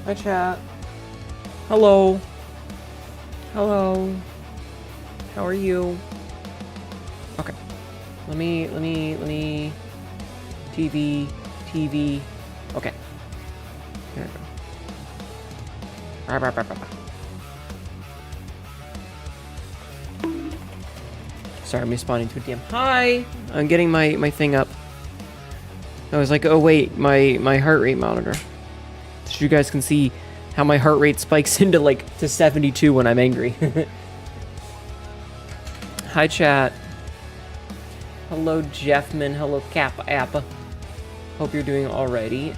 Hi, chat. Hello. Hello. How are you? Okay. Let me... TV. Okay. There we go. Sorry, I'm responding to a DM. Hi! I'm getting my thing up. I was like, oh wait, my heart rate monitor. So you guys can see how my heart rate spikes into to 72 when I'm angry. Hi, chat. Hello, Jeffman. Hello, Kappa Appa. Hope you're doing alrighty.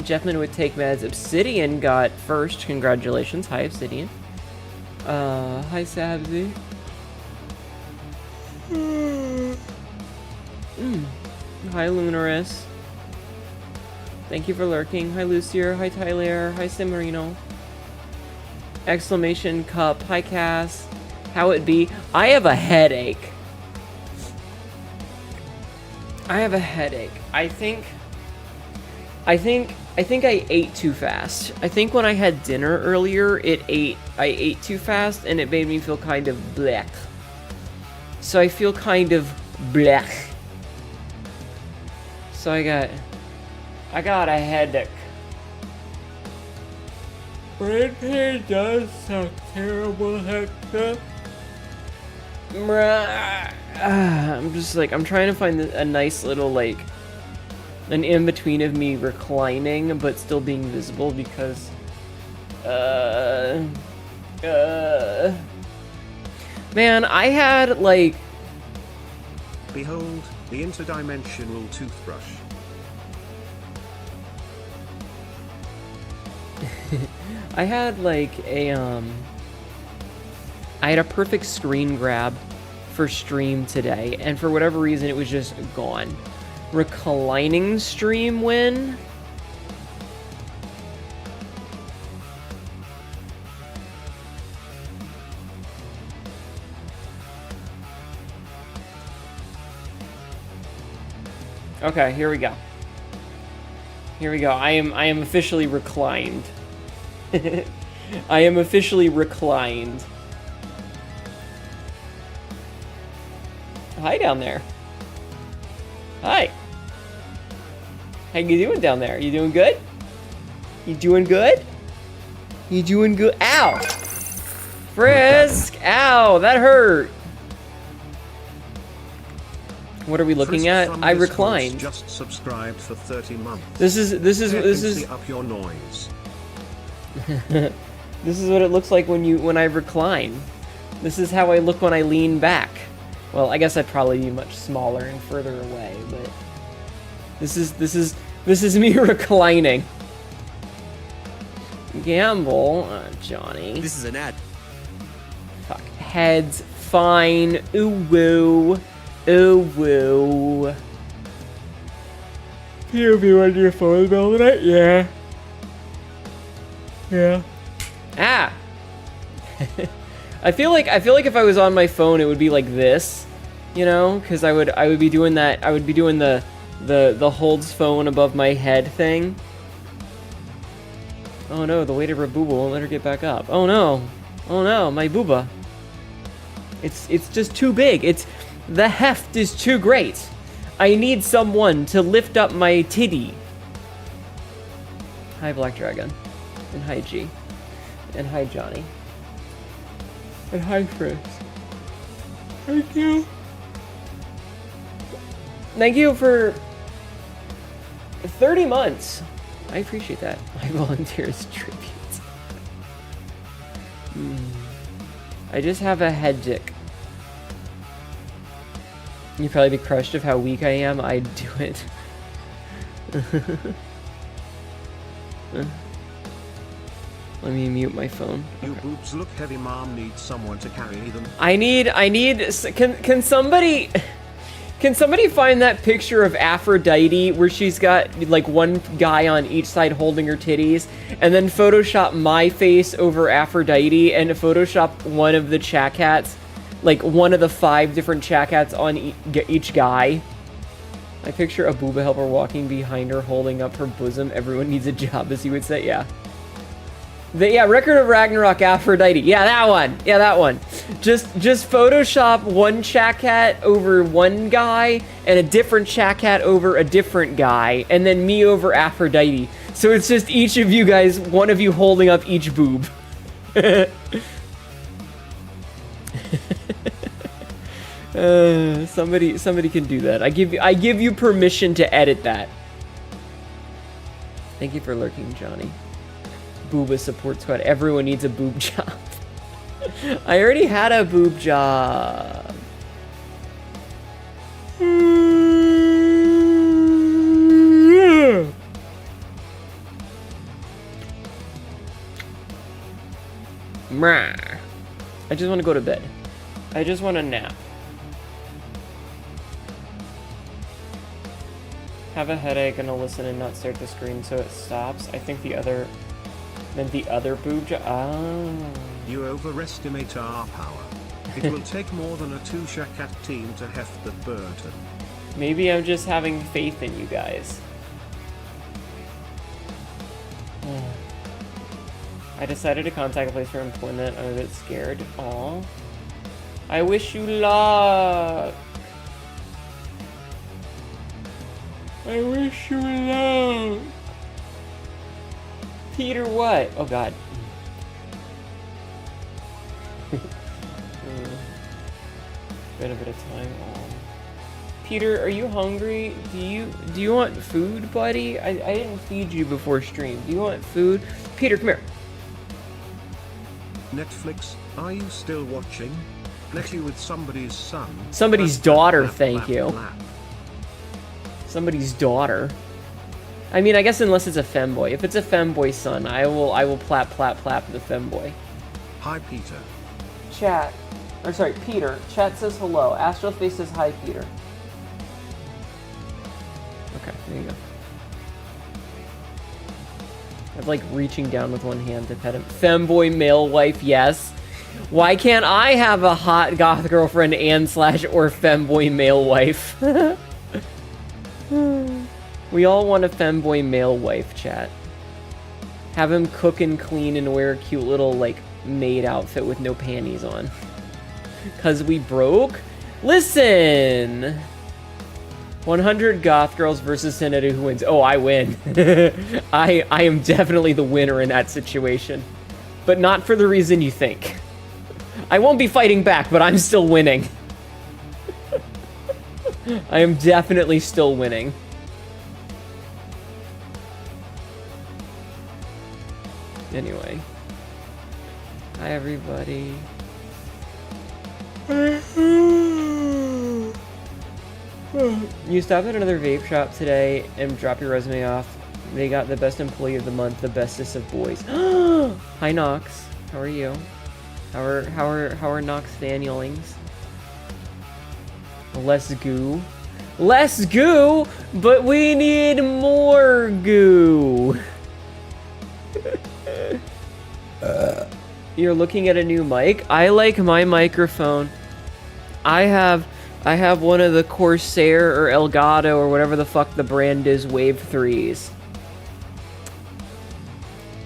Jeffman would take meds. Obsidian got first. Congratulations. Hi, Obsidian. Hi, Sabzi. Hi, Lunaris. Thank you for lurking. Hi, Lucier. Hi, Tyler. Hi, Simarino. Exclamation cup. Hi, Cass. How it be? I have a headache. I think I ate too fast. I think when I had dinner earlier, I ate too fast and it made me feel kind of blech. So I feel kind of blech. So I got a headache. Red pain does sound terrible, Hector. I'm just I'm trying to find a nice little an in-between of me reclining but still being visible because man, I had Behold, the interdimensional toothbrush. I had I had a perfect screen grab for stream today, and for whatever reason it was just gone. Reclining stream win? Okay, here we go. Here we go. I am officially reclined. I am officially reclined. Hi down there. Hi. How you doing down there? You doing good? You doing good? You doing good? Ow! Frisk! Ow! That hurt! What are we looking at? I reclined. Just subscribed for 30 months. This is up your noise. This is what it looks like when I recline. This is how I look when I lean back. Well, I guess I'd probably be much smaller and further away, but this is me reclining. Gamble, Johnny. This is an ad. Fuck. Heads, fine. Ooh woo. Ooh woo. You be on your phone all night? Yeah. Yeah. Ah. I feel like if I was on my phone, it would be like this, you know, because I would be doing that. I would be doing the holds phone above my head thing. Oh no, the weight of her booba won't let her get back up. Oh no, my booba. It's just too big. The heft is too great. I need someone to lift up my titty. Hi, Black Dragon. And hi, G. And hi, Johnny. And hi, Chris. Thank you. Thank you for 30 months. I appreciate that. My volunteers tribute. I just have a head dick. You'd probably be crushed of how weak I am. I'd do it. Let me mute my phone. Your boobs look heavy, mom needs someone to carry them. Can somebody find that picture of Aphrodite where she's got one guy on each side holding her titties, and then Photoshop my face over Aphrodite and Photoshop one of the chat cats, one of the 5 different chat cats on each guy? I picture a booba helper walking behind her, holding up her bosom. Everyone needs a job, as he would say. Yeah. Yeah, Record of Ragnarok Aphrodite. Yeah, that one. Yeah, that one. Just Photoshop one chat cat over one guy and a different chat cat over a different guy, and then me over Aphrodite. So it's just each of you guys, one of you holding up each boob. Somebody can do that. I give you permission to edit that. Thank you for lurking, Johnny. Booba support squad. Everyone needs a boob job. I already had a boob job. I just want to go to bed. I just want to nap. Have a headache and I'll listen and not stare at the screen so it stops. I think the other boob job. Oh. You overestimate our power. It will take more than a 2-Shakat team to heft the burden. Maybe I'm just having faith in you guys. I decided to contact a place for employment. I'm a bit scared. Aw. I wish you luck. I wish you luck. Peter, what? Oh, God. Been a bit of time. Peter, are you hungry? Do you want food, buddy? I didn't feed you before stream. Do you want food? Peter, come here. Netflix, are you still watching? Let you with somebody's son. Somebody's daughter, thank you. Somebody's daughter. I mean, I guess unless it's a femboy. If it's a femboy son, I will plap the femboy. Hi, Peter. Chat. Or sorry, Peter. Chat says hello. Astroface says hi, Peter. Okay, there you go. I'm like reaching down with one hand to pet him. Femboy male wife, yes. Why can't I have a hot goth girlfriend and / or femboy male wife? We all want a femboy male wife, chat. Have him cook and clean and wear a cute little, like, maid outfit with no panties on. 'Cause we broke? Listen! 100 goth girls versus Senator who wins. Oh, I win. I am definitely the winner in that situation. But not for the reason you think. I won't be fighting back, but I'm still winning. I am definitely still winning. Anyway. Hi, everybody. You stop at another vape shop today and drop your resume off. They got the best employee of the month, the bestest of boys. Hi, Nox. How are you? How are Nox Danielings? Less goo. Less goo, but we need more goo. You're looking at a new mic? I like my microphone. I have one of the Corsair or Elgato or whatever the fuck the brand is, Wave 3s.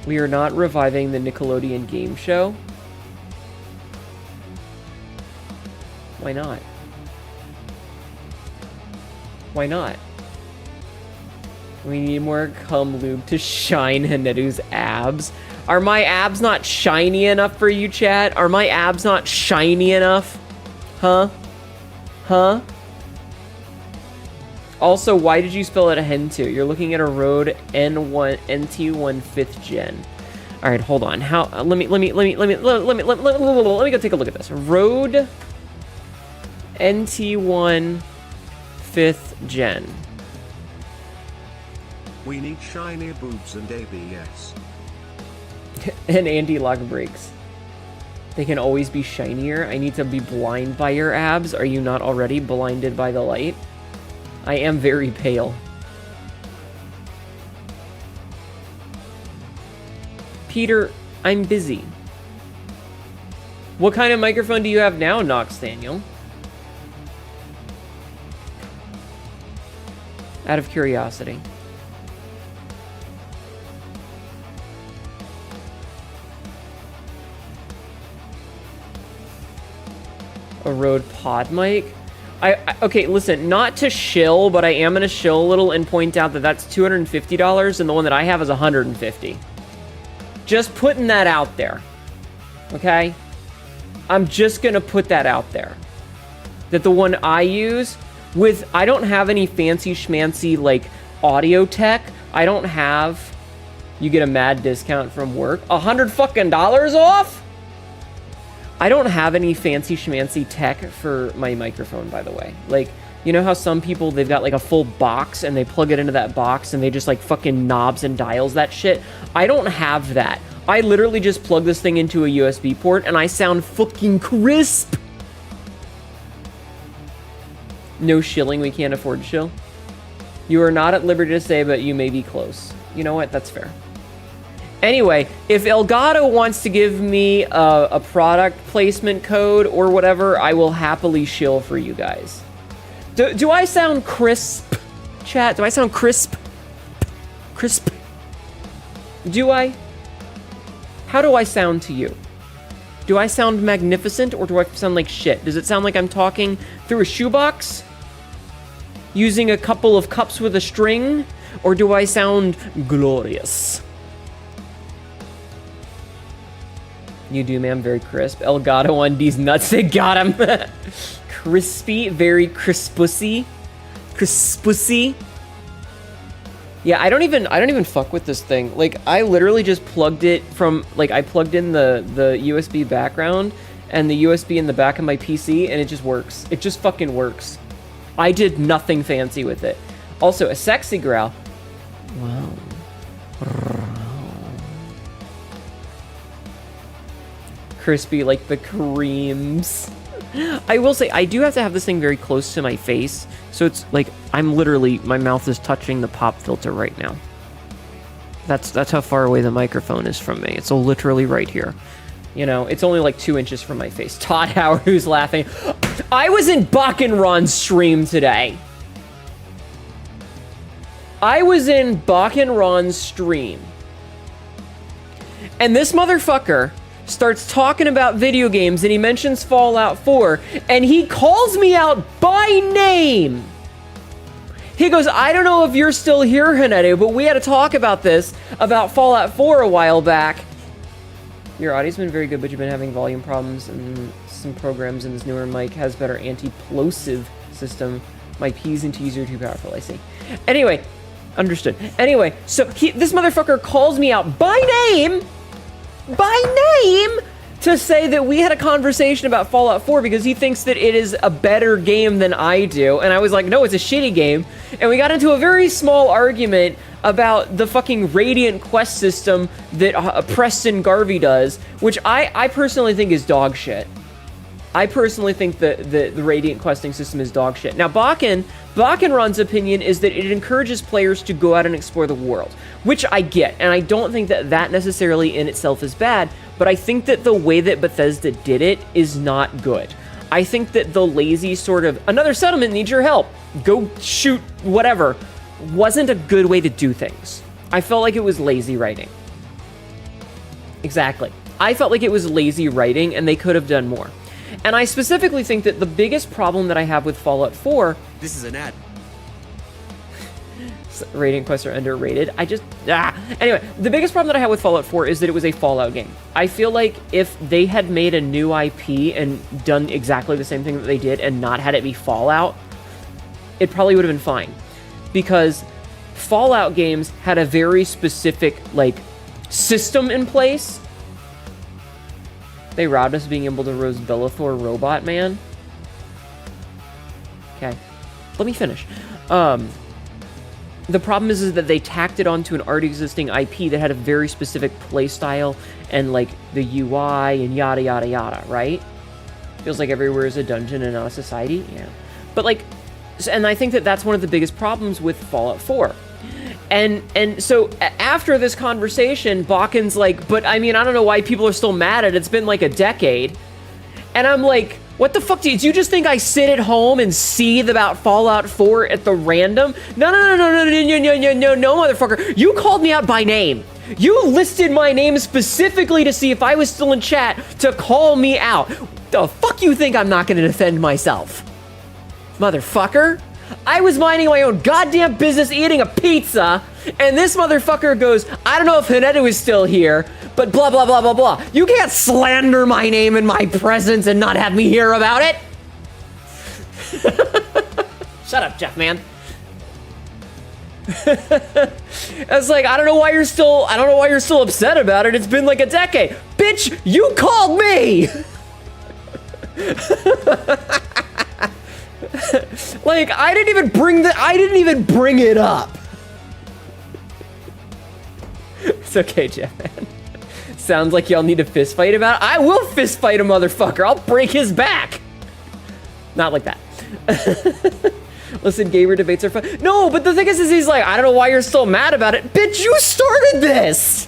We are not reviving the Nickelodeon game show. Why not? Why not? We need more cum lube to shine Hanetu's abs. Are my abs not shiny enough for you, chat? Are my abs not shiny enough? Huh? Huh? Also, why did you spell it a Hentu? You're looking at a Rode N1 NT1 5th gen. All right, hold on. How? Let me go take a look at this. Rode NT1 5th gen. We need shiny boobs and ABS. And anti-lock brakes. They can always be shinier. I need to be blind by your abs. Are you not already blinded by the light? I am very pale. Peter, I'm busy. What kind of microphone do you have now, Nox Daniel? Out of curiosity. A Rode Pod mic? Okay, listen, not to shill, but I am going to shill a little and point out that that's $250 and the one that I have is $150. Just putting that out there. Okay? I'm just going to put that out there. That the one I use I don't have any fancy schmancy like audio tech. I don't have, you get a mad discount from work. $100 fucking off? I don't have any fancy schmancy tech for my microphone, by the way. Like, you know how some people, they've got like a full box and they plug it into that box and they just like fucking knobs and dials that shit? I don't have that. I literally just plug this thing into a USB port and I sound fucking crisp. No shilling, we can't afford to shill. You are not at liberty to say, but you may be close. You know what? That's fair. Anyway, if Elgato wants to give me a product placement code or whatever, I will happily shill for you guys. Do I sound crisp, chat? Do I sound crisp? Crisp? Do I? How do I sound to you? Do I sound magnificent or do I sound like shit? Does it sound like I'm talking through a shoebox? Using a couple of cups with a string? Or do I sound glorious? You do, ma'am. Very crisp. Elgato on these nuts. They got him. Crispy. Very crispussy. Crispussy. Yeah, I don't even fuck with this thing. Like, I literally just plugged it from, like, I plugged in the USB background and the USB in the back of my PC, and it just works. It just fucking works. I did nothing fancy with it. Also, a sexy growl. Wow. Crispy like the creams. I will say, I do have to have this thing very close to my face. So it's like, I'm literally, my mouth is touching the pop filter right now. That's how far away the microphone is from me. It's literally right here. You know, it's only like 2 inches from my face. Todd Howard, who's laughing. I was in Ron's stream today. I was in Ron's stream. And this motherfucker starts talking about video games and he mentions Fallout 4 and he calls me out by name. He goes, I don't know if you're still here, Hanedu, but we had to talk about this, about Fallout 4 a while back. Your audio's been very good, but you've been having volume problems and some programs in this newer mic has better anti-plosive system. My P's and T's are too powerful, I see. Anyway, understood. Anyway, so this motherfucker calls me out by name to say that we had a conversation about Fallout 4 because he thinks that it is a better game than I do. And I was like, no, it's a shitty game. And we got into a very small argument about the fucking Radiant quest system that Preston Garvey does, which I personally think is dog shit. I personally think that the Radiant questing system is dog shit. Now, Bakenron's opinion is that it encourages players to go out and explore the world, which I get, and I don't think that necessarily in itself is bad, but I think that the way that Bethesda did it is not good. I think that the lazy sort of, another settlement needs your help, go shoot whatever, wasn't a good way to do things. I felt like it was lazy writing. Exactly. I felt like it was lazy writing, and they could have done more. And I specifically think that the biggest problem that I have with Fallout 4... This is an ad. Radiant quests are underrated. Anyway, the biggest problem that I have with Fallout 4 is that it was a Fallout game. I feel like if they had made a new IP and done exactly the same thing that they did and not had it be Fallout, it probably would have been fine. Because Fallout games had a very specific, like, system in place. They robbed us being able to roast Bellathor Robot Man. Okay. Let me finish. The problem is that they tacked it onto an already existing IP that had a very specific playstyle and, like, the UI and yada, yada, yada, right? Feels like everywhere is a dungeon and not a society. Yeah. But, like, and I think that that's one of the biggest problems with Fallout 4. And so after this conversation, Bakken's like, but I mean, I don't know why people are still mad at it. It's been like a decade. And I'm like, What the fuck do you just think I sit at home and seethe about Fallout 4 at the random? No, motherfucker. You called me out by name. You listed my name specifically to see if I was still in chat to call me out. The fuck you think I'm not gonna defend myself? Motherfucker. I was minding my own goddamn business eating a pizza, and this motherfucker goes, I don't know if Hinetu is still here, but blah, blah, blah, blah, blah. You can't slander my name in my presence and not have me hear about it. Shut up, Jeff, man. I was like, I don't know why you're still upset about it. It's been like a decade. Bitch, you called me. Like, I didn't even bring it up. It's okay, Jeff, man. Sounds like y'all need a fist fight about it. I will fist fight a motherfucker. I'll break his back. Not like that. Listen, gamer debates are fun. No, but the thing is he's like, I don't know why you're still mad about it. Bitch, you started this.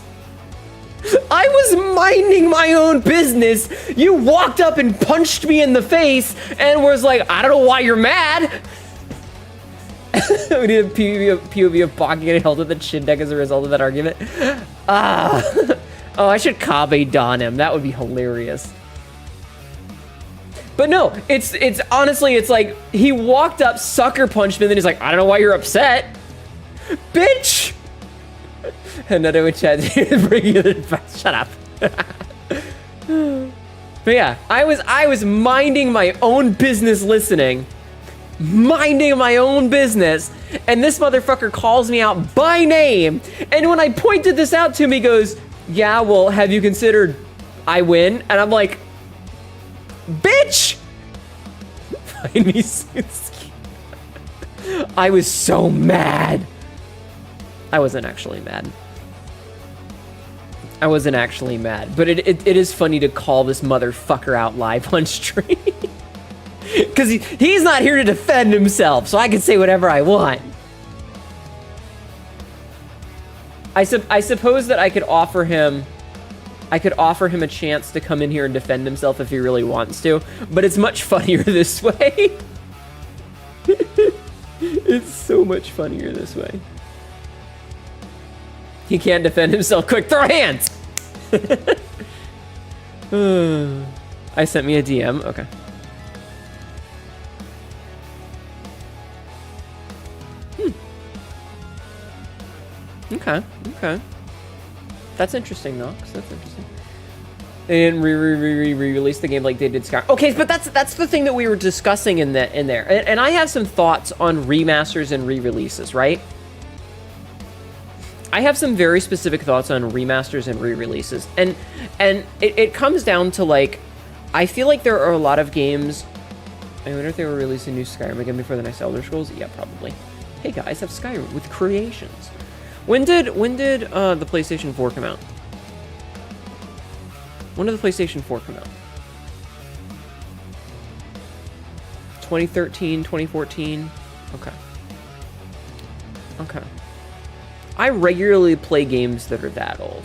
I was minding my own business. You walked up and punched me in the face and was like, I don't know why you're mad. We need a POV of Baki getting held with a chin deck as a result of that argument. Oh, I should Kabe Don him. That would be hilarious. But no, it's honestly, it's like, he walked up, sucker punched me, and then he's like, I don't know why you're upset. Bitch! Another in chat, shut up. But yeah, I was minding my own business listening. Minding my own business, and this motherfucker calls me out by name, and when I pointed this out to him, he goes, yeah, well, have you considered I win? And I'm like, bitch! Find me Suzuki. I was so mad. I wasn't actually mad. But it is funny to call this motherfucker out live on stream. Because he's not here to defend himself, so I can say whatever I want. I suppose that I could offer him a chance to come in here and defend himself if he really wants to, but it's much funnier this way. It's so much funnier this way. He can't defend himself. Quick, throw hands! I sent me a DM. Okay. Okay. That's interesting, Nox. That's interesting. They didn't re-release the game like they did Skyrim. Okay, but that's the thing that we were discussing in there. And I have some thoughts on remasters and re-releases, right? I have some very specific thoughts on remasters and re-releases. And it comes down to, like, I feel like there are a lot of games. I wonder if they were releasing new Skyrim again before the next Elder Scrolls? Yeah, probably. Hey guys, have Skyrim with creations. When did the PlayStation 4 come out? When did the PlayStation 4 come out? 2013, 2014? Okay. I regularly play games that are that old.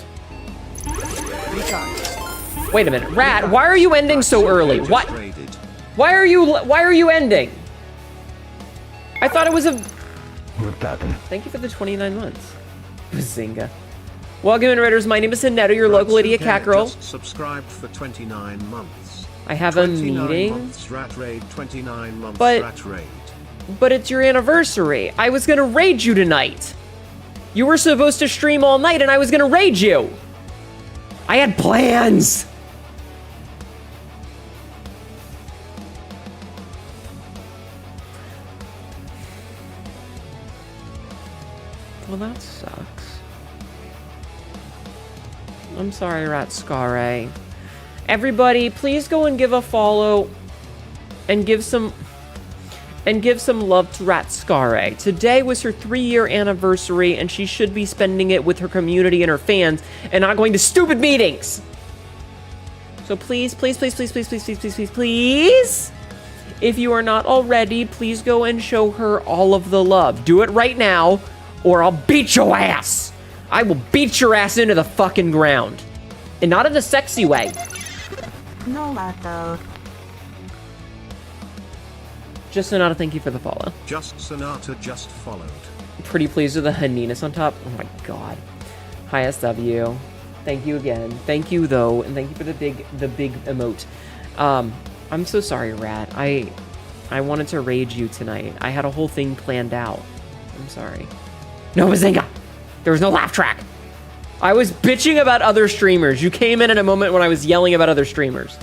Wait a minute, Rat, why are you ending so early? What? Why are you ending? I thought it was a... Thank you for the 29 months. Bazinga. Welcome in, Raiders. My name is Hinetu, your local idiot Catgirl. Subscribed for 29 months. I have a meeting. Months, Rat Raid, 29 months, but, Rat Raid. But it's your anniversary. I was gonna raid you tonight. You were supposed to stream all night and I was gonna raid you. I had plans. Well, that sucks. I'm sorry, Ratscare. Everybody, please go and give a follow and give some love to Ratscare. Today was her 3-year anniversary, and she should be spending it with her community and her fans and not going to stupid meetings. So please, please, please, please, please, please, please, please, please, please, if you are not already, please go and show her all of the love. Do it right now, or I'll beat your ass. I will beat your ass into the fucking ground. And not in a sexy way. No, Lato. Just Sonata, thank you for the follow. Just Sonata just followed. Pretty pleased with the Haniness on top. Oh my god. Hi SW. Thank you again. Thank you though, and thank you for the big emote. I'm so sorry, Rat. I wanted to rage you tonight. I had a whole thing planned out. I'm sorry. No Bazinga! There was no laugh track. I was bitching about other streamers. You came in at a moment when I was yelling about other streamers.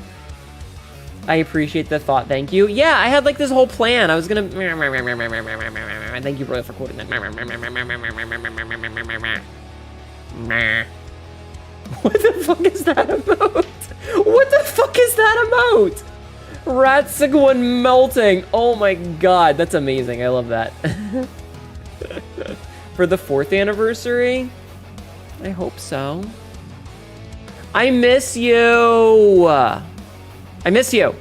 I appreciate the thought, thank you. Yeah, I had like this whole plan. I was gonna... Thank you, Royal, for quoting that. What the fuck is that emote? What the fuck is that emote? Ratsiguan melting. Oh my god, that's amazing. I love that. For the 4th anniversary? I hope so. I miss you. I miss you.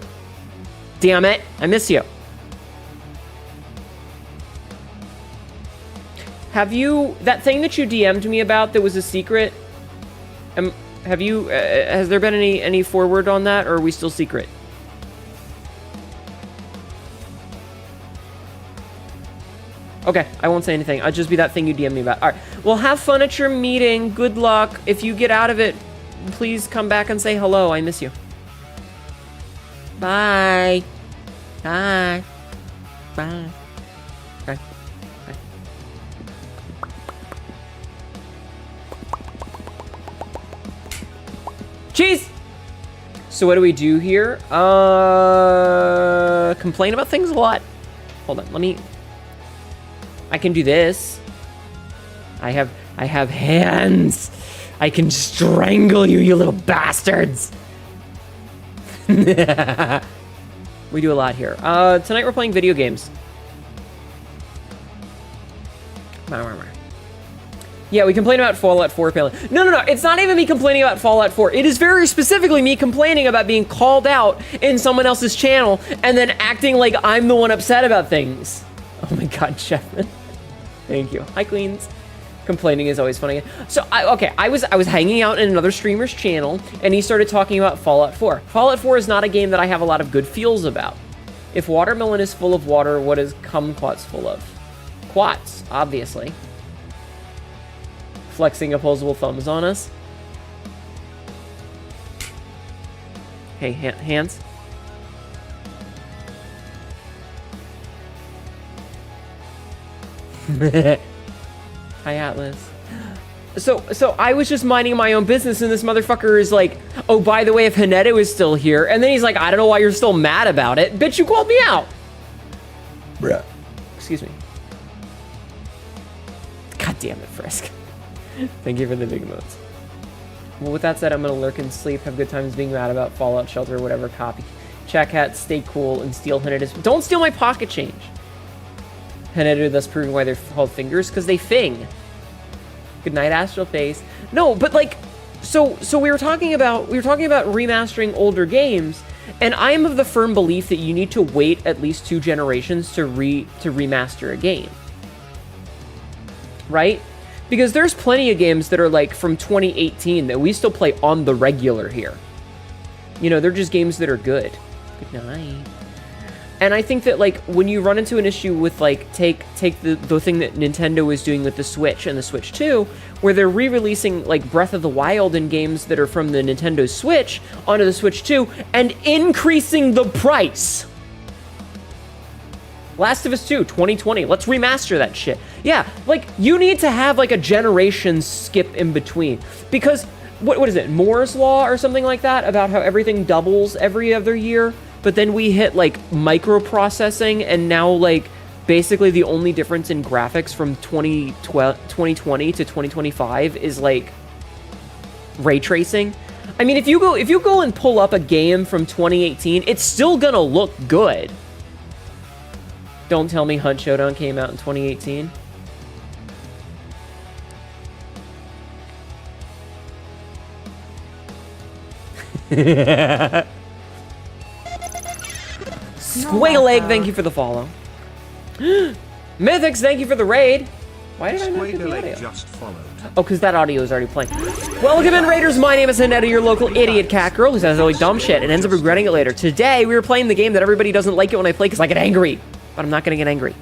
Damn it. I miss you. Have you... That thing that you DM'd me about that was a secret... have you... has there been any forward on that, or are we still secret? Okay, I won't say anything. I'll just be that thing you DM'd me about. All right. Well, have fun at your meeting. Good luck. If you get out of it, please come back and say hello. I miss you. Bye. Bye. Bye. Okay. Bye. Cheese! So what do we do here? Complain about things a lot. Hold on, let me... I can do this. I have hands. I can strangle you, you little bastards. We do a lot here. Tonight we're playing video games. Yeah, we complain about Fallout 4 apparently. No, it's not even me complaining about Fallout 4. It is very specifically me complaining about being called out in someone else's channel and then acting like I'm the one upset about things. Oh my god, Chefman. Thank you. Hi, Queens. Complaining is always funny. So, I was hanging out in another streamer's channel, and he started talking about Fallout 4. Fallout 4 is not a game that I have a lot of good feels about. If watermelon is full of water, what is kumquats full of? Quats, obviously. Flexing opposable thumbs on us. Hey, hands. Hi, Atlas. So I was just minding my own business, and this motherfucker is like, oh, by the way, if Hanetta was still here, and then he's like, I don't know why you're still mad about it. Bitch, you called me out. Bruh. Excuse me. God damn it, Frisk. Thank you for the big emotes. Well, with that said, I'm gonna lurk and sleep, have good times being mad about Fallout Shelter, whatever, copy. Check hat, stay cool, and steal Hanetta's. Don't steal my pocket change. Hanetta, thus proving why they're called fingers, because they fing. Good night, Astral Face. No, but like, so we were talking about remastering older games, and I am of the firm belief that you need to wait at least 2 generations to remaster a game. Right? Because there's plenty of games that are like from 2018 that we still play on the regular here. You know, they're just games that are good. Good night. And I think that, like, when you run into an issue with, like, take the thing that Nintendo is doing with the Switch and the Switch 2, where they're re-releasing, like, Breath of the Wild and games that are from the Nintendo Switch onto the Switch 2, and increasing the price. Last of Us 2, 2020, let's remaster that shit. Yeah, like, you need to have, like, a generation skip in between. Because, what is it, Moore's Law or something like that, about how everything doubles every other year? But then we hit, like, microprocessing, and now, like, basically the only difference in graphics from 2020 to 2025 is, like, ray tracing. I mean, if you go and pull up a game from 2018, it's still gonna look good. Don't tell me Hunt Showdown came out in 2018. Squiggle Egg, thank you for the follow. Mythics, thank you for the raid. Why did I not get the audio? Just followed. Oh, because that audio is already playing. Welcome in, Raiders. My name is Hanetta, your local idiot cat girl who says really dumb shit and ends up regretting it later. Today, we were playing the game that everybody doesn't like it when I play because I get angry. but I'm not gonna get angry.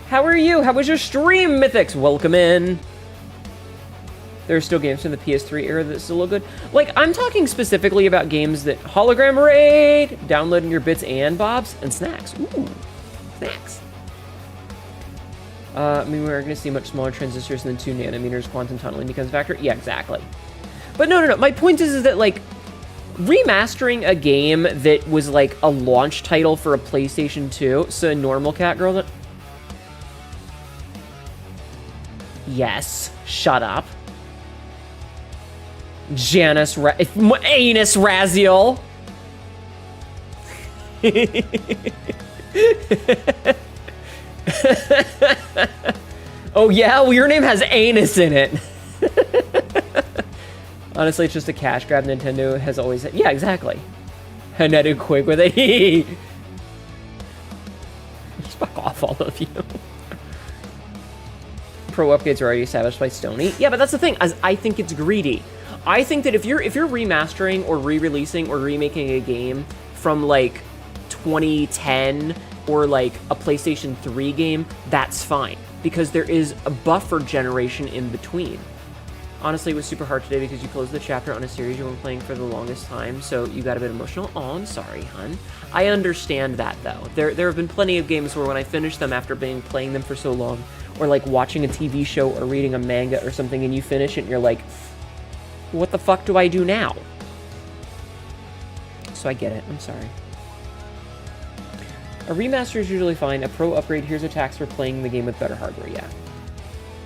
How are you? How was your stream, Mythics? Welcome in. There are still games from the PS3 era that still look good. Like, I'm talking specifically about games that hologram raid, downloading your bits and bobs, and snacks. Ooh, snacks. I mean, we're going to see much smaller transistors than 2 nanometers. Quantum tunneling becomes a factor. Yeah, exactly. But no. My point is that, like, remastering a game that was, like, a launch title for a PlayStation 2, so a normal Catgirl that... Yes, shut up. Anus Raziel. Oh yeah, well your name has anus in it. Honestly, it's just a cash grab. Nintendo has always had. Yeah, exactly. And I did quick with it. Just fuck off, all of you. Pro upgrades are already established by Sony. Yeah, but that's the thing. I think it's greedy. I think that if you're remastering or re-releasing or remaking a game from like 2010 or like a PlayStation 3 game, that's fine because there is a buffer generation in between. Honestly, it was super hard today because you closed the chapter on a series you were playing for the longest time, so you got a bit emotional. Oh, I'm sorry, hun. I understand that though. There have been plenty of games where when I finish them after playing them for so long, or like watching a TV show or reading a manga or something, and you finish it and you're like, what the fuck do I do now? So I get it. I'm sorry. A remaster is usually fine. A pro upgrade, here's a tax for playing the game with better hardware. Yeah.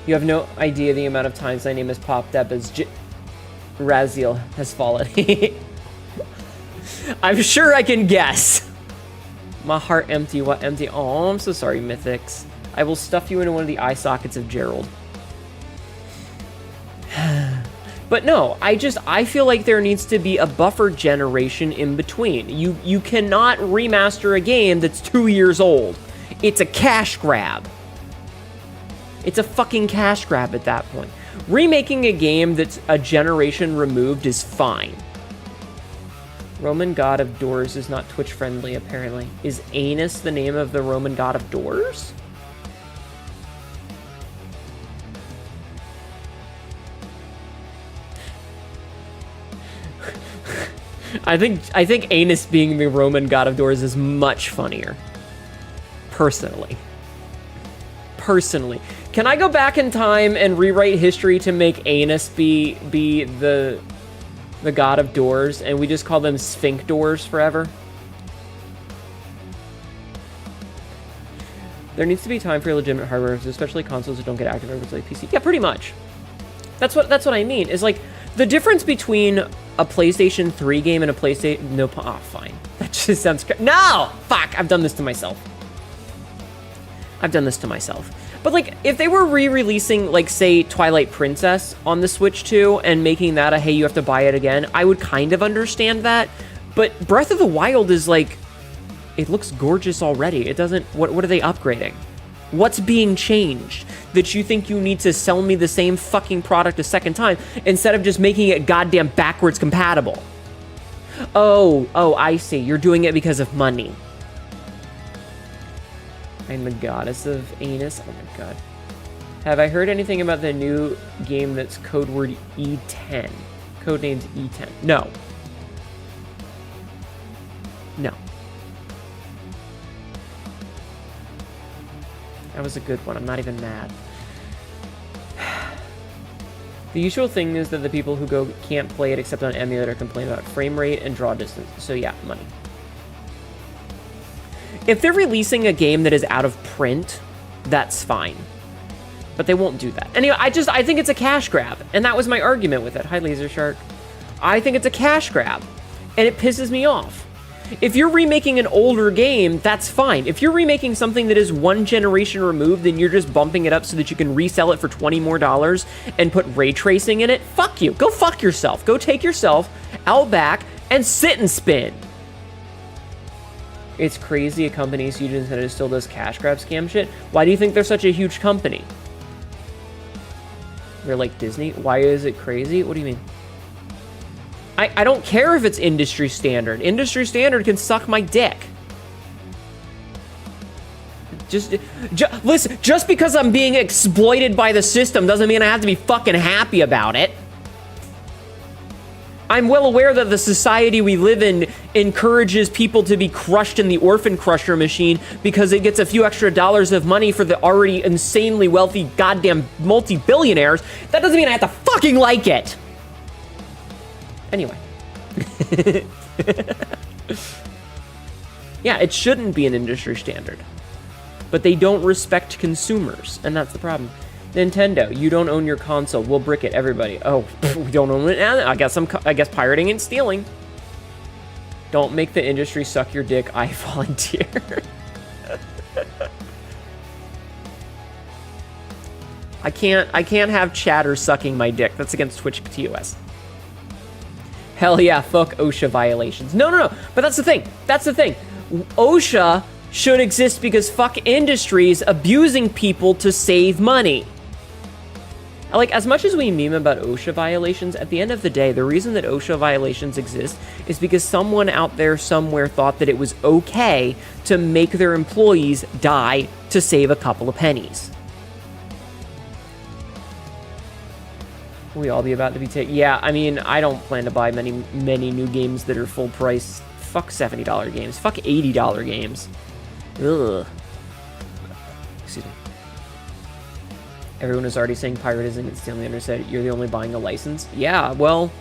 You have no idea the amount of times my name has popped up as Raziel has fallen. I'm sure I can guess. My heart empty. What empty? Oh, I'm so sorry, Mythics. I will stuff you into one of the eye sockets of Gerald. But no, I feel like there needs to be a buffer generation in between. You cannot remaster a game that's 2 years old. It's a cash grab. It's a fucking cash grab at that point. Remaking a game that's a generation removed is fine. Roman God of Doors is not Twitch friendly, apparently. Is Anus the name of the Roman God of Doors? I think Anus being the Roman God of Doors is much funnier. Personally. Can I go back in time and rewrite history to make Anus be the God of Doors, and we just call them Sphinctors forever? There needs to be time for legitimate hardware, especially consoles that don't get active over like PC. Yeah, pretty much. That's what I mean. Is like the difference between a PlayStation 3 game and a PlayStation... No, fine. That just sounds... No! Fuck! I've done this to myself. But, like, if they were re-releasing, like, say, Twilight Princess on the Switch 2 and making that a, hey, you have to buy it again, I would kind of understand that. But Breath of the Wild is, like... It looks gorgeous already. It doesn't... What are they upgrading? What's being changed that you think you need to sell me the same fucking product a second time instead of just making it goddamn backwards compatible? Oh, I see. You're doing it because of money. I'm the goddess of anus. Oh my god. Have I heard anything about the new game that's code word E10? Codenamed E10. No. That was a good one. I'm not even mad. The usual thing is that the people who can't play it except on emulator complain about frame rate and draw distance. So yeah, money. If they're releasing a game that is out of print, that's fine. But they won't do that. Anyway, I think it's a cash grab. And that was my argument with it. Hi, Laser Shark. I think it's a cash grab. And it pisses me off. If you're remaking an older game, that's fine. If you're remaking something that is one generation removed, then you're just bumping it up so that you can resell it for $20 more and put ray tracing in it, fuck you. Go fuck yourself. Go take yourself out back and sit and spin. It's crazy a company as huge as Nintendo still does cash grab scam shit. Why do you think they're such a huge company? They're like Disney? Why is it crazy? What do you mean? I don't care if it's industry standard. Industry standard can suck my dick. Listen, just because I'm being exploited by the system doesn't mean I have to be fucking happy about it. I'm well aware that the society we live in encourages people to be crushed in the orphan crusher machine because it gets a few extra dollars of money for the already insanely wealthy goddamn multi-billionaires. That doesn't mean I have to fucking like it. Anyway. Yeah, it shouldn't be an industry standard. But they don't respect consumers, and that's the problem. Nintendo, you don't own your console. We'll brick it, everybody. Oh, we don't own it. I guess pirating and stealing. Don't make the industry suck your dick. I volunteer. I can't have chatter sucking my dick. That's against Twitch TOS. Hell yeah, fuck OSHA violations. No. But that's the thing. OSHA should exist because fuck industries abusing people to save money. Like, as much as we meme about OSHA violations, at the end of the day, the reason that OSHA violations exist is because someone out there somewhere thought that it was okay to make their employees die to save a couple of pennies. Will we all be about to be taken? Yeah, I mean, I don't plan to buy many new games that are full price. Fuck $70 games. Fuck $80 games. Ugh. Excuse me. Everyone is already saying pirate isn't against stealing. Under said you're the only buying a license. Yeah, well,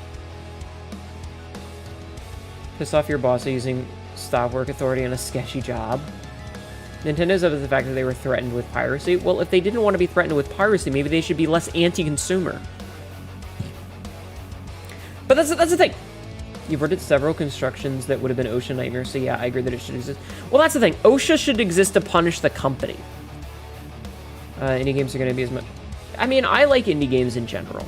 piss off your boss using stop work authority on a sketchy job. Nintendo's up to the fact that they were threatened with piracy. Well, if they didn't want to be threatened with piracy, maybe they should be less anti-consumer. But that's the thing. You've averted several constructions that would have been OSHA nightmares, so yeah, I agree that it should exist. Well, that's the thing. OSHA should exist to punish the company. Indie games are going to be as much... I mean, I like indie games in general.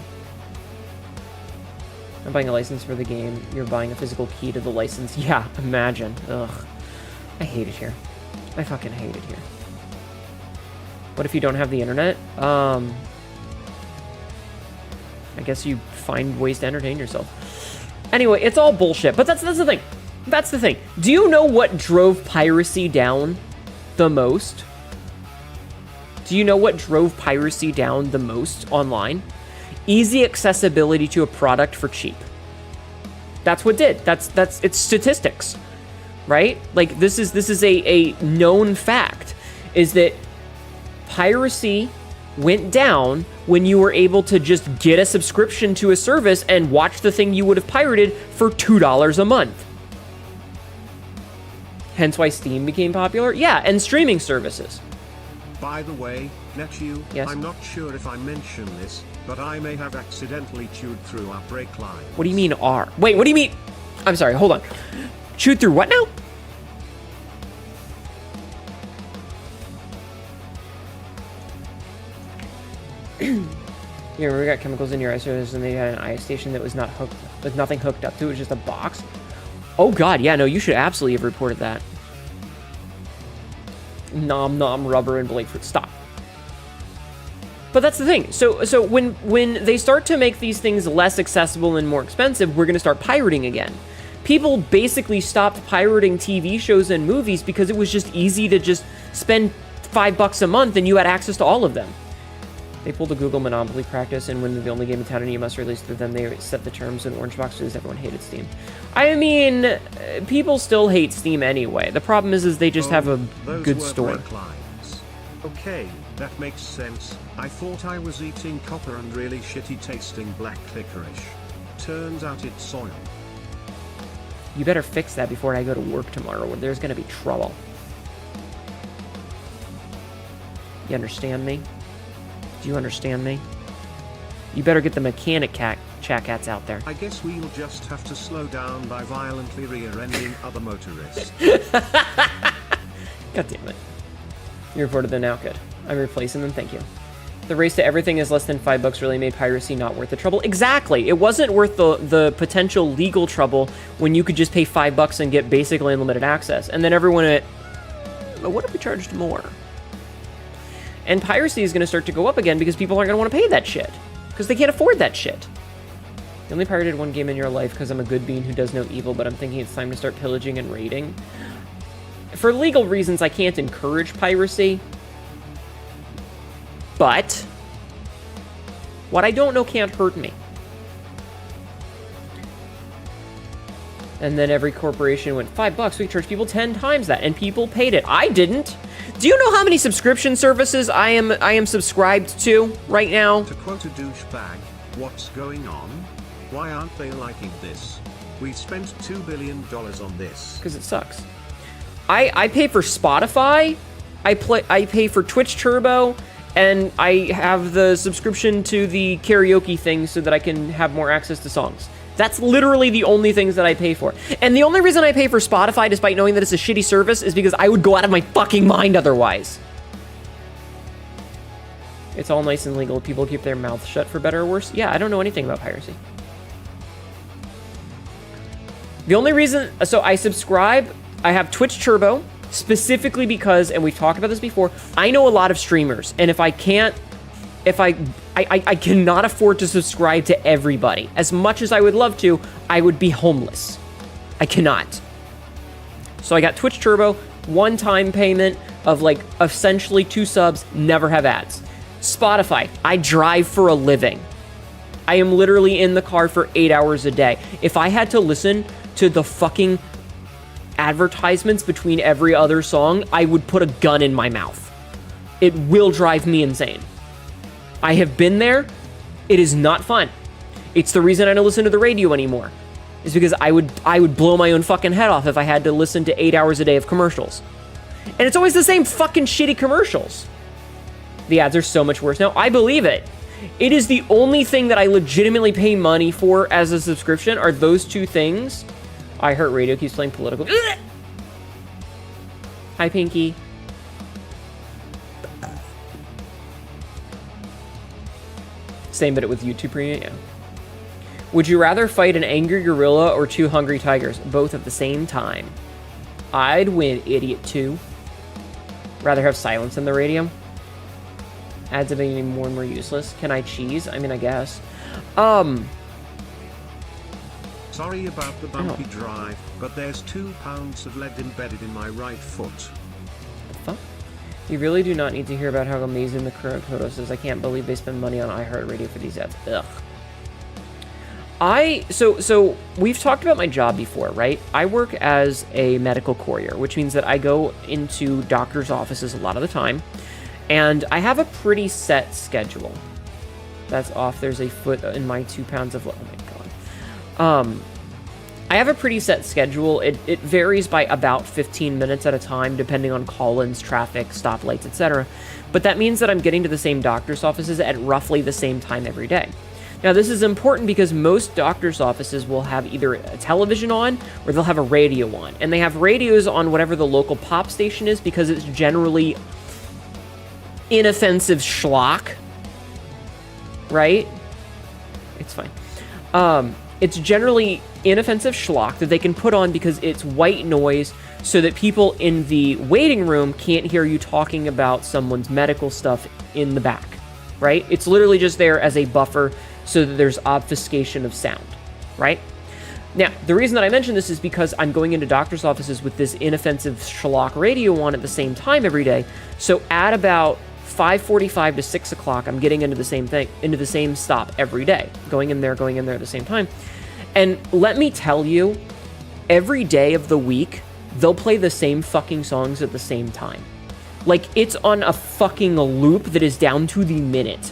I'm buying a license for the game. You're buying a physical key to the license. Yeah, imagine. Ugh. I hate it here. I fucking hate it here. What if you don't have the internet? I guess you find ways to entertain yourself. Anyway, it's all bullshit. But that's the thing. That's the thing. Do you know what drove piracy down the most? Do you know what drove piracy down the most online? Easy accessibility to a product for cheap. That's what did. It's statistics, right? Like this is a known fact, is that piracy went down when you were able to just get a subscription to a service and watch the thing you would have pirated for $2 a month. Hence why Steam became popular. Yeah, and streaming services. By the way, Netju, yes? I'm not sure if I mentioned this, but I may have accidentally chewed through our brake line. What do you mean R? Wait, what do you mean? I'm sorry, hold on. Chewed through what now? Yeah, we got chemicals in your ice service and they had an ice station that was not hooked, with nothing hooked up to it, was just a box. Oh god, yeah, no, you should absolutely have reported that. Nom nom rubber and blade fruit. Stop. But that's the thing. So when they start to make these things less accessible and more expensive, we're going to start pirating again. People basically stopped pirating TV shows and movies because it was just easy to just spend $5 a month and you had access to all of them. They pulled a Google monopoly practice, and when they're the only game in town and you must release through them, they set the terms in orange boxes. Everyone hated Steam. I mean, people still hate Steam anyway. The problem is they just have a good store. Okay, that makes sense. I thought I was eating copper and really shitty tasting black licorice. Turns out it's soil. You better fix that before I go to work tomorrow, or there's gonna be trouble. You understand me? Do you understand me? You better get the mechanic cats out there. I guess we'll just have to slow down by violently rear-ending other motorists. God damn it. You reported them now, good. I'm replacing them, thank you. The race to everything is less than $5 really made piracy not worth the trouble. Exactly. It wasn't worth the potential legal trouble when you could just pay $5 and get basically unlimited access. And then everyone went, but what if we charged more? And piracy is going to start to go up again because people aren't going to want to pay that shit. Because they can't afford that shit. You only pirated one game in your life because I'm a good being who does no evil, but I'm thinking it's time to start pillaging and raiding. for legal reasons, I can't encourage piracy. But what I don't know can't hurt me. And then every corporation went, $5, we charge people 10 times that, and people paid it. I didn't. Do you know how many subscription services I am subscribed to right now? To quote a douchebag, what's going on? Why aren't they liking this? We spent $2 billion on this. Because it sucks. I pay for Spotify, I pay for Twitch Turbo, and I have the subscription to the karaoke thing so that I can have more access to songs. That's literally the only things that I pay for. And the only reason I pay for Spotify, despite knowing that it's a shitty service, is because I would go out of my fucking mind otherwise. It's all nice and legal. People keep their mouths shut for better or worse. Yeah, I don't know anything about piracy. The only reason... So I subscribe... I have Twitch Turbo, specifically because, and we've talked about this before, I know a lot of streamers, and if I can't... I cannot afford to subscribe to everybody. As much as I would love to, I would be homeless. I cannot. So I got Twitch Turbo, one-time payment of like essentially 2 subs, never have ads. Spotify, I drive for a living. I am literally in the car for 8 hours a day. If I had to listen to the fucking advertisements between every other song, I would put a gun in my mouth. It will drive me insane. I have been there. It is not fun. It's the reason I don't listen to the radio anymore. Is because I would blow my own fucking head off if I had to listen to 8 hours a day of commercials. And it's always the same fucking shitty commercials. The ads are so much worse now. I believe it. It is the only thing that I legitimately pay money for as a subscription are those 2 things. iHeartRadio keeps playing political. Hi, Pinky. Same, but it with YouTube Premium, yeah. Would you rather fight an angry gorilla or 2 hungry tigers? Both at the same time. I'd win, idiot 2. Rather have silence in the radio. Ads are getting more and more useless. Can I cheese? I mean, I guess. Sorry about the bumpy drive, but there's 2 pounds of lead embedded in my right foot. What the fuck? You really do not need to hear about how amazing the current Kodos is. I can't believe they spend money on iHeartRadio for these ads. Ugh. So we've talked about my job before, right? I work as a medical courier, which means that I go into doctors' offices a lot of the time, and I have a pretty set schedule. That's off. There's a foot in my 2 pounds of... Oh my god. I have a pretty set schedule. It varies by about 15 minutes at a time, depending on call-ins, traffic, stoplights, etc. But that means that I'm getting to the same doctor's offices at roughly the same time every day. Now, this is important because most doctor's offices will have either a television on or they'll have a radio on. And they have radios on whatever the local pop station is because it's generally inoffensive schlock, right? It's fine. It's generally inoffensive schlock that they can put on because it's white noise so that people in the waiting room can't hear you talking about someone's medical stuff in the back, right? It's literally just there as a buffer so that there's obfuscation of sound, right? Now, the reason that I mention this is because I'm going into doctor's offices with this inoffensive schlock radio on at the same time every day. So at about 5:45 to 6 o'clock, I'm getting into the same thing, into the same stop every day, going in there at the same time. And let me tell you, every day of the week, they'll play the same fucking songs at the same time. Like, it's on a fucking loop that is down to the minute.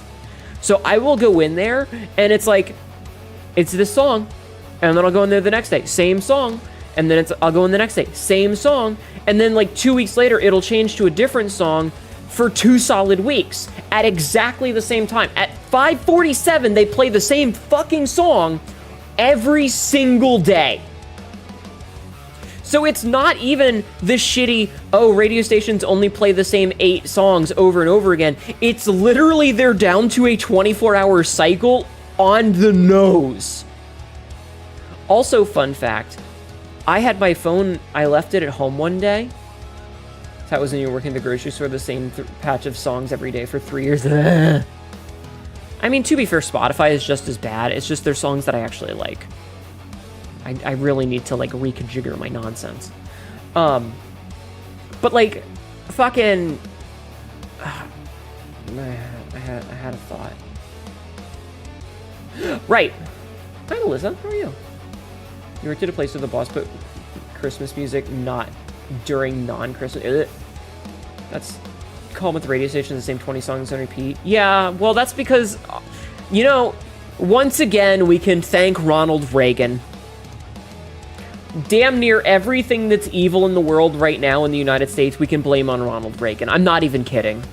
So I will go in there, and it's like, it's this song, and then I'll go in there the next day, same song, and then I'll go in the next day, same song, and then like 2 weeks later, it'll change to a different song for 2 solid weeks at exactly the same time. At 5:47, they play the same fucking song every single day. So it's not even the shitty, oh, radio stations only play the same 8 songs over and over again. It's literally they're down to a 24-hour cycle on the nose. Also, fun fact, I had my phone, I left it at home one day. That was when you were working at the grocery store, the same patch of songs every day for 3 years. I mean, to be fair, Spotify is just as bad. It's just there's songs that I actually like. I really need to, like, reconfigure my nonsense. But like, fucking, I had a thought. Right. Hi, Alyssa. How are you? You rented a place with the boss put Christmas music not during non-Christmas. That's calm with the radio station, the same 20 songs on repeat. Yeah, well, that's because, you know, once again, we can thank Ronald Reagan. Damn near everything that's evil in the world right now in the United States, we can blame on Ronald Reagan. I'm not even kidding.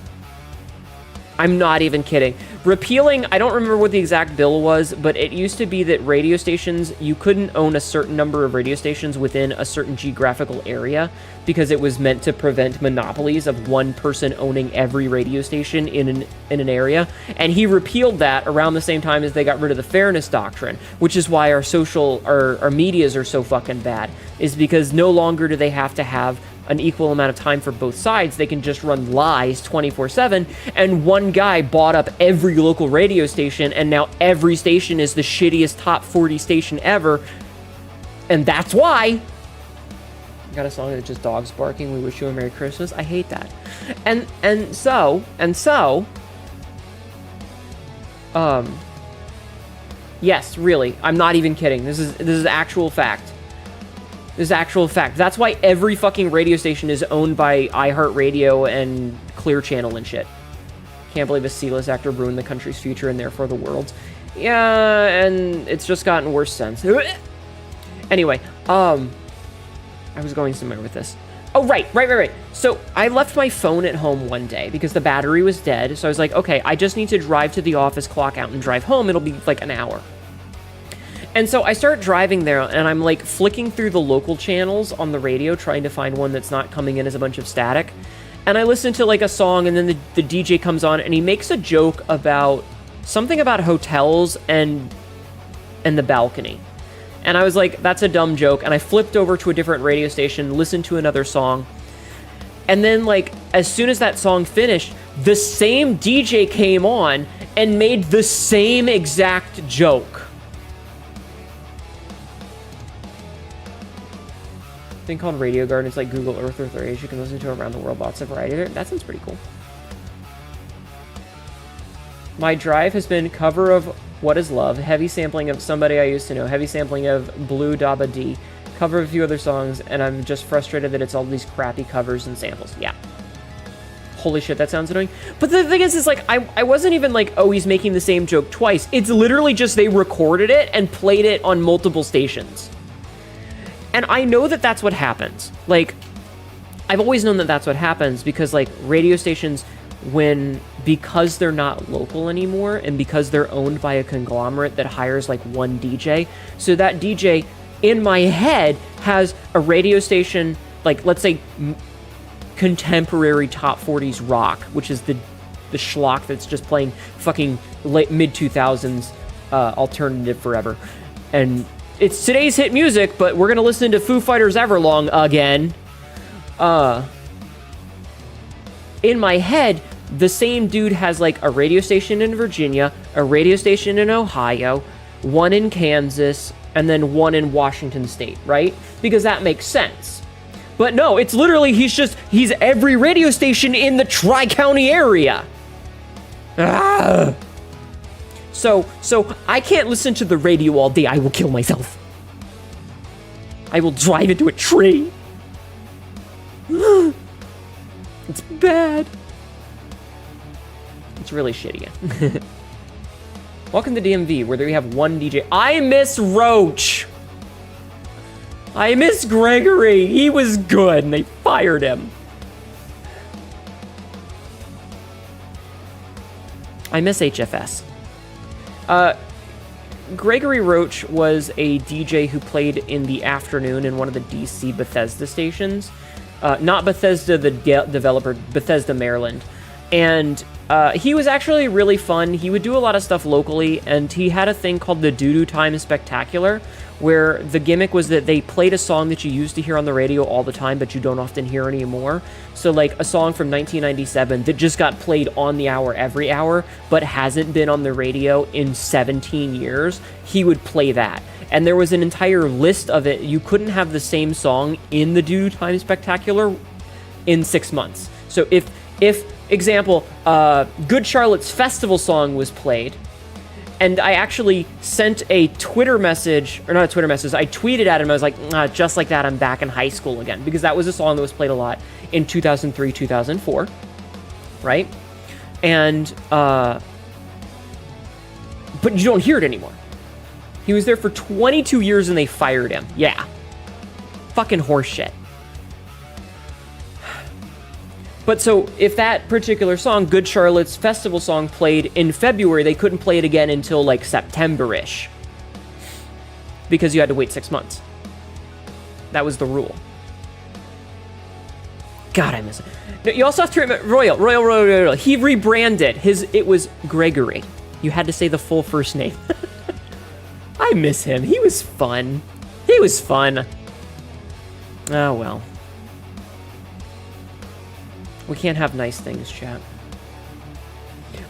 I'm not even kidding. Repealing, I don't remember what the exact bill was, but it used to be that radio stations, you couldn't own a certain number of radio stations within a certain geographical area because it was meant to prevent monopolies of one person owning every radio station in an area. And he repealed that around the same time as they got rid of the fairness doctrine, which is why our medias are so fucking bad, is because no longer do they have to have an equal amount of time for both sides. They can just run lies 24/7, and one guy bought up every local radio station, and now every station is the shittiest top 40 station ever, and that's why. I got a song that's just dogs barking, we wish you a Merry Christmas. I hate that. And so, yes, really, I'm not even kidding. This is actual fact. This is actual fact. That's why every fucking radio station is owned by iHeartRadio and Clear Channel and shit. Can't believe a C-list actor ruined the country's future and therefore the world's. Yeah, and it's just gotten worse since. Anyway, I was going somewhere with this. Oh, right. So I left my phone at home one day because the battery was dead. So I was like, okay, I just need to drive to the office, clock out, and drive home. It'll be like an hour. And so I start driving there, and I'm like flicking through the local channels on the radio, trying to find one that's not coming in as a bunch of static. And I listen to like a song, and then the DJ comes on, and he makes a joke about something about hotels and the balcony. And I was like, that's a dumb joke. And I flipped over to a different radio station, listened to another song. And then like, as soon as that song finished, the same DJ came on and made the same exact joke. Thing called Radio Garden. It's like Google Earth or Threads. You can listen to around the world. Lots of variety there. That sounds pretty cool. My drive has been cover of What Is Love, heavy sampling of Somebody I Used to Know, heavy sampling of Blue Daba D, cover of a few other songs, and I'm just frustrated that it's all these crappy covers and samples. Yeah. Holy shit, that sounds annoying. But the thing is like, I wasn't even like, oh, he's making the same joke twice. It's literally just they recorded it and played it on multiple stations. And I know that that's what happens. Like, I've always known that that's what happens because, like, radio stations, because they're not local anymore and because they're owned by a conglomerate that hires, like, one DJ, so that DJ, in my head, has a radio station, like, let's say, contemporary top 40s rock, which is the schlock that's just playing fucking late mid-2000s alternative forever. And it's today's hit music, but we're gonna listen to Foo Fighters Everlong again. In my head, the same dude has like a radio station in Virginia, a radio station in Ohio, one in Kansas, and then one in Washington State, right? Because that makes sense. But no, it's literally, he's every radio station in the Tri-County area. Ah! So I can't listen to the radio all day. I will kill myself. I will drive into a tree. It's bad. It's really shitty. Welcome to DMV, where we have one DJ. I miss Roach. I miss Gregory. He was good, and they fired him. I miss HFS. Gregory Roach was a DJ who played in the afternoon in one of the DC Bethesda stations. Not Bethesda, the developer, Bethesda, Maryland. And he was actually really fun. He would do a lot of stuff locally, and he had a thing called the Doo-Doo Time Spectacular, where the gimmick was that they played a song that you used to hear on the radio all the time, but you don't often hear anymore. So like a song from 1997 that just got played on the hour every hour, but hasn't been on the radio in 17 years, he would play that. And there was an entire list of it. You couldn't have the same song in the Doo-Doo Time Spectacular in 6 months. So if example, Good Charlotte's festival song was played, and I actually sent a Twitter message, or not a Twitter message, I tweeted at him, I was like, just like that, I'm back in high school again, because that was a song that was played a lot in 2003, 2004, right? And, but you don't hear it anymore. He was there for 22 years and they fired him. Yeah. Fucking horseshit. But so, if that particular song, Good Charlotte's festival song, played in February, they couldn't play it again until, like, September-ish. Because you had to wait 6 months. That was the rule. God, I miss it. You also have to remember, Royal. He rebranded. It was Gregory. You had to say the full first name. I miss him. He was fun. Oh, well. We can't have nice things, chat.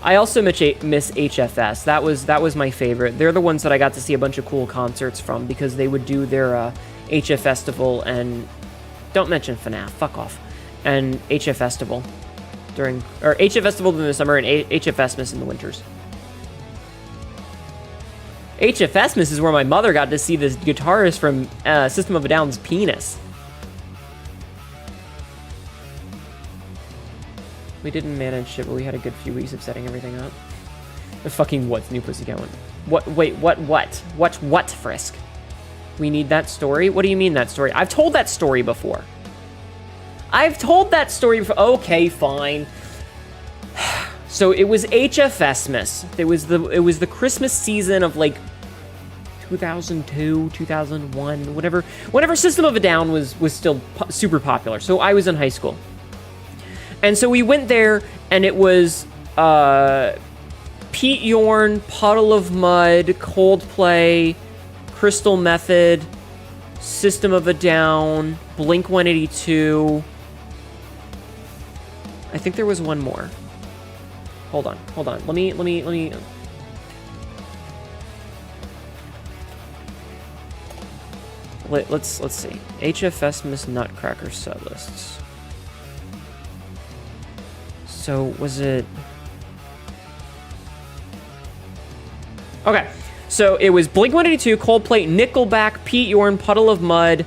I also miss HFS. That was my favorite. They're the ones that I got to see a bunch of cool concerts from because they would do their HF Festival and... Don't mention FNAF. Fuck off. And HF Festival during the summer and HFSmas in the winters. HFSmas is where my mother got to see this guitarist from System of a Down's penis. We didn't manage it, but we had a good few weeks of setting everything up. The fucking what's new pussycat one? What? Wait, what? What, Frisk? We need that story? What do you mean that story? I've told that story before. Okay, fine. So it was HFSmas. It was the Christmas season of like 2002, 2001, whenever System of a Down was still super popular. So I was in high school. And so we went there, and it was Pete Yorn, Puddle of Mud, Coldplay, Crystal Method, System of a Down, Blink-182. I think there was one more. Hold on. Let me. Let's see. HFSmas Nutcracker setlists. So, was it... Okay. So, it was Blink-182, Coldplay, Nickelback, Pete Yorn, Puddle of Mud,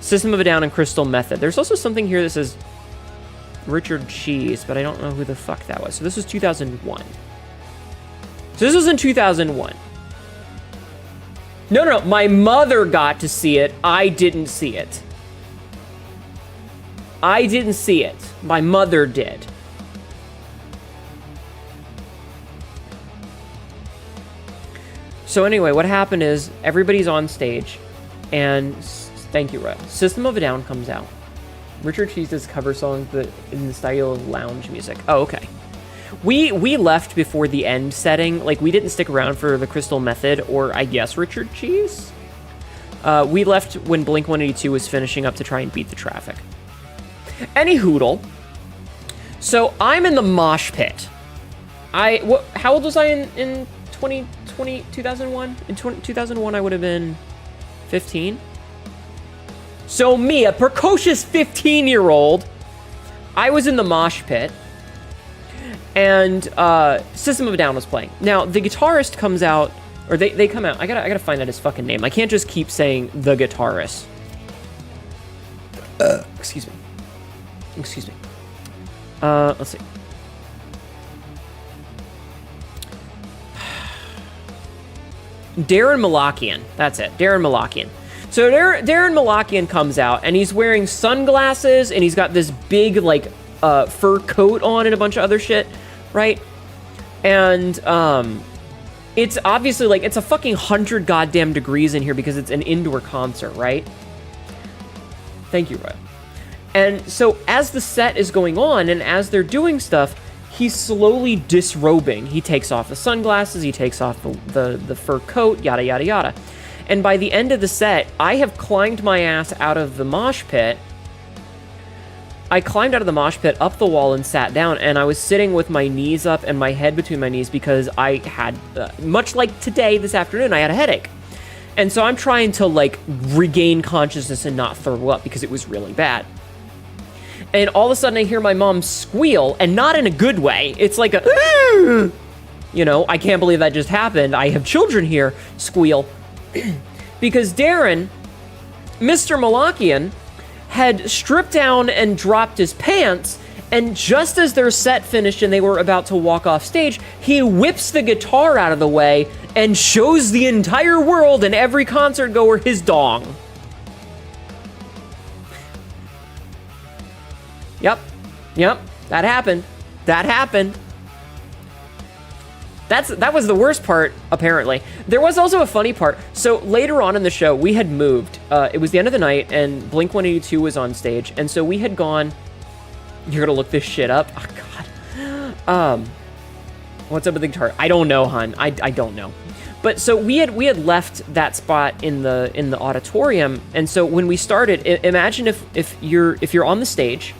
System of a Down, and Crystal Method. There's also something here that says Richard Cheese, but I don't know who the fuck that was. So, this was 2001. So, this was in 2001. No. My mother got to see it. I didn't see it. My mother did. So anyway, what happened is everybody's on stage, and thank you, Roy. System of a Down comes out. Richard Cheese's cover song, but in the style of lounge music. Oh, okay. We left before the end setting. Like, we didn't stick around for the Crystal Method, or I guess Richard Cheese. We left when Blink-182 was finishing up to try and beat the traffic. Any hoodle. So I'm in the mosh pit. How old was I in 2001? In 2001, I would have been 15. So me, a precocious 15-year-old, I was in the mosh pit, and System of a Down was playing. Now, the guitarist comes out, or they come out. I gotta find out his fucking name. I can't just keep saying the guitarist. Excuse me. Let's see. Darren Malakian. That's it. Darren Malakian. So Darren Malakian comes out, and he's wearing sunglasses, and he's got this big, like, fur coat on and a bunch of other shit, right? And it's obviously, like, it's a fucking 100 goddamn degrees in here because it's an indoor concert, right? Thank you, Roy. And so as the set is going on, and as they're doing stuff, he's slowly disrobing. He takes off the sunglasses, he takes off the fur coat, yada, yada, yada. And by the end of the set, I have climbed my ass out of the mosh pit. I climbed out of the mosh pit, up the wall, and sat down, and I was sitting with my knees up and my head between my knees because I had, much like today, this afternoon, I had a headache. And so I'm trying to, like, regain consciousness and not throw up because it was really bad. And all of a sudden I hear my mom squeal, and not in a good way. It's like a, you know, I can't believe that just happened. I have children here, squeal. Because Darren, Mr. Malakian, had stripped down and dropped his pants, and just as their set finished and they were about to walk off stage, he whips the guitar out of the way and shows the entire world and every concert goer his dong. Yep, that happened. That was the worst part, apparently. There was also a funny part. So later on in the show, we had moved. It was the end of the night, and Blink-182 was on stage, and so we had gone... You're gonna look this shit up? Oh, God. What's up with the guitar? I don't know, hon. I don't know. But so we had left that spot in the auditorium, and so when we started, imagine if you're on the stage,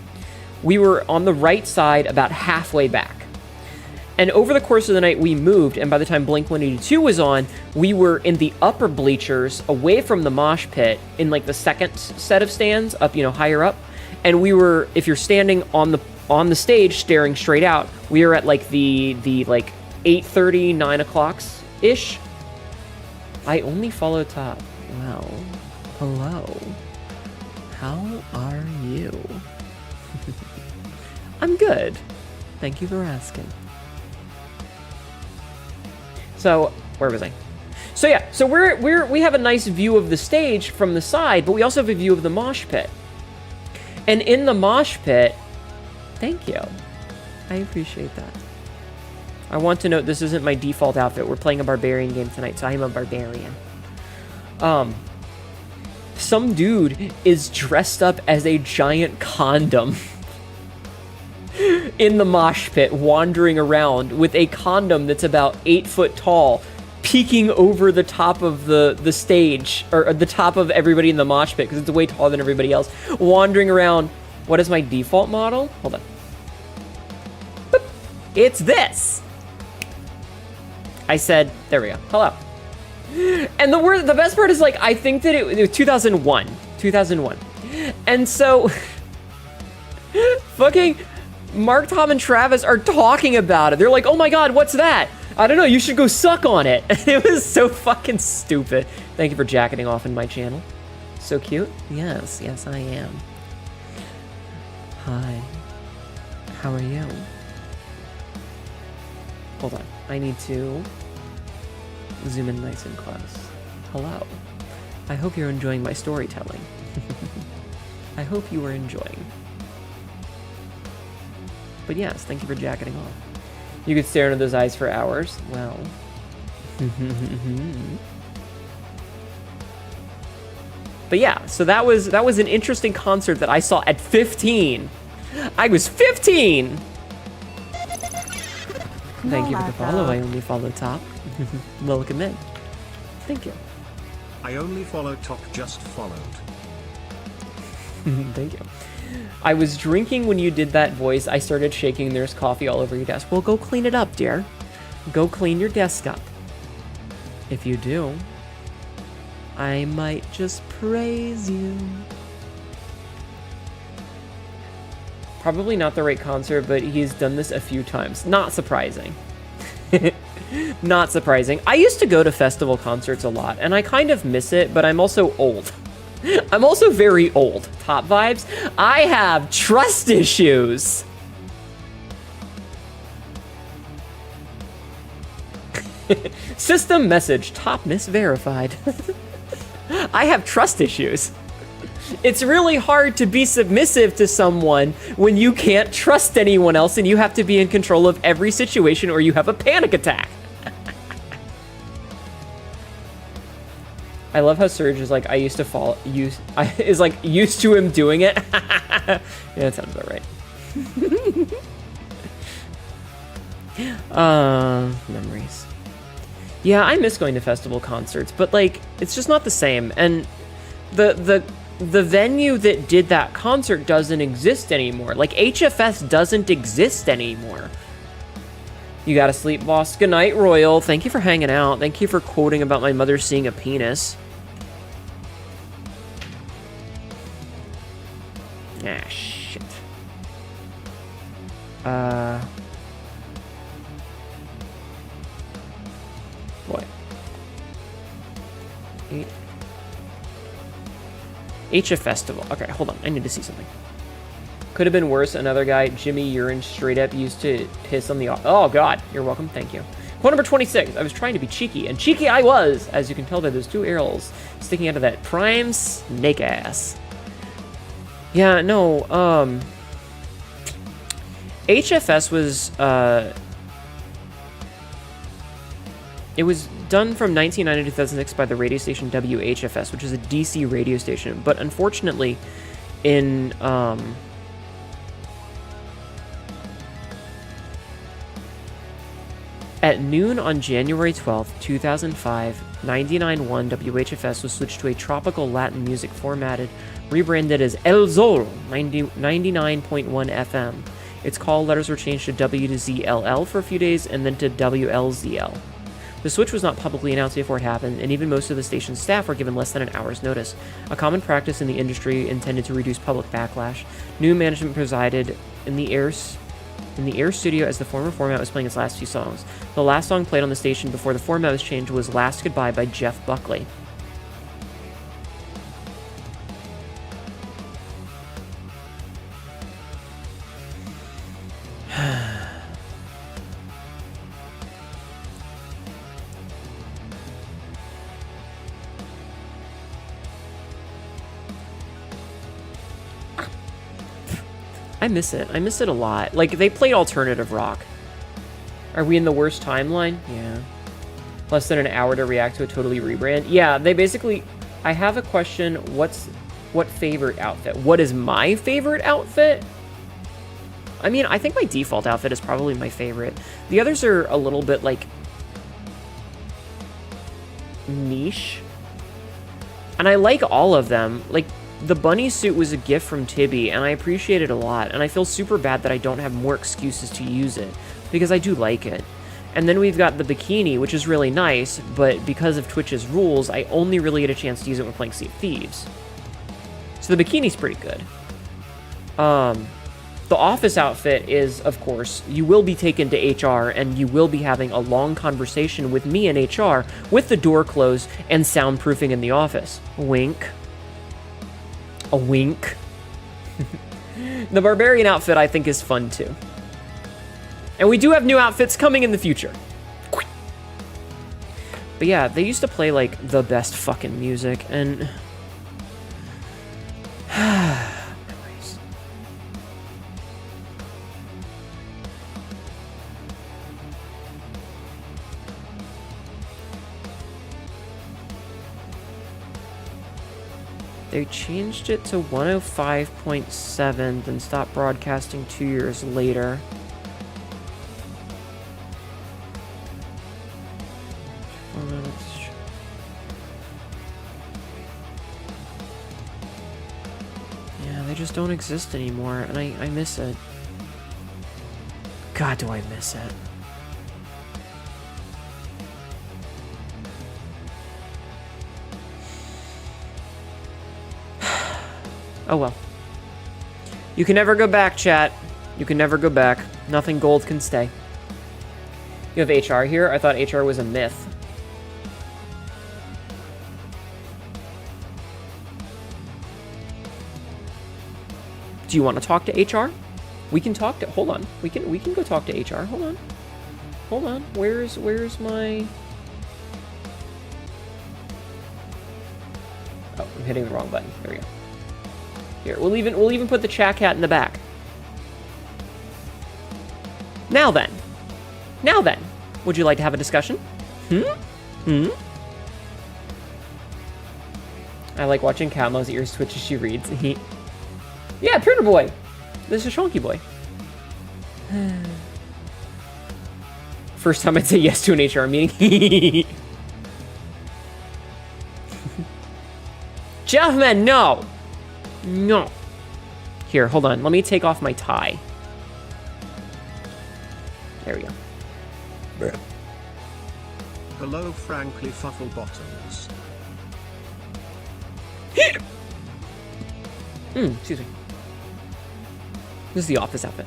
we were on the right side about halfway back. And over the course of the night, we moved, and by the time Blink-182 was on, we were in the upper bleachers, away from the mosh pit, in like the second set of stands, up, higher up. And we were, if you're standing on the stage, staring straight out, we were at like the 8:30, 9 o'clocks-ish. I only follow top. Well, hello. How are you? I'm good. Thank you for asking. So, where was I? So yeah, so we have a nice view of the stage from the side, but we also have a view of the mosh pit. And in the mosh pit, thank you. I appreciate that. I want to note this isn't my default outfit. We're playing a Barbarian game tonight, so I am a Barbarian. Some dude is dressed up as a giant condom in the mosh pit, wandering around with a condom that's about 8 foot tall, peeking over the top of the stage, or the top of everybody in the mosh pit, because it's way taller than everybody else, wandering around. What is my default model? Hold on. Boop. It's this. I said, there we go. Hello. And the best part is, like, I think that it was 2001. And so, fucking Mark, Tom, and Travis are talking about it. They're like, oh my God, what's that? I don't know, you should go suck on it. It was so fucking stupid. Thank you for jacketing off in my channel. So cute. Yes, I am. Hi. How are you? Hold on. I need to zoom in nice and close. Hello. I hope you're enjoying my storytelling. I hope you are enjoying. But yes, thank you for jacketing off. You could stare into those eyes for hours. Well. But yeah, so that was an interesting concert that I saw at 15. I was 15! Thank you for the follow. I only follow top. Welcome in. Thank you. I only follow top, just followed. Thank you. I was drinking when you did that voice. I started shaking. There's coffee all over your desk. Well, go clean it up, dear. Go clean your desk up. If you do, I might just praise you. Probably not the right concert, but he's done this a few times. Not surprising. Not surprising. I used to go to festival concerts a lot, and I kind of miss it, but I'm also old. I'm also very old. Top vibes. I have trust issues. System message. Top misverified. I have trust issues. It's really hard to be submissive to someone when you can't trust anyone else and you have to be in control of every situation or you have a panic attack. I love how Surge is like, I used to used to him doing it. Yeah, that sounds about right. Memories. Yeah, I miss going to festival concerts, but like, it's just not the same. And the venue that did that concert doesn't exist anymore. Like, HFS doesn't exist anymore. You gotta sleep, boss. Good night, Royal. Thank you for hanging out. Thank you for quoting about my mother seeing a penis. Ah, shit. HF Festival. Okay, hold on. I need to see something. Could have been worse. Another guy, Jimmy Urine, straight up used to piss on the... Oh, God. You're welcome. Thank you. Quote number 26. I was trying to be cheeky, and cheeky I was, as you can tell by those 2 arrows sticking out of that prime snake ass. Yeah, no, HFS was, it was done from 1990 to 2006 by the radio station WHFS, which is a DC radio station, but unfortunately, in, at noon on January 12th, 2005, 99.1 WHFS was switched to a tropical Latin music formatted, rebranded as El Zol 99.1 FM. Its call letters were changed to WZLL for a few days and then to WLZL. The switch was not publicly announced before it happened, and even most of the station's staff were given less than an hour's notice, a common practice in the industry intended to reduce public backlash. New management presided in the air studio as the former format was playing its last few songs. The last song played on the station before the format was changed was Last Goodbye by Jeff Buckley. I miss it. I miss it a lot. Like, they played alternative rock. Are we in the worst timeline? Yeah. Less than an hour to react to a totally rebrand? Yeah, they basically... I have a question. What favorite outfit? What is my favorite outfit? I mean, I think my default outfit is probably my favorite. The others are a little bit, like... niche. And I like all of them. Like... The bunny suit was a gift from Tibby, and I appreciate it a lot, and I feel super bad that I don't have more excuses to use it, because I do like it. And then we've got the bikini, which is really nice, but because of Twitch's rules, I only really get a chance to use it when playing Sea of Thieves. So the bikini's pretty good. The office outfit is, of course, you will be taken to HR, and you will be having a long conversation with me and HR, with the door closed and soundproofing in the office. Wink. A wink. The Barbarian outfit, I think, is fun, too. And we do have new outfits coming in the future. But yeah, they used to play, like, the best fucking music, and... Memories. They changed it to 105.7, then stopped broadcasting 2 years later. Yeah, they just don't exist anymore, and I miss it. God, do I miss it. Oh well. You can never go back, chat. You can never go back. Nothing gold can stay. You have HR here? I thought HR was a myth. Do you want to talk to HR? We can talk to... Hold on. We can go talk to HR. Hold on. Hold on. Where's my... Oh, I'm hitting the wrong button. There we go. Here, we'll even put the chat cat in the back. Now then, would you like to have a discussion? I like watching Catmo's ears twitch as she reads. Yeah, Printer Boy. This is Shonky Boy. First time I'd say yes to an HR meeting. Gentlemen, no. No. Here, hold on. Let me take off my tie. There we go. Bruh. Hello, Frankly Fufflebottoms. Excuse me. This is the office outfit.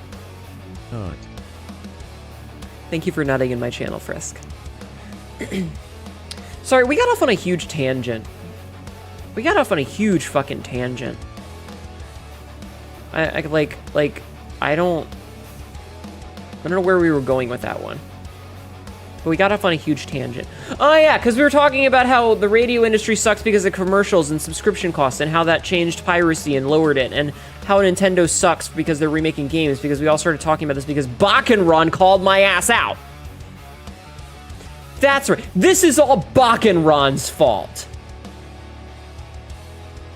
Alright. Thank you for nutting in my channel, Frisk. Sorry, we got off on a huge tangent. We got off on a huge fucking tangent. I don't know where we were going with that one. But we got off on a huge tangent. Oh yeah, because we were talking about how the radio industry sucks because of commercials and subscription costs and how that changed piracy and lowered it, and how Nintendo sucks because they're remaking games, because we all started talking about this because Bakenron called my ass out. That's right. This is all Bakenron's fault.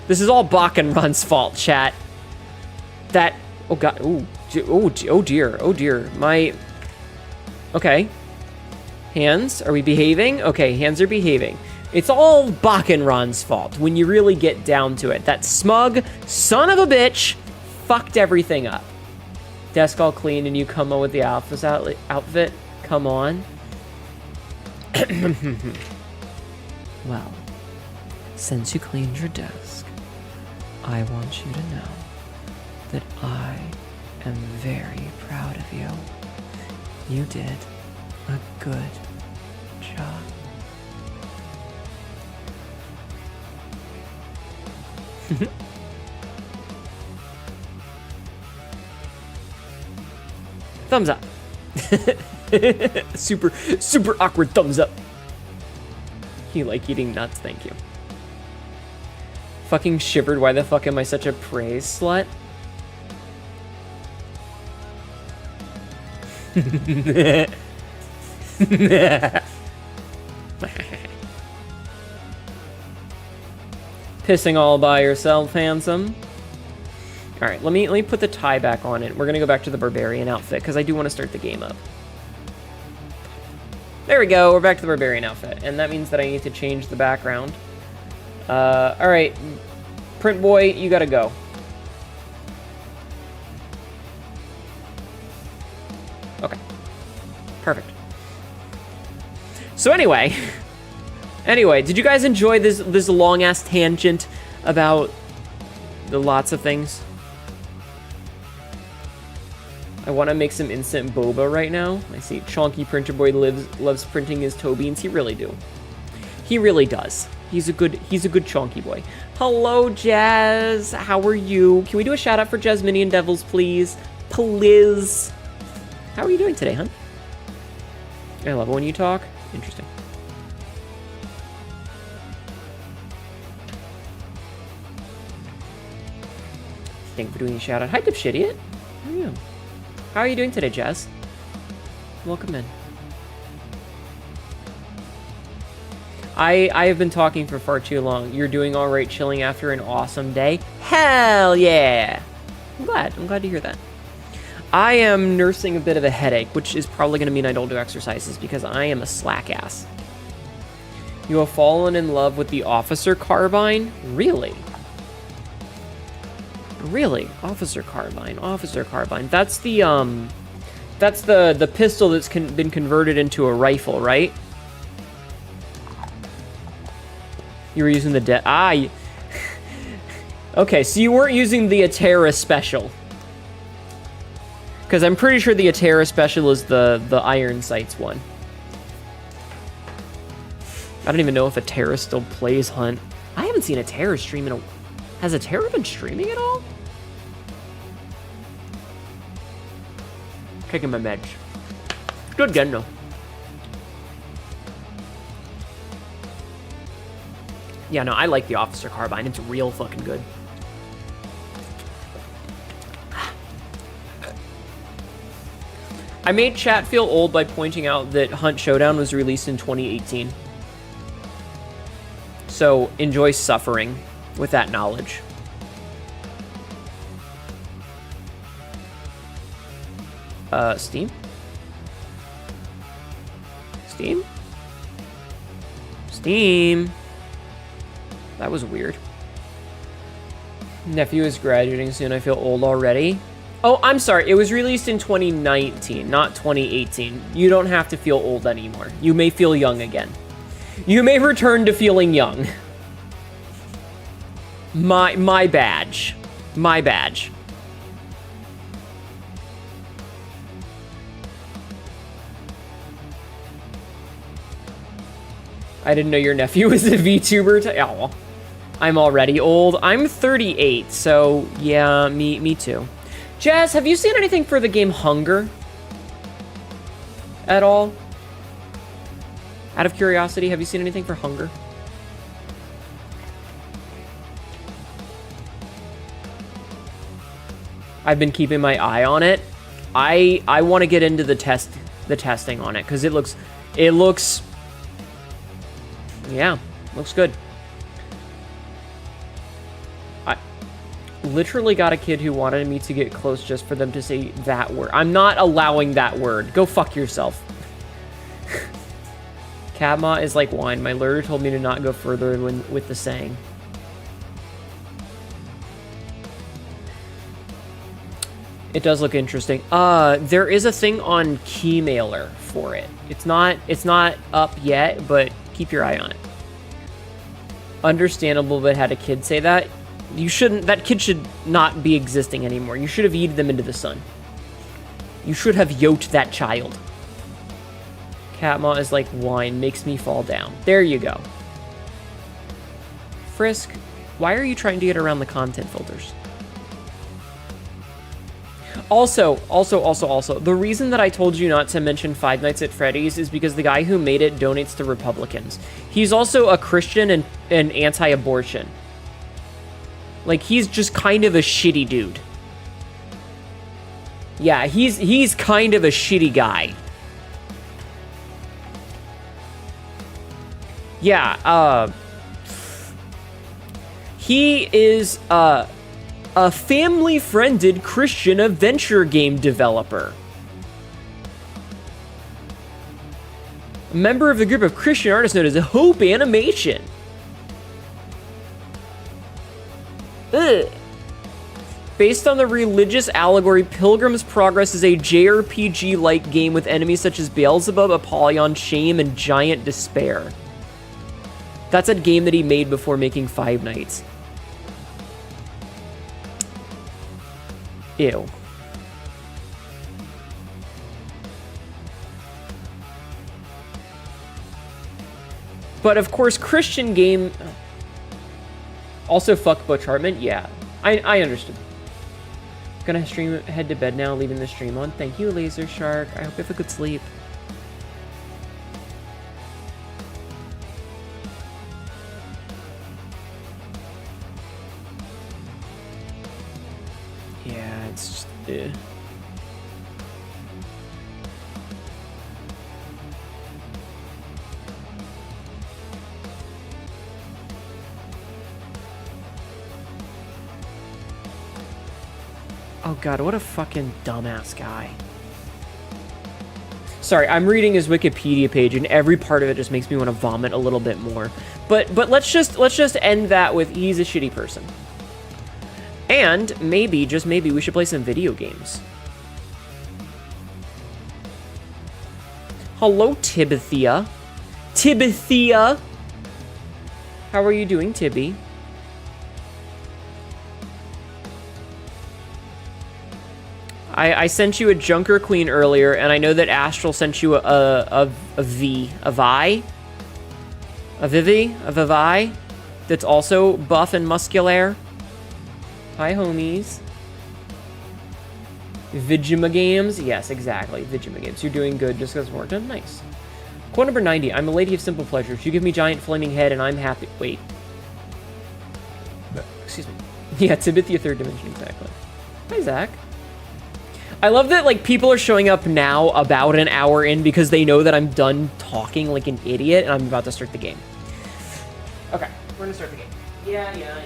This is all Bakenron's fault, chat. That, oh god, oh dear, okay. Hands, are we behaving? Okay, hands are behaving. It's all Bakenron's fault when you really get down to it. That smug son of a bitch fucked everything up. Desk all clean and you come on with the outfit? Come on. Well, since you cleaned your desk, I want you to know that I am very proud of you. You did a good job. Thumbs up. super awkward thumbs up. You like eating nuts, thank you. Fucking shivered, why the fuck am I such a praise slut? Pissing all by yourself, handsome. All right, let me put the tie back on it. We're gonna go back to the Barbarian outfit because I do want to start the game up. There we go, we're back to the Barbarian outfit, and that means that I need to change the background. All right, Print Boy, you gotta go. Okay, perfect. So anyway, did you guys enjoy this long ass tangent about the lots of things? I want to make some instant boba right now. I see Chonky Printer Boy loves printing his toe beans. He really do. He really does. He's a good Chonky boy. Hello, Jazz. How are you? Can we do a shout out for Jazz Minion Devils, please? Please. How are you doing today, hun? I love it when you talk. Interesting. Thank you for doing a shout out. Hi, Dipshitiot. How are you? How are you doing today, Jazz? Welcome in. I have been talking for far too long. You're doing all right, chilling after an awesome day? Hell yeah! I'm glad to hear that. I am nursing a bit of a headache, which is probably going to mean I don't do exercises because I am a slack ass. You have fallen in love with the officer carbine? Really? Really? Officer carbine. That's the pistol that's been converted into a rifle, right? You were using the okay, so you weren't using the Atera Special. Because I'm pretty sure the Atera Special is the Iron Sights one. I don't even know if Atera still plays Hunt. I haven't seen Atera stream in a... Has Atera been streaming at all? Taking my meds. Good again, though. Yeah, no, I like the Officer Carbine. It's real fucking good. I made chat feel old by pointing out that Hunt Showdown was released in 2018. So enjoy suffering with that knowledge. Steam? Steam? Steam. That was weird. Nephew is graduating soon. I feel old already. Oh, I'm sorry. It was released in 2019, not 2018. You don't have to feel old anymore. You may feel young again. You may return to feeling young. My badge. My badge. I didn't know your nephew was a VTuber. I'm already old. I'm 38, so yeah, me too. Jazz, have you seen anything for the game Hunger? At all? Out of curiosity, have you seen anything for Hunger? I've been keeping my eye on it. I want to get into the testing on it because it looks yeah, looks good. I literally got a kid who wanted me to get close just for them to say that word. I'm not allowing that word. Go fuck yourself. Cadma is like wine. My lawyer told me to not go further with the saying. It does look interesting. There is a thing on Keymailer for it. It's not up yet, but keep your eye on it. Understandable, but had a kid say that. That kid should not be existing anymore. You should have yeeted them into the sun. You should have yoked that child. Catma is like wine, makes me fall down. There you go. Frisk, why are you trying to get around the content filters? Also, the reason that I told you not to mention Five Nights at Freddy's is because the guy who made it donates to Republicans. He's also a Christian and anti-abortion. Like, he's just kind of a shitty dude. Yeah, he's kind of a shitty guy. Yeah, he is, a family-friended Christian adventure game developer. A member of the group of Christian artists known as Hope Animation. Ugh. Based on the religious allegory, Pilgrim's Progress is a JRPG-like game with enemies such as Beelzebub, Apollyon, Shame, and Giant Despair. That's a game that he made before making Five Nights. Ew. But of course, Christian game... Also fuck Butch Hartman? Yeah, I understood. Gonna head to bed now, leaving the stream on. Thank you, Laser Shark. I hope you have a good sleep. Yeah, it's just... Oh god, what a fucking dumbass guy. Sorry, I'm reading his Wikipedia page and every part of it just makes me want to vomit a little bit more. But let's just end that with he's a shitty person. And maybe, just maybe, we should play some video games. Hello, Tibithia. Tibithia! How are you doing, Tibby? I sent you a Junker Queen earlier, and I know that Astral sent you a Vivi, that's also buff and muscular. Hi, homies. Vigima Games? Yes, exactly. Vigima Games. You're doing good just because it's more done. Nice. Quote number 90. I'm a lady of simple pleasures. You give me giant flaming head and I'm happy. Wait. Excuse me. Yeah, Tibithia third dimension, exactly. Hi, Zach. I love that, like, people are showing up now about an hour in because they know that I'm done talking like an idiot and I'm about to start the game. Okay, we're gonna start the game. Yeah, I know.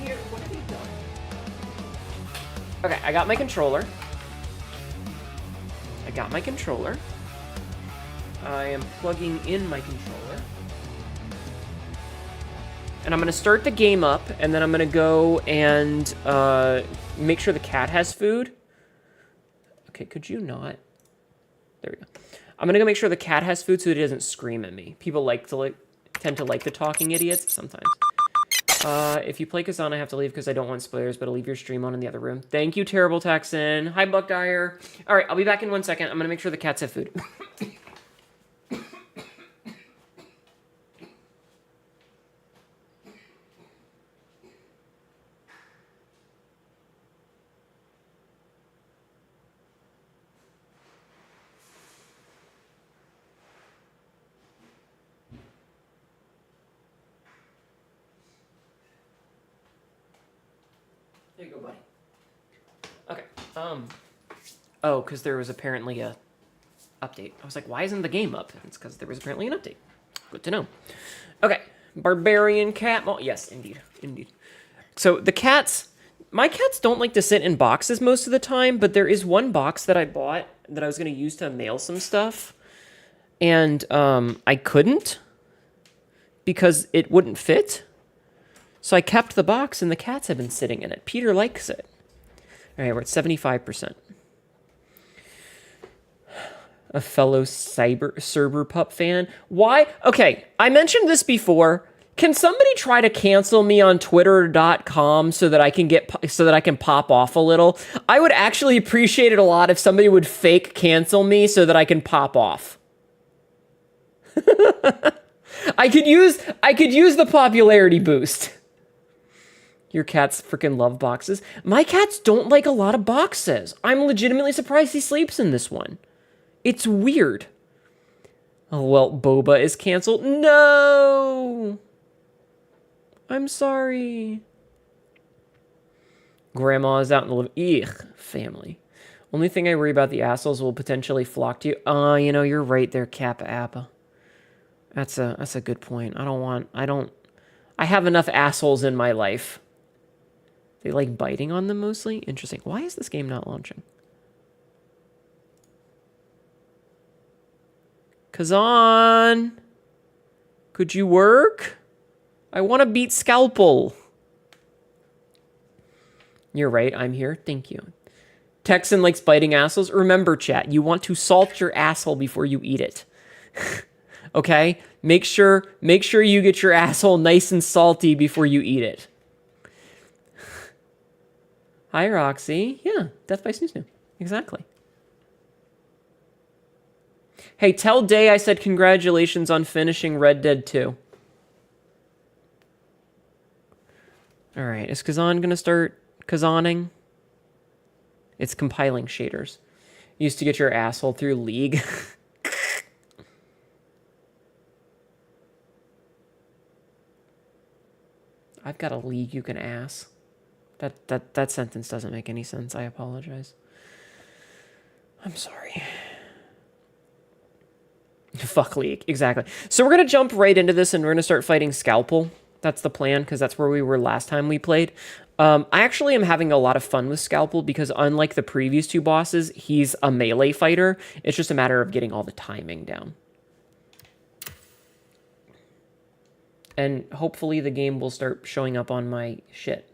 Here, what have you done? Okay, I got my controller. I am plugging in my controller. And I'm gonna start the game up, and then I'm gonna go and make sure the cat has food. Okay, could you not? There we go. I'm gonna go make sure the cat has food so it doesn't scream at me. People tend to like the talking idiots sometimes. If you play Khazan, I have to leave because I don't want spoilers, but I'll leave your stream on in the other room. Thank you, Terrible Texan. Hi, Buck Dyer. All right, I'll be back in 1 second. I'm gonna make sure the cats have food. There you go, buddy. Okay. Oh, because there was apparently a update. I was like, why isn't the game up? It's because there was apparently an update. Good to know. Okay. Barbarian cat. Well, yes, indeed. Indeed. So the cats, my cats don't like to sit in boxes most of the time, but there is one box that I bought that I was going to use to mail some stuff. And I couldn't because it wouldn't fit. So I kept the box and the cats have been sitting in it. Peter likes it. All right, we're at 75%. A fellow Cerber Pup fan. Why? Okay, I mentioned this before. Can somebody try to cancel me on twitter.com so that I can pop off a little? I would actually appreciate it a lot if somebody would fake cancel me so that I can pop off. I could use the popularity boost. Your cats freaking love boxes. My cats don't like a lot of boxes. I'm legitimately surprised he sleeps in this one. It's weird. Oh, well, Boba is canceled. No! I'm sorry. Grandma is out in the family. Only thing I worry about, the assholes will potentially flock to you. Oh, you know, you're right there, Kappa Appa. That's a good point. I have enough assholes in my life. They like biting on them mostly? Interesting. Why is this game not launching? Khazan! Could you work? I want to beat Scalpel. You're right, I'm here. Thank you. Texan likes biting assholes. Remember, chat, you want to salt your asshole before you eat it. Okay? Make sure you get your asshole nice and salty before you eat it. Hi, Roxy. Yeah, Death by Snoo Snoo. Exactly. Hey, tell Day I said congratulations on finishing Red Dead 2. Alright, is Khazan gonna start Khazaning? It's compiling shaders. Used to get your asshole through League. I've got a league you can ass. That sentence doesn't make any sense. I apologize. I'm sorry. Fuck League. Exactly. So we're going to jump right into this and we're going to start fighting Scalpel. That's the plan because that's where we were last time we played. I actually am having a lot of fun with Scalpel because unlike the previous two bosses, he's a melee fighter. It's just a matter of getting all the timing down. And hopefully the game will start showing up on my shit.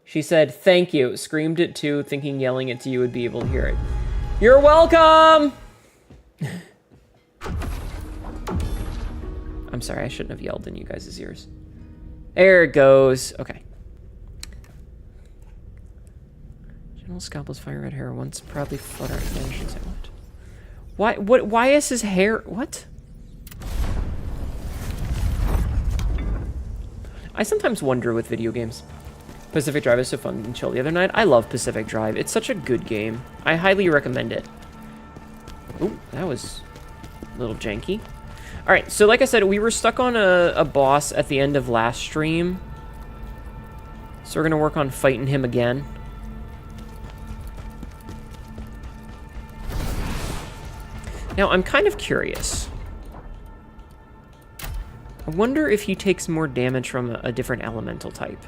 She said, thank you. Screamed it too, thinking yelling it to you would be able to hear it. You're welcome! I'm sorry, I shouldn't have yelled in you guys' ears. There it goes. Okay. General Scalpel's fire red hair once proudly flutter. No, I should say what? Why is his hair... What? I sometimes wonder with video games. Pacific Drive is so fun and chill the other night. I love Pacific Drive. It's such a good game. I highly recommend it. Ooh, that was a little janky. All right, so like I said, we were stuck on a boss at the end of last stream. So we're going to work on fighting him again. Now, I'm kind of curious. I wonder if he takes more damage from a different elemental type.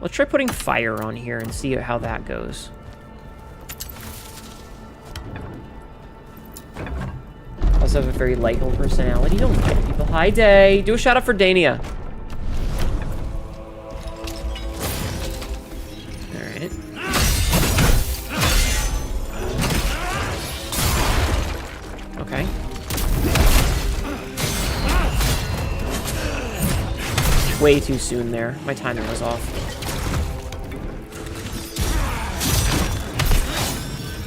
Let's try putting fire on here and see how that goes. Also have a very likable personality. Don't kill people. Hi, Day. Do a shout out for Dania. Alright. Okay. Way too soon there. My timing was off.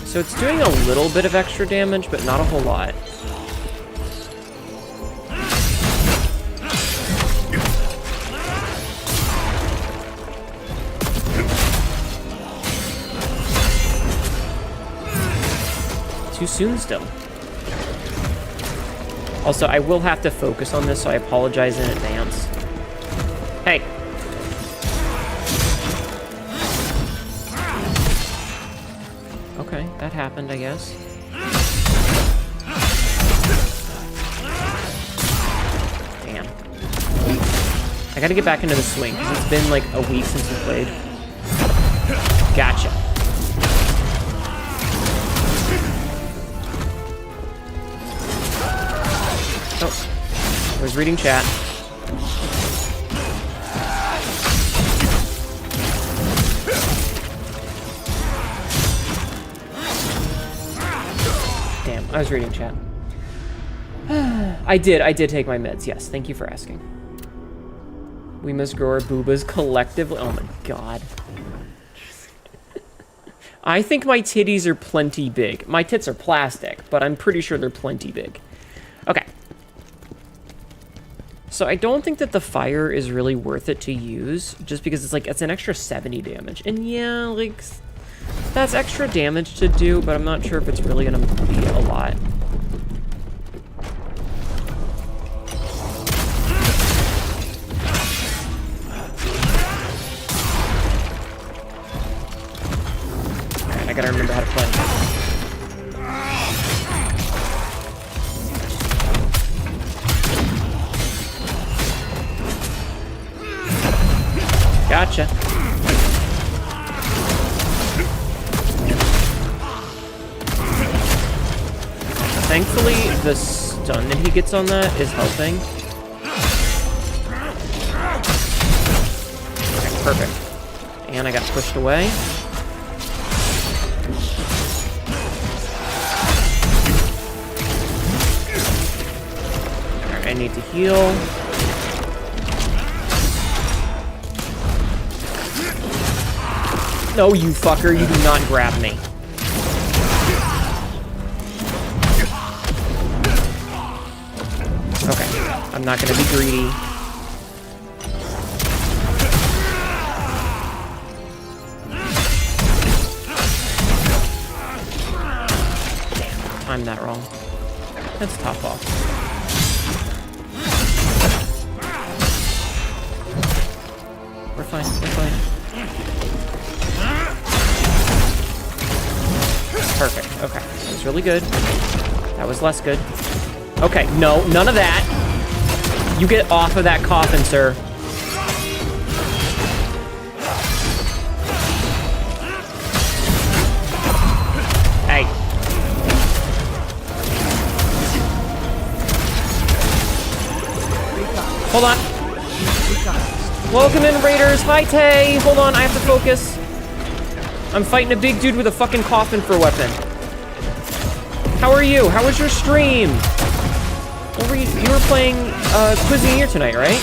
So it's doing a little bit of extra damage, but not a whole lot. Too soon still. Also, I will have to focus on this, so I apologize in advance. Hey. that happened, I guess. Damn. I gotta get back into the swing, because it's been like a week since we played. Gotcha. Oh. I was reading chat. Damn, I was reading chat. I did take my meds, yes. Thank you for asking. We must grow our boobas collectively. Oh my god. I think my titties are plenty big. My tits are plastic, but I'm pretty sure they're plenty big. Okay. So I don't think that the fire is really worth it to use, just because it's like, it's an extra 70 damage. And yeah, like, that's extra damage to do, but I'm not sure if it's really gonna be a lot. Alright, I gotta remember how to play. Gotcha. Thankfully, the stun that he gets on that is helping. Okay, perfect. And I got pushed away. Alright, I need to heal. No, you fucker, you do not grab me. Okay, I'm not gonna be greedy. Damn, timed that wrong. Let's top off. We're fine, we're fine. Perfect, okay. That was really good. That was less good. Okay, no, none of that. You get off of that coffin, sir. Hey. Hold on. Welcome in, Raiders. Hi, Tay. Hold on, I have to focus. I'm fighting a big dude with a fucking coffin for a weapon. How are you? How was your stream? What were you were playing Cuisinier tonight, right?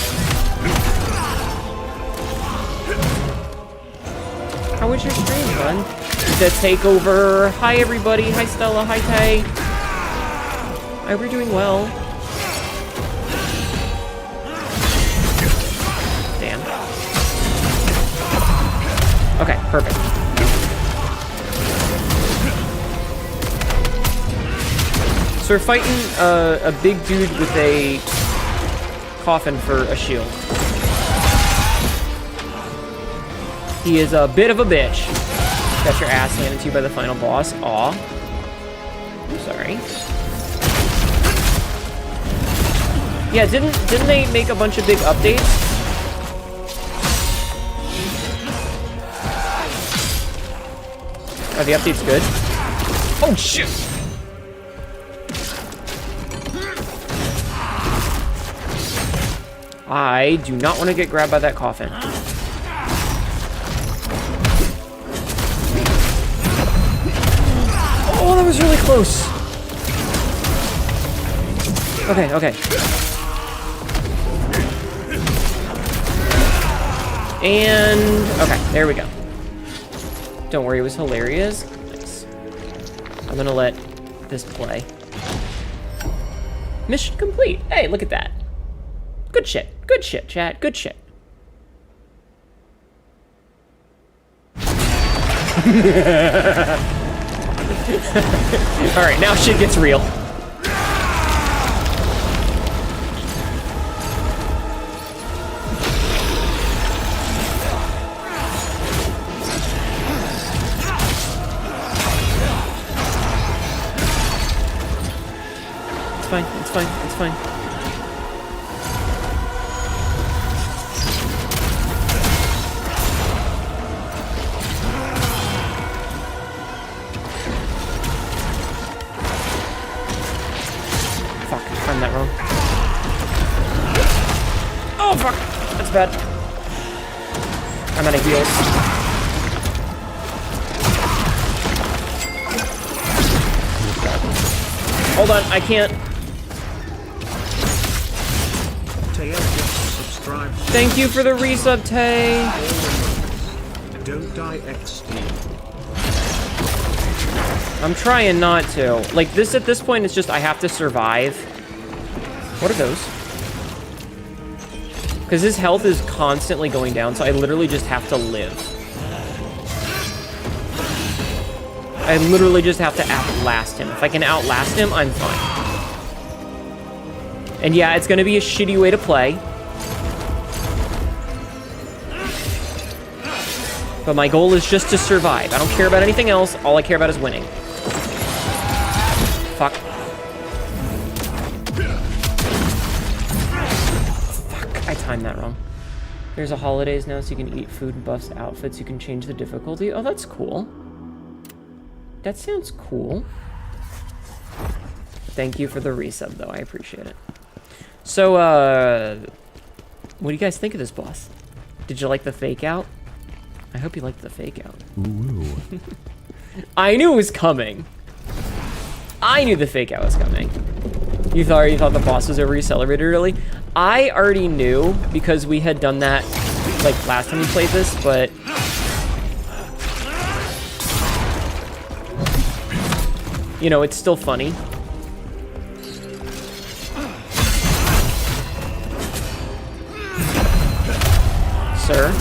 How was your stream, bud? The takeover. Hi, everybody. Hi, Stella. Hi, Tay. I hope you're doing well. Damn. Okay, perfect. So we're fighting a big dude with a coffin for a shield. He is a bit of a bitch. Got your ass handed to you by the final boss. Aw. Sorry. Yeah, didn't they make a bunch of big updates? Are the updates good? Oh shit! I do not want to get grabbed by that coffin. Oh, that was really close. Okay, okay. And, okay, there we go. Don't worry, it was hilarious. Nice. I'm gonna let this play. Mission complete. Hey, look at that. Good shit. Good shit, chat. Good shit. Alright, now shit gets real. fine, it's fine, it's fine. Fuck, I timed that wrong. Oh, fuck! That's bad. I'm out of heals. Hold on, I can't. Thank you for the resub, Tay. Don't die, XD. I'm trying not to. Like, this at this point, it's just I have to survive. What are those? Because his health is constantly going down, so I literally just have to live. I literally just have to outlast him. If I can outlast him, I'm fine. And yeah, it's gonna be a shitty way to play. But my goal is just to survive. I don't care about anything else. All I care about is winning. Fuck. Fuck, I timed that wrong. There's a holidays now, so you can eat food, buffs, outfits. You can change the difficulty. Oh, that's cool. That sounds cool. Thank you for the resub, though. I appreciate it. So, what do you guys think of this boss? Did you like the fake out? I hope you liked the fake out. Ooh. I knew it was coming. I knew the fake out was coming. You thought the boss was over, you celebrated early? I already knew because we had done that like last time we played this, but you know, it's still funny. Sir.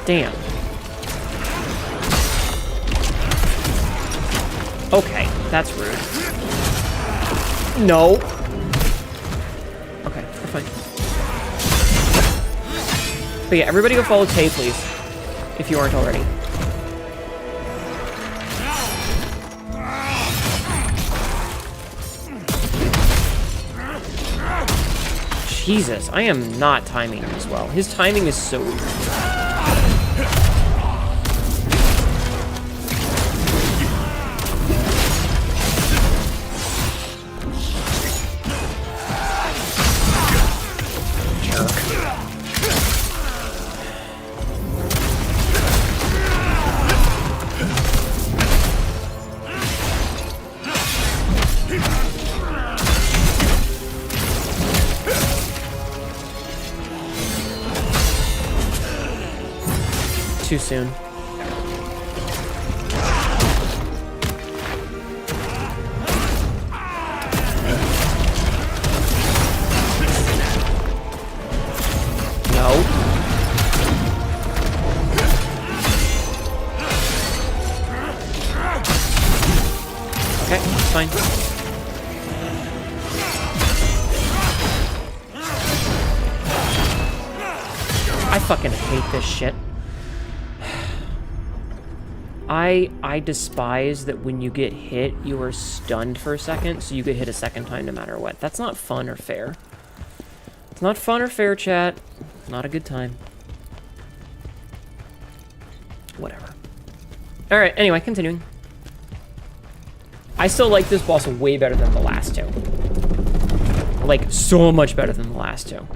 Damn. Okay, that's rude. No. Okay, we're fine. But yeah, everybody go follow Tay, please. If you aren't already. Jesus, I am not timing him as well. His timing is so weird. Too soon. No. Okay, it's fine. I fucking hate this shit. I despise that when you get hit, you are stunned for a second, so you get hit a second time no matter what. That's not fun or fair. It's not fun or fair, chat. Not a good time. Whatever. Alright, anyway, continuing. I still like this boss way better than the last two. Like, so much better than the last two.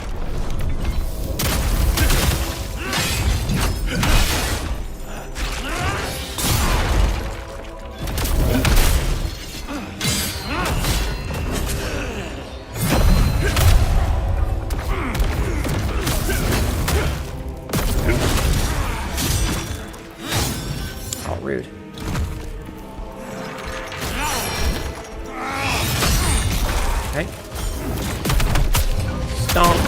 Rude. Okay. Stomp.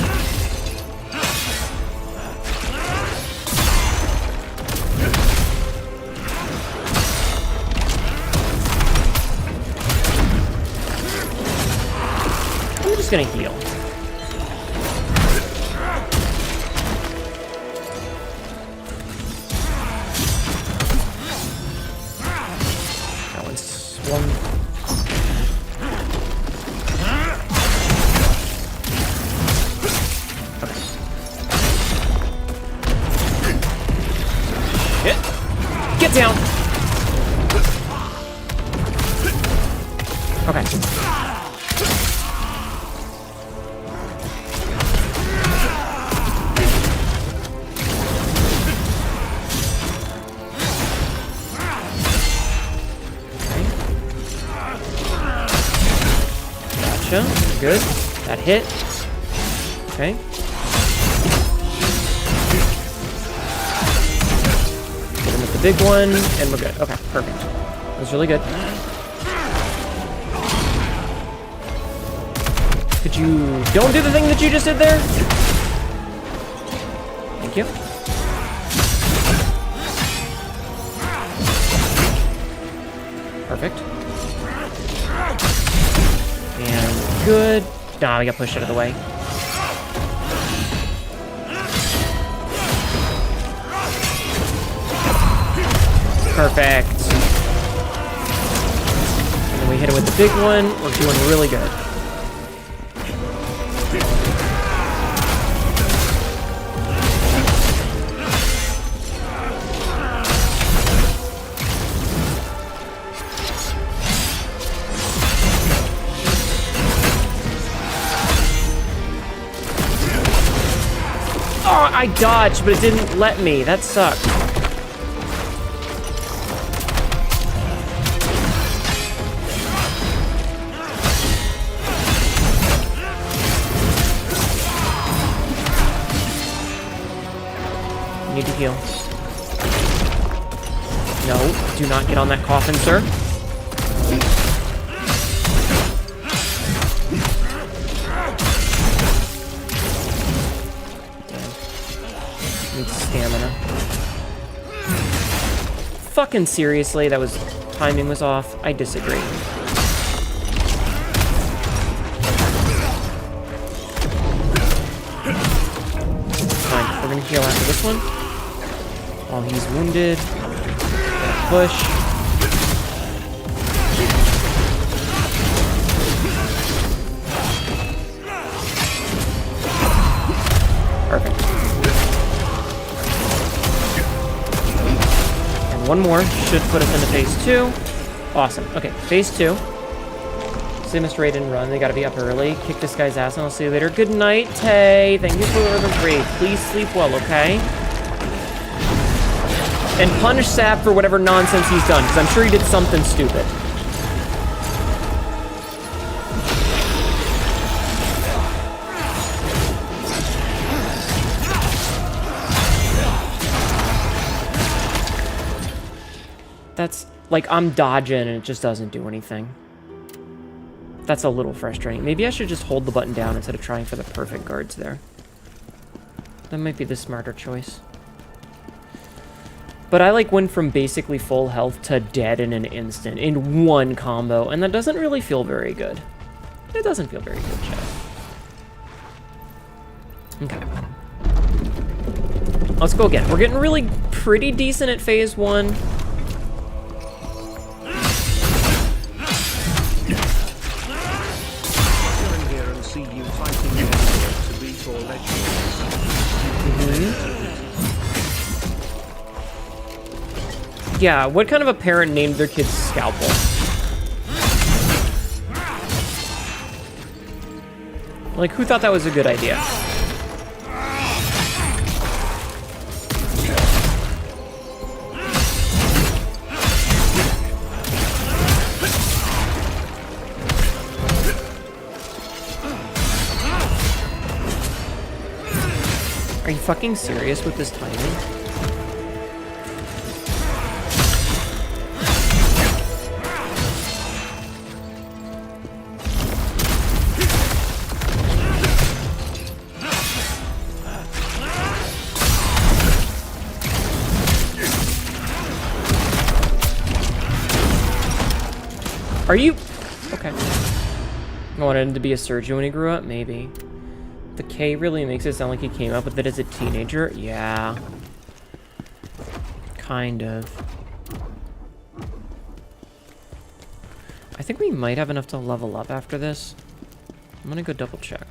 I'm just gonna heal. One. Shit. Get down. Okay. Gotcha. Good. That hit. Okay. Hit him with the big one, and we're good. Okay, perfect. That was really good. Could you... Don't do the thing that you just did there? Thank you. Perfect. And good. Nah, we got pushed out of the way. Perfect. And we hit it with the big one. We're doing really good. Oh, I dodged, but it didn't let me. That sucked. Need to heal. No, do not get on that coffin, sir. Damn. Need stamina. Fucking seriously, that was... timing was off. I disagree. Fine, we're gonna heal after this one. While he's wounded. Push. Perfect. And one more should put us into phase 2. Awesome. Okay, phase 2. Same as raid and run. They gotta be up early. Kick this guy's ass and I'll see you later. Good night, Tay. Thank you for the raid. Please sleep well, okay? And punish Sap for whatever nonsense he's done, because I'm sure he did something stupid. That's, like, I'm dodging and it just doesn't do anything. That's a little frustrating. Maybe I should just hold the button down instead of trying for the perfect guards there. That might be the smarter choice. But I like went from basically full health to dead in an instant in one combo, and that doesn't really feel very good. It doesn't feel very good, chat. Okay. Let's go again. We're getting really pretty decent at phase 1. Here and see you fighting to beat all legends. Yeah, what kind of a parent named their kid Scalpel? Like, who thought that was a good idea? Are you fucking serious with this timing? Are you... Okay. I wanted him to be a surgeon when he grew up? Maybe. The K really makes it sound like he came up with it as a teenager? Yeah. Kind of. I think we might have enough to level up after this. I'm gonna go double check.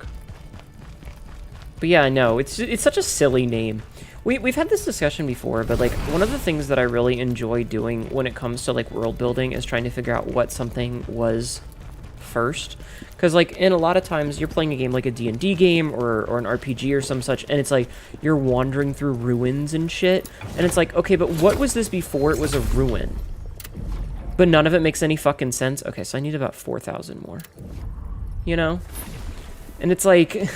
But yeah, no, it's such a silly name. We've had this discussion before, but like one of the things that I really enjoy doing when it comes to like world building is trying to figure out what something was first. Because like in a lot of times you're playing a game like a D&D game or an RPG or some such, and it's like you're wandering through ruins and shit, and it's like, okay, but what was this before it was a ruin? But none of it makes any fucking sense. Okay, so I need about 4,000 more. You know? And it's like...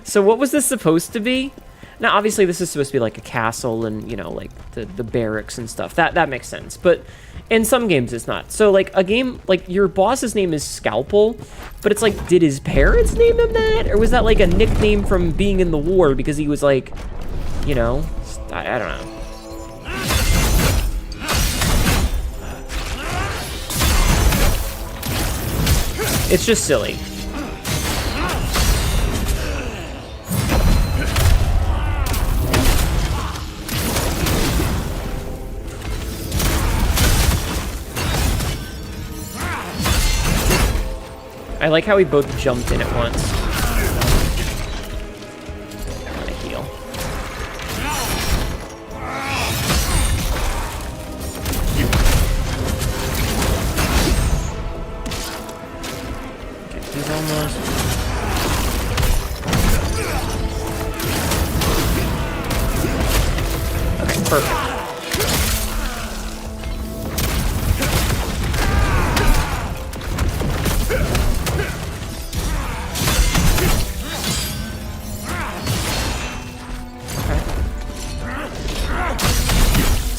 So what was this supposed to be? Now, obviously, this is supposed to be like a castle and, you know, like the barracks and stuff. That makes sense. But in some games, it's not. So, like, a game, like, your boss's name is Scalpel, but it's like, did his parents name him that? Or was that, like, a nickname from being in the war because he was, like, you know, I don't know. It's just silly. I like how we both jumped in at once. I'm gonna heal. Okay, he's almost. Okay, perfect.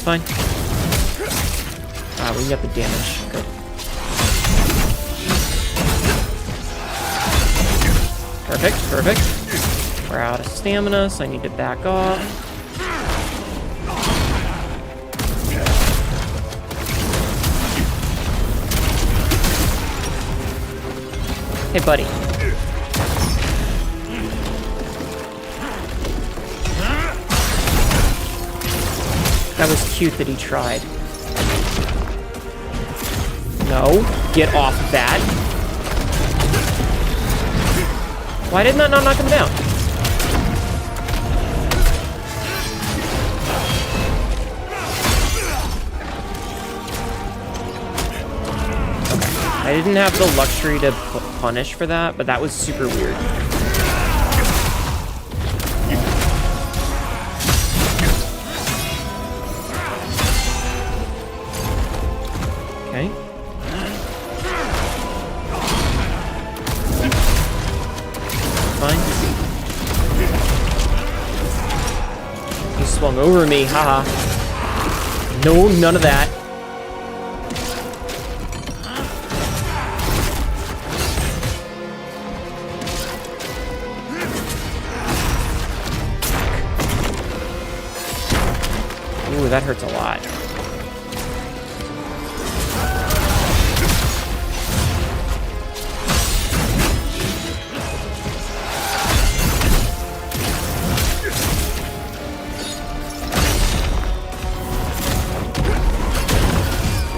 Fine. Ah, we got the damage. Good. Perfect, perfect. We're out of stamina, so I need to back off. Hey, buddy. That was cute that he tried. No, get off that. Why didn't that not knock him down? Okay, I didn't have the luxury to punish for that, but that was super weird. Okay. Fine. He swung over me, haha. No, none of that. Ooh, that hurts a lot.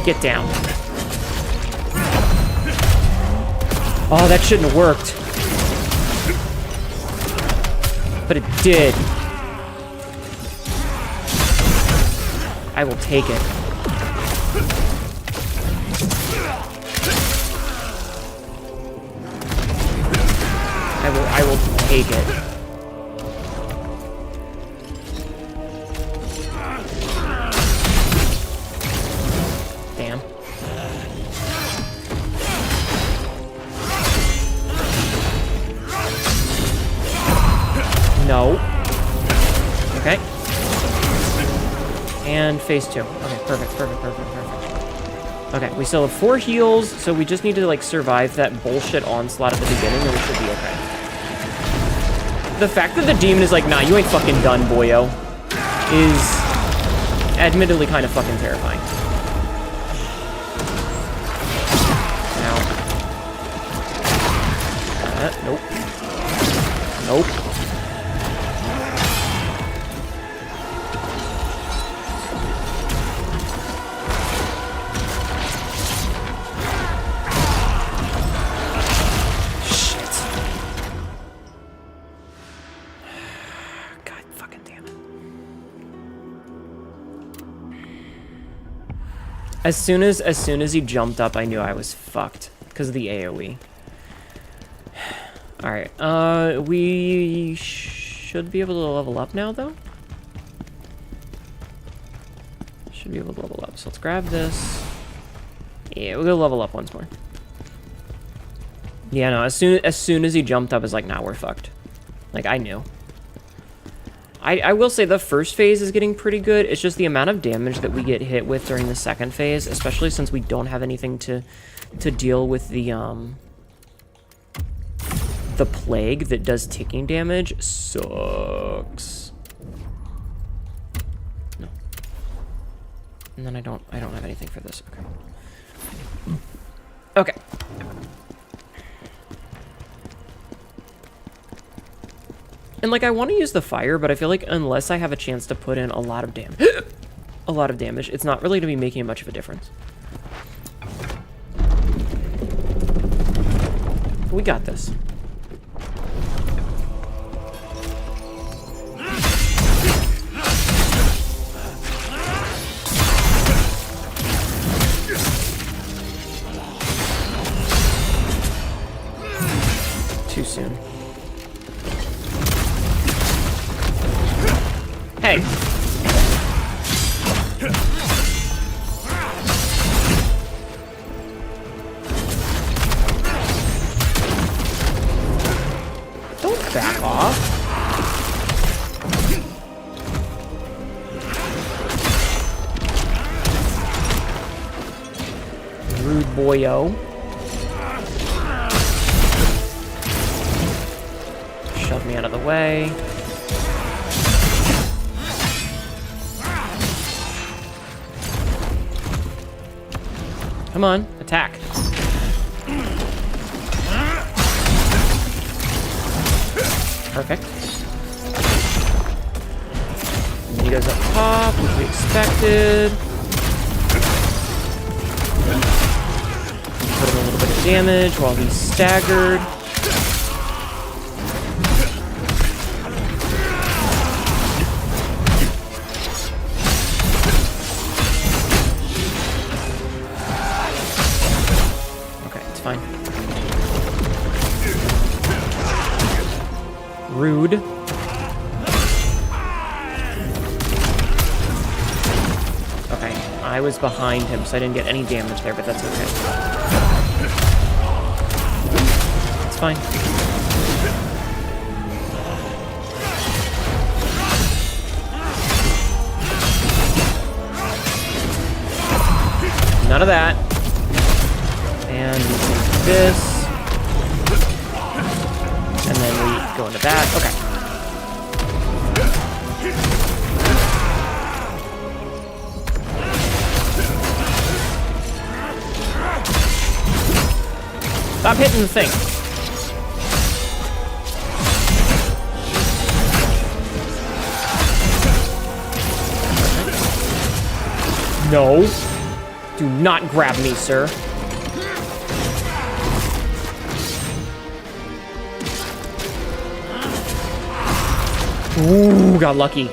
Get down. Oh, that shouldn't have worked. But it did. I will take it. I will take it. Damn. No. Okay. And phase 2. Okay, perfect. Okay, we still have 4 heals, so we just need to, like, survive that bullshit onslaught at the beginning, and we should be okay. The fact that the demon is like, nah, you ain't fucking done, boyo, is admittedly kind of fucking terrifying. Nope. Nope. As soon as he jumped up, I knew I was fucked because of the AoE. All right, we should be able to level up now, though. Should be able to level up. So let's grab this. Yeah, we'll go level up once more. Yeah, no. As soon as he jumped up, I was like, nah, we're fucked. Like I knew. I will say the first phase is getting pretty good. It's just the amount of damage that we get hit with during the second phase, especially since we don't have anything to deal with the plague that does ticking damage, sucks. No. And then I don't have anything for this. Okay. Okay. And, like, I want to use the fire, but I feel like unless I have a chance to put in a lot of damage, it's not really going to be making much of a difference. We got this. Too soon. Hey. Don't back off. Rude boyo. Shove me out of the way. Come on, attack. Perfect. And he goes up top, which we expected. Put him a little bit of damage while he's staggered. Rude. Okay, I was behind him, so I didn't get any damage there, but that's okay. It's fine. None of that. And we take this. And then we go into that. Okay. Stop hitting the thing. No. Do not grab me, sir. Ooh, got lucky.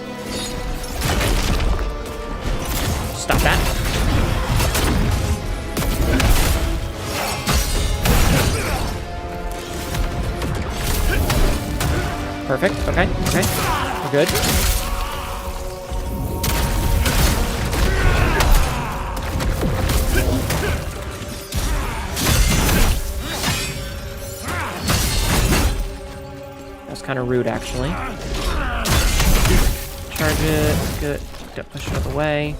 Stop that. Perfect. Okay. Okay. We're good. That's kind of rude, actually. Charge it. Good. Don't push it out of the way.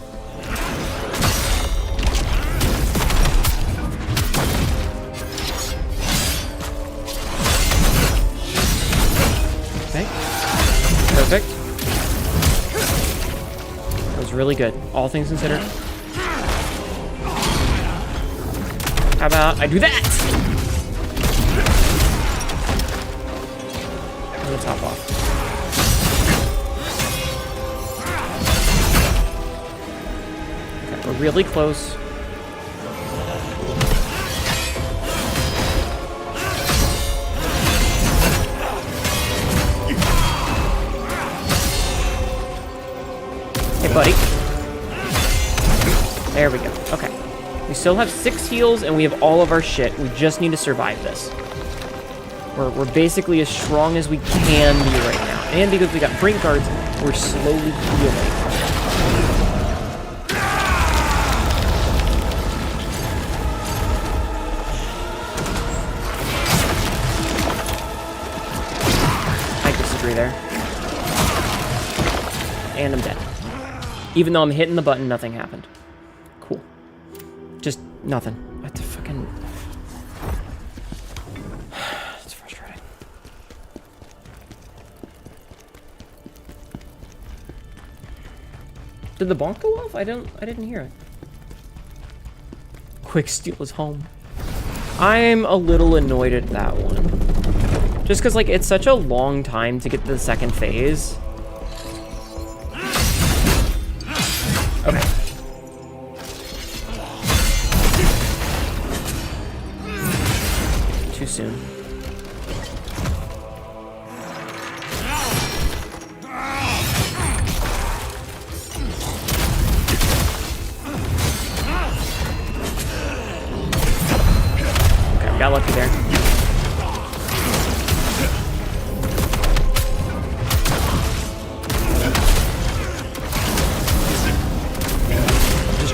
Okay. Perfect. That was really good, all things considered. How about I do that? I'm gonna top off. Okay, we're really close. Hey, buddy. There There we go. Okay. We still have 6 heals, and we have all of our shit. We just need to survive this. We're basically as strong as we can be right now. And because we got brink guards, we're slowly healing. I disagree there. And I'm dead. Even though I'm hitting the button, nothing happened. Cool. Just nothing. What the fucking... It's frustrating. Did the bonk go off? I didn't hear it. Quick steal is home. I'm a little annoyed at that one. Just because, like, it's such a long time to get to the second phase. Okay. Too soon. Okay, we got lucky there.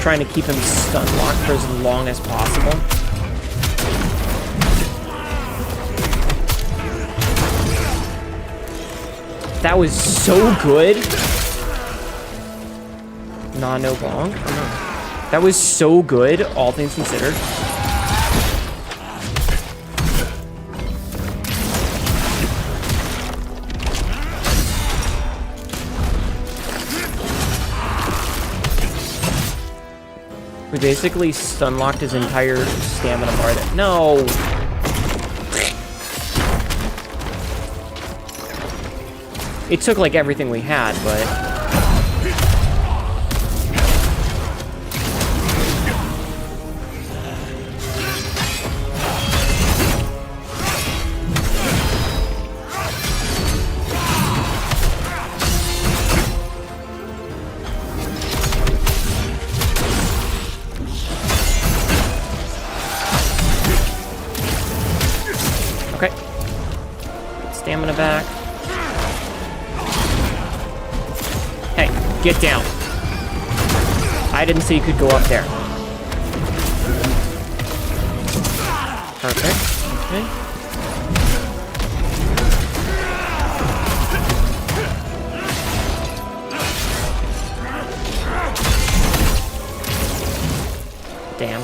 Trying to keep him stun locked for as long as possible. That was so good. Nah, no bonk. Oh, no. That was so good, all things considered. We basically stun-locked his entire stamina bar there. No! It took, like, everything we had, but... Okay. Stamina back. Hey, get down. I didn't say you could go up there. Perfect. Okay. Damn.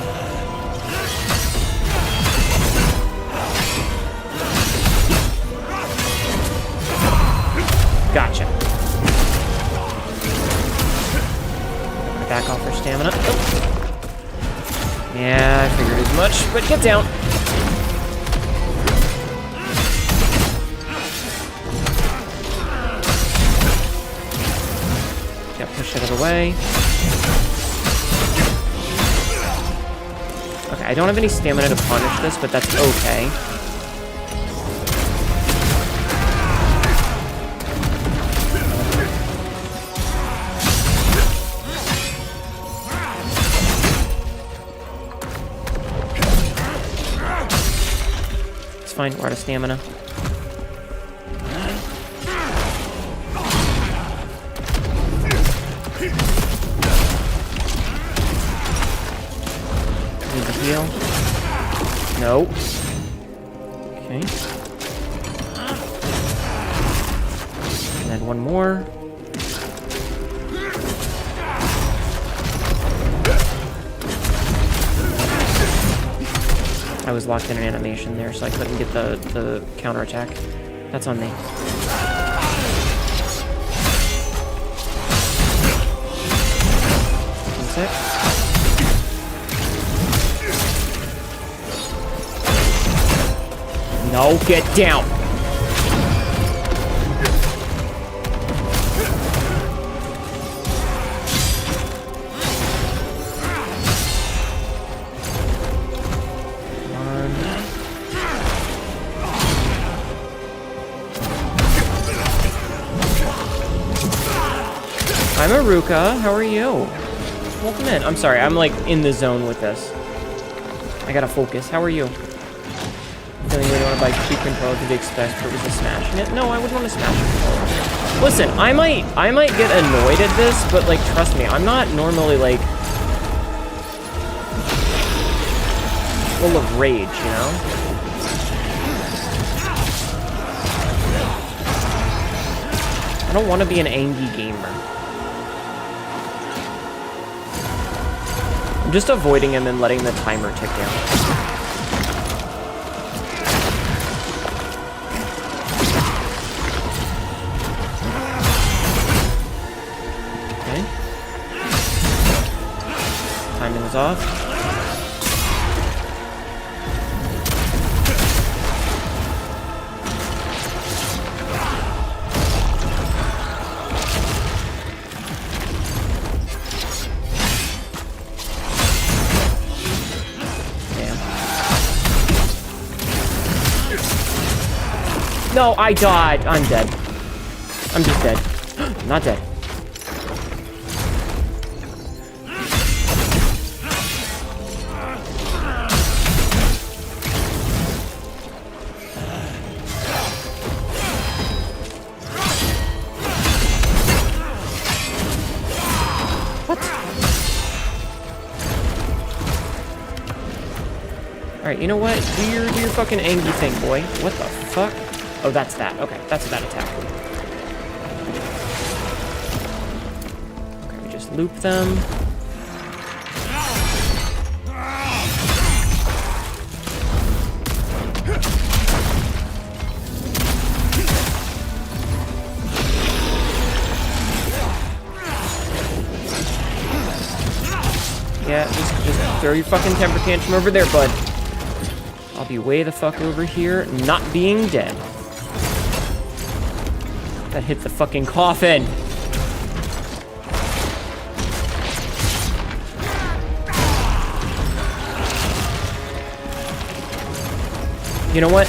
Gotcha. Back off her stamina. Oh. Yeah, I figured as much, but get down. Yeah, push it out of the way. Okay, I don't have any stamina to punish this, but that's okay. Fine, we're out of stamina. Need to heal. No. Okay. And then one more. I was locked in an animation there, so I couldn't get the counterattack. That's on me. That's it. No, get down! I'm Aruka. How are you? welcome in. I'm sorry, I'm like in the zone with this. I gotta focus. How are you? Feeling really want to buy a cheap controller to the express purpose of smashing it? No, I wouldn't want to smash it. Listen, I might get annoyed at this, but like, trust me, I'm not normally like full of rage, you know? I don't want to be an angry gamer. I'm just avoiding him and letting the timer tick down. Okay. Timing is off. No, I died. I'm dead. I'm just dead. Not dead. What? Alright, you know what? Do your fucking angry thing, boy. What the fuck? Oh, that's that. Okay, that's that attack. Okay, we just loop them. Yeah, just throw your fucking temper tantrum over there, bud. I'll be way the fuck over here, not being dead. That hit the fucking coffin. You know what?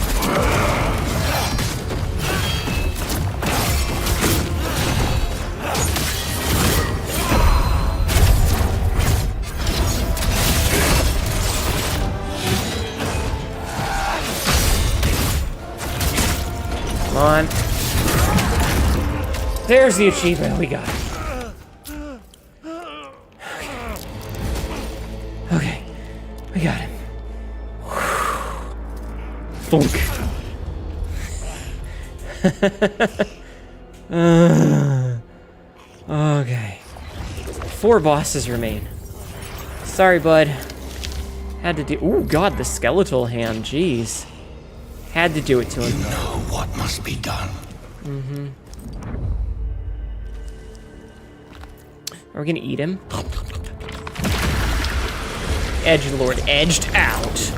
Come on. There's the achievement. We got it. Okay. We got him. Thunk. Okay. 4 bosses remain. Sorry, bud. Had to do. Ooh, God, the skeletal hand. Jeez. Had to do it to him. You know what must be done. Mm-hmm. Are we gonna eat him? Edgelord edged out.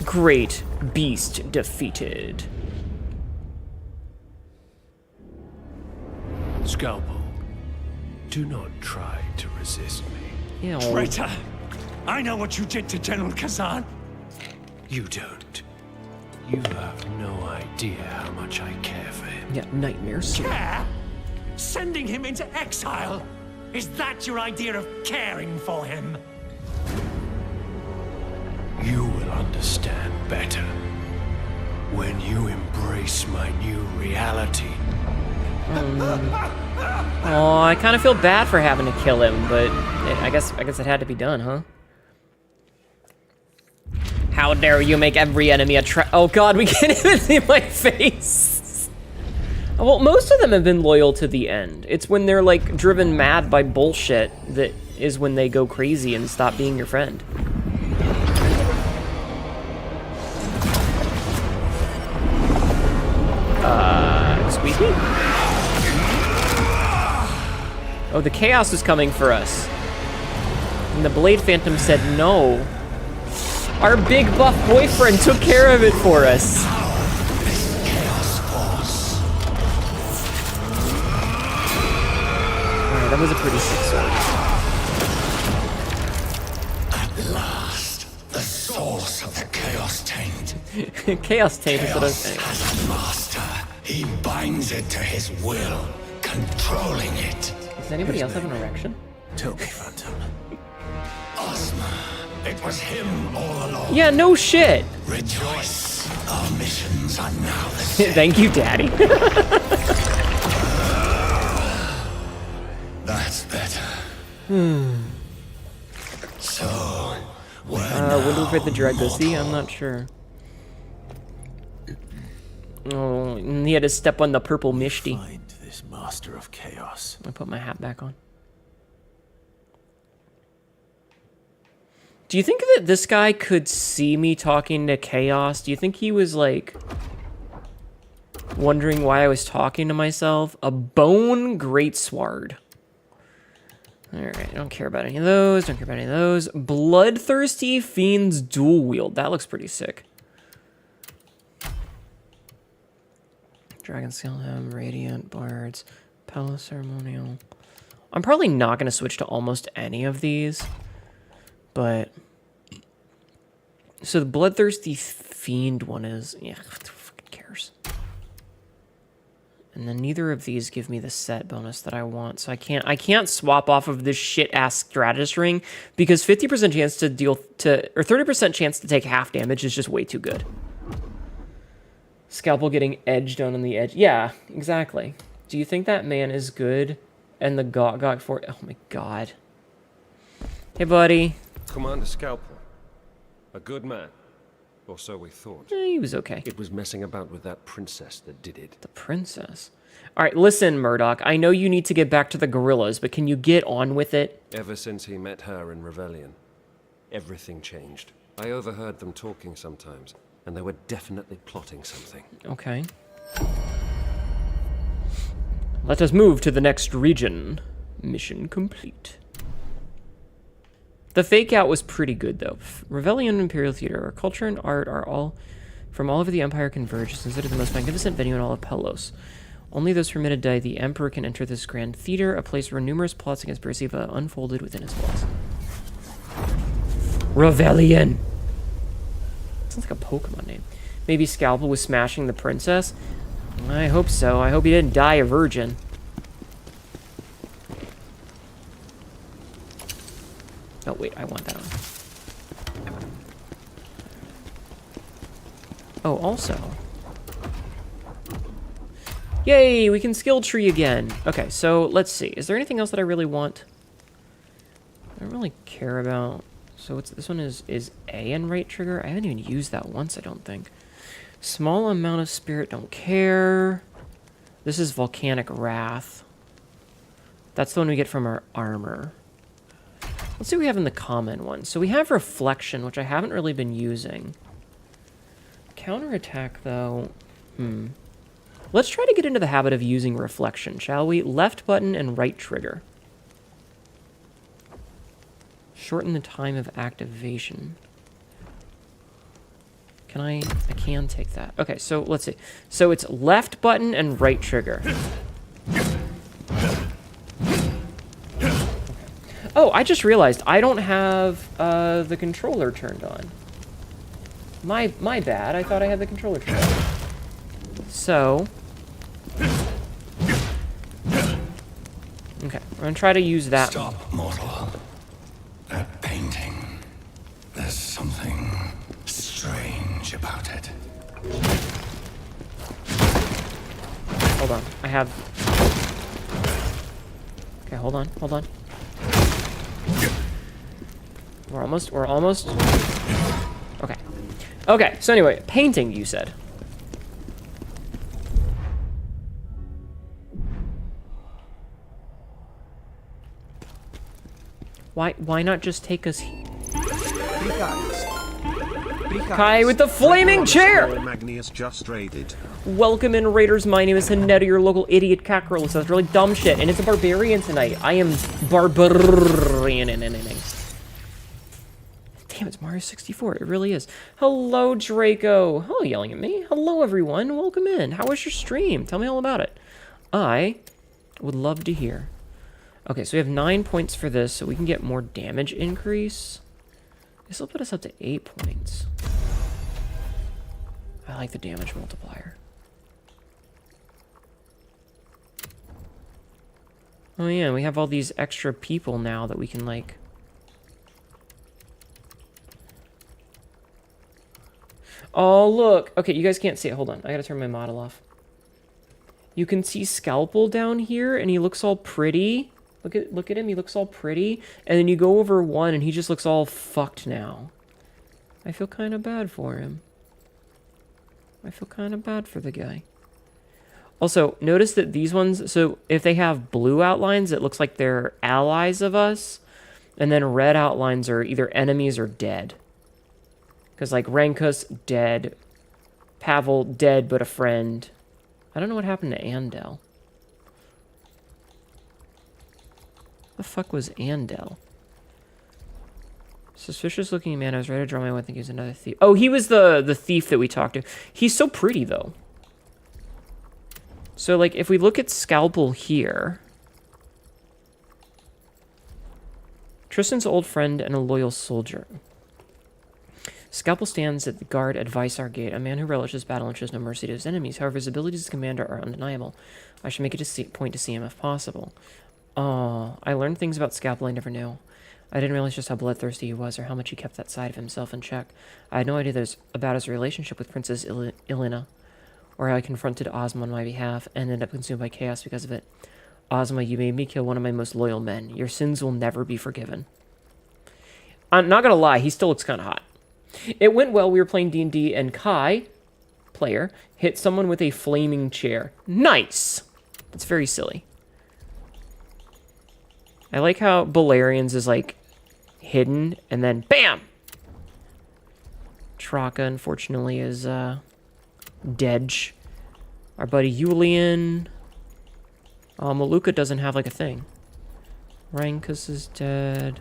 Great beast defeated. Scalpel, do not try to resist me. Ew. Traitor! I know what you did to General Khazan. You don't. You have no idea how much I care for him. Yeah, nightmares. Care? Sending him into exile? Is that your idea of caring for him? You will understand better when you embrace my new reality. Oh, I kind of feel bad for having to kill him, but I guess it had to be done, huh? How dare you make every enemy a oh God, we can't even see my face. Well, most of them have been loyal to the end. It's when they're like driven mad by bullshit that is when they go crazy and stop being your friend. Excuse me? Oh, the chaos is coming for us. And the Blade Phantom said no. Our big buff boyfriend took care of it for us. Alright, that was a pretty sick sword. At last, the source of the Chaos Taint. Chaos Taint is what I was saying. As a master, he binds it to his will, controlling it. Does anybody else have an erection? Tell me, Phantom. Ozma, it was him all along. Yeah, no shit. Rejoice. Our missions are now the same. Thank you, Daddy. That's better. So, When do we fit the Dragosi? I'm not sure. Oh, and he had to step on the purple Mishti. Find this master of chaos. I put my hat back on. Do you think that this guy could see me talking to Chaos? Do you think he was, like, wondering why I was talking to myself? A bone greatsword. Alright, I don't care about any of those. Don't care about any of those. Bloodthirsty Fiend's dual wield. That looks pretty sick. Dragon Scale Hem, Radiant Bards, Palace Ceremonial. I'm probably not going to switch to almost any of these. But... So the Bloodthirsty Fiend one is... Yeah, who the fucking cares? And then neither of these give me the set bonus that I want. So I can't swap off of this shit-ass Stratus Ring, because 50% chance to deal to... Or 30% chance to take half damage is just way too good. Scalpel getting edged on the edge. Yeah, exactly. Do you think that man is good? And the got for... Oh my god. Hey, buddy. Commander Scalpel. A good man. Or so we thought. He was okay. It was messing about with that princess that did it. The princess? Alright, listen, Murdoch. I know you need to get back to the gorillas, but can you get on with it? Ever since he met her in Rebellion, everything changed. I overheard them talking sometimes, and they were definitely plotting something. Okay. Let us move to the next region. Mission complete. The fake out was pretty good, though. Rebellion and Imperial Theater, our culture and art are all from all over the Empire converge. It's considered the most magnificent venue in all of Pelos. Only those permitted by the Emperor can enter this grand theater, a place where numerous plots against Berserker unfolded within his walls. Rebellion! Sounds like a Pokemon name. Maybe Scalpel was smashing the princess? I hope so. I hope he didn't die a virgin. Oh, wait, I want that on. Oh, also. Yay, we can skill tree again. Okay, so let's see. Is there anything else that I really want? I don't really care about. So this one is A and right trigger. I haven't even used that once, I don't think. Small amount of spirit, don't care. This is Volcanic Wrath. That's the one we get from our armor. Let's see what we have in the common one. So we have Reflection, which I haven't really been using. Counterattack, though. Let's try to get into the habit of using Reflection, shall we? Left button and right trigger. Shorten the time of activation. Can I can take that. Okay, so let's see. So it's left button and right trigger. Oh, I just realized I don't have the controller turned on. My bad. I thought I had the controller turned on. So, okay, we're gonna try to use that. Stop, mortal. That painting. There's something strange about it. Hold on. I have. Okay, hold on. We're almost. Okay. Okay, so anyway, painting, you said. Why not just take us Kai with the flaming chair! Magnus just raided. Welcome in, Raiders. My name is Hineta, your local idiot Catgirl who says really dumb shit, and it's a Barbarian tonight. I am Barbarian. Damn, it's Mario 64. It really is. Hello, Draco. Hello, yelling at me. Hello, everyone. Welcome in. How was your stream? Tell me all about it. I would love to hear. Okay, so we have 9 points for this, so we can get more damage increase. This will put us up to 8 points. I like the damage multiplier. Oh yeah, we have all these extra people now that we can, like... Oh, look! Okay, you guys can't see it. Hold on. I gotta turn my model off. You can see Scalpel down here, and he looks all pretty. Look at him. He looks all pretty. And then you go over one, and he just looks all fucked now. I feel kind of bad for him. I feel kind of bad for the guy. Also, notice that these ones, so if they have blue outlines, it looks like they're allies of us. And then red outlines are either enemies or dead. Because, like, Rankus, dead. Pavel, dead, but a friend. I don't know what happened to Andel. The fuck was Andel? Suspicious looking man. I was ready to draw my weapon. I think he was another thief. Oh, he was the thief that we talked to. He's so pretty, though. So, like, if we look at Scalpel here... Tristan's old friend and a loyal soldier. Scalpel stands at the guard at Visar Gate, a man who relishes battle and shows no mercy to his enemies. However, his abilities as commander are undeniable. I should make it a point to see him if possible. Oh, I learned things about Scalpel I never knew. I didn't realize just how bloodthirsty he was or how much he kept that side of himself in check. I had no idea about his relationship with Princess Ilina, or how I confronted Ozma on my behalf and ended up consumed by chaos because of it. Ozma, you made me kill one of my most loyal men. Your sins will never be forgiven. I'm not gonna lie, he still looks kind of hot. It went well. We were playing D&D, and Kai, player, hit someone with a flaming chair. Nice! That's very silly. I like how Balerian's is, like, hidden, and then BAM! Traka, unfortunately, is, Dedge. Our buddy Yulian. Maluka doesn't have, like, a thing. Rankus is dead.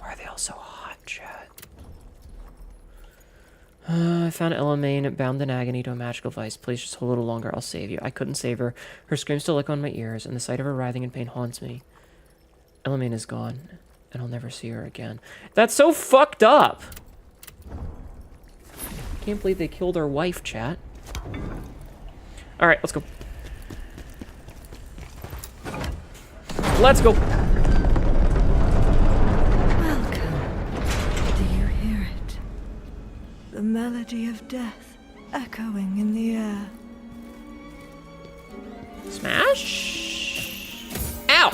Why are they all so hot, chat? I found Elamane bound in agony to a magical vice. Please just hold a little longer. I'll save you. I couldn't save her. Her screams still echo in my ears, and the sight of her writhing in pain haunts me. Elamane is gone, and I'll never see her again. That's so fucked up! Can't believe they killed our wife, chat. Alright, let's go. Let's go! The melody of death echoing in the air. Smash! Ow!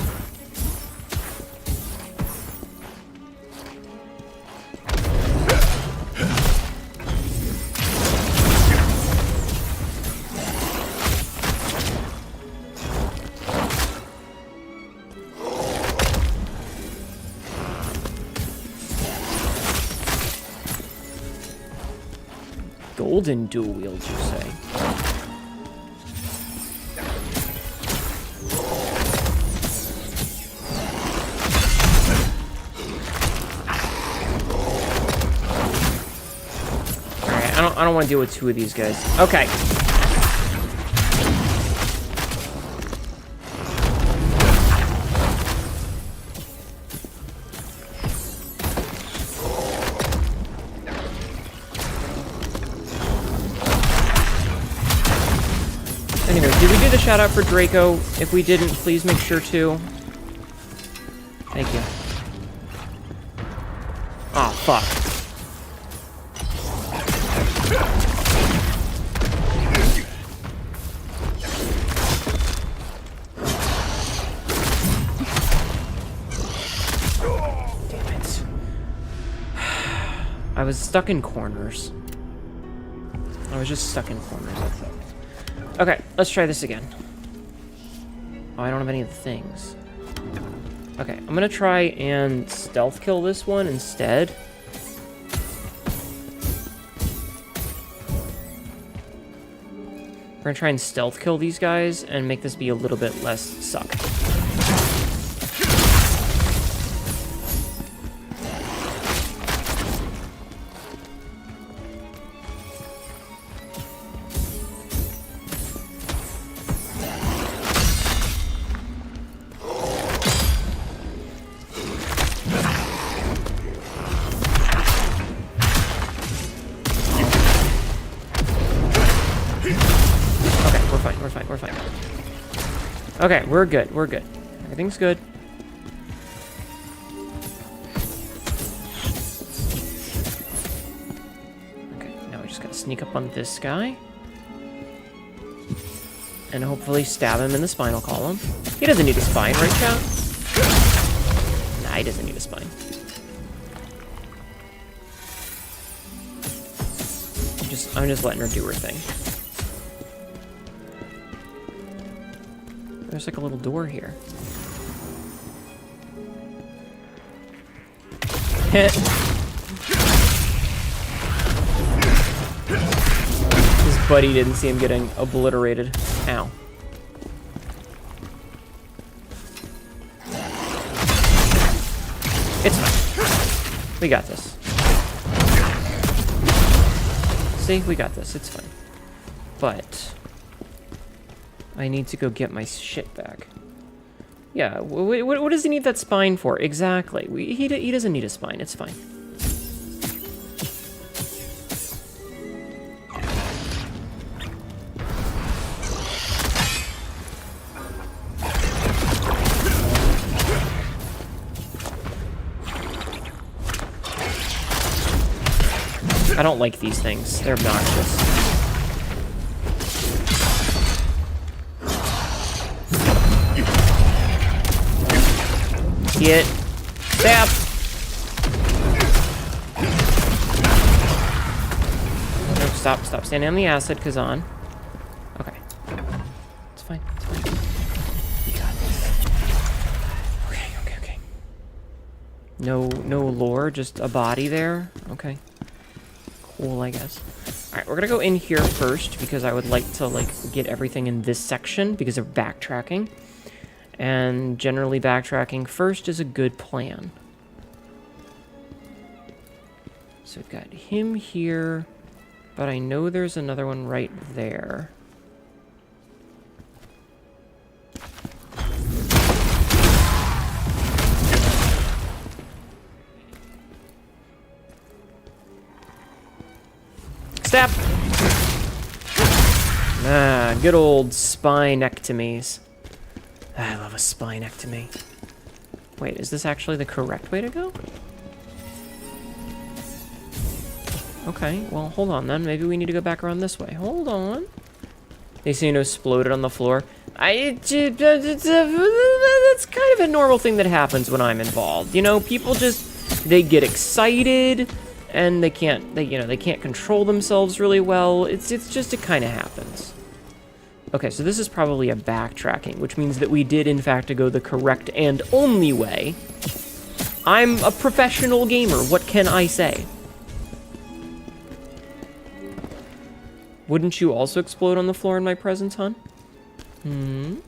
Golden dual wield, you say? Alright, I don't want to deal with two of these guys. Okay. Anyway, did we do the shout out for Draco? If we didn't, please make sure to. Thank you. Oh, fuck. Damn it. I was stuck in corners. I was just stuck in corners, I think. Okay, let's try this again. Oh, I don't have any of the things. Okay, I'm gonna try and stealth kill this one instead. We're gonna try and stealth kill these guys and make this be a little bit less suck. Okay, we're good. We're good. Everything's good. Okay, now we just gotta sneak up on this guy. And hopefully stab him in the spinal column. He doesn't need a spine, right, chat? Nah, he doesn't need a spine. I'm just letting her do her thing. There's like a little door here. His buddy didn't see him getting obliterated. Ow. It's fine. We got this. See, we got this. It's fine. But I need to go get my shit back. Yeah, what does he need that spine for? Exactly. He doesn't need a spine. It's fine. I don't like these things. They're obnoxious. Get. Stab! No, stop standing on the acid, Khazan. Okay. It's fine, it's fine. We got this. Okay. No lore, just a body there? Okay. Cool, I guess. Alright, we're gonna go in here first, because I would like to, like, get everything in this section, because of backtracking. And generally backtracking first is a good plan. So we've got him here, but I know there's another one right there. Stab! Ah, good old spinectomies. I love a spinectomy. Wait, is this actually the correct way to go? Okay, well, hold on then. Maybe we need to go back around this way. Hold on. They seem to exploded on the floor. That's kind of a normal thing that happens when I'm involved. You know, people just, they get excited and they can't control themselves really well. It kind of happens. Okay, so this is probably a backtracking, which means that we did, in fact, go the correct and only way. I'm a professional gamer. What can I say? Wouldn't you also explode on the floor in my presence, hon? Don't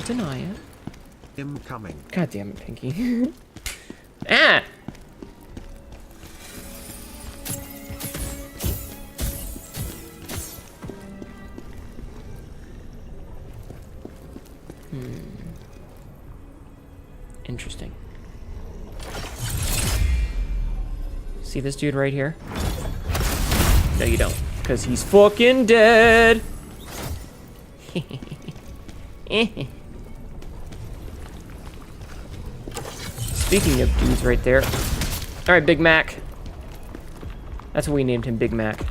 deny it. Incoming. God damn it, Pinky. Ah! Interesting. See this dude right here? No, you don't. Because he's fucking dead! Speaking of dudes right there. Alright, Big Mac. That's what we named him, Big Mac.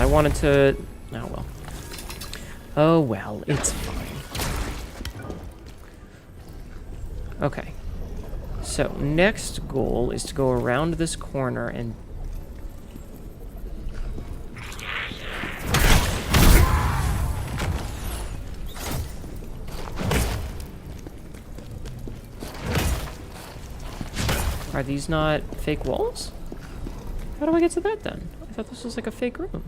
Wanted to... Oh, well. Oh, well. It's fine. Okay. So, next goal is to go around this corner and... Are these not fake walls? How do I get to that, then? I thought this was like a fake room.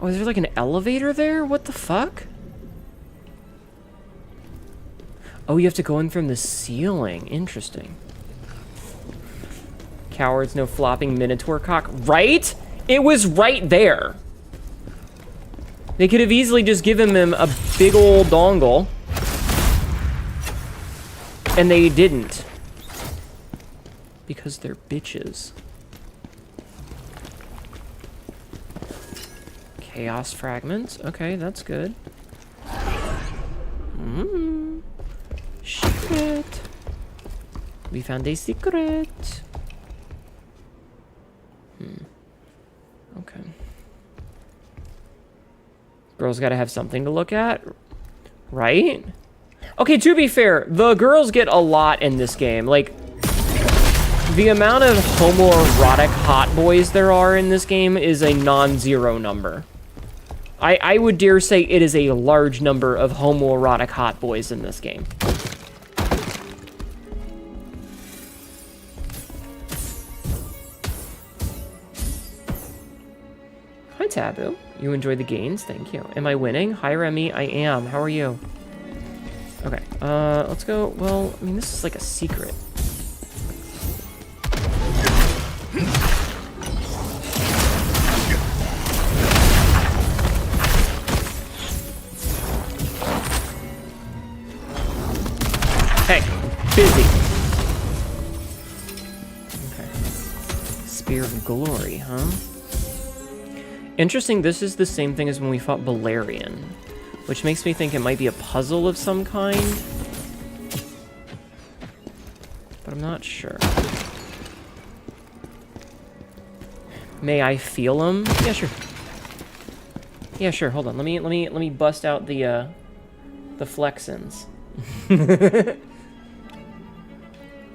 Oh, is there like an elevator there? What the fuck? Oh, you have to go in from the ceiling. Interesting. Cowards, no flopping Minotaur cock. Right? It was right there. They could have easily just given him a big old dongle. And they didn't. Because they're bitches. Chaos fragments. Okay, that's good. Secret. We found a secret. Okay. Girls gotta have something to look at, right? Okay, to be fair, the girls get a lot in this game. Like, the amount of homoerotic hot boys there are in this game is a non-zero number. I would dare say it is a large number of homoerotic hot boys in this game. Hi, Taboo. You enjoy the gains? Thank you. Am I winning? Hi, Remy. I am. How are you? Okay. Let's go. Well, I mean, this is like a secret. Hey, busy. Okay. Spear of Glory, huh? Interesting, this is the same thing as when we fought Barbarian, which makes me think it might be a puzzle of some kind. But I'm not sure. May I feel them? Yeah, sure. Yeah, sure. Hold on. Let me bust out the flexins.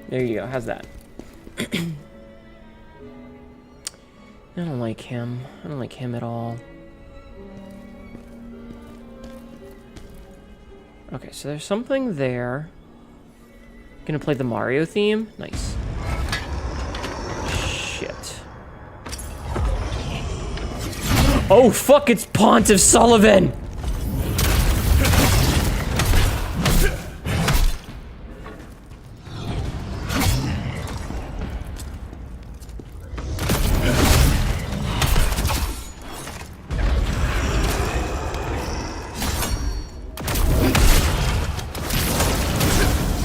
There you go. How's that? I don't like him. I don't like him at all. Okay, so there's something there. Gonna play the Mario theme? Nice. Shit. Oh, fuck, it's Pontiff Sullivan!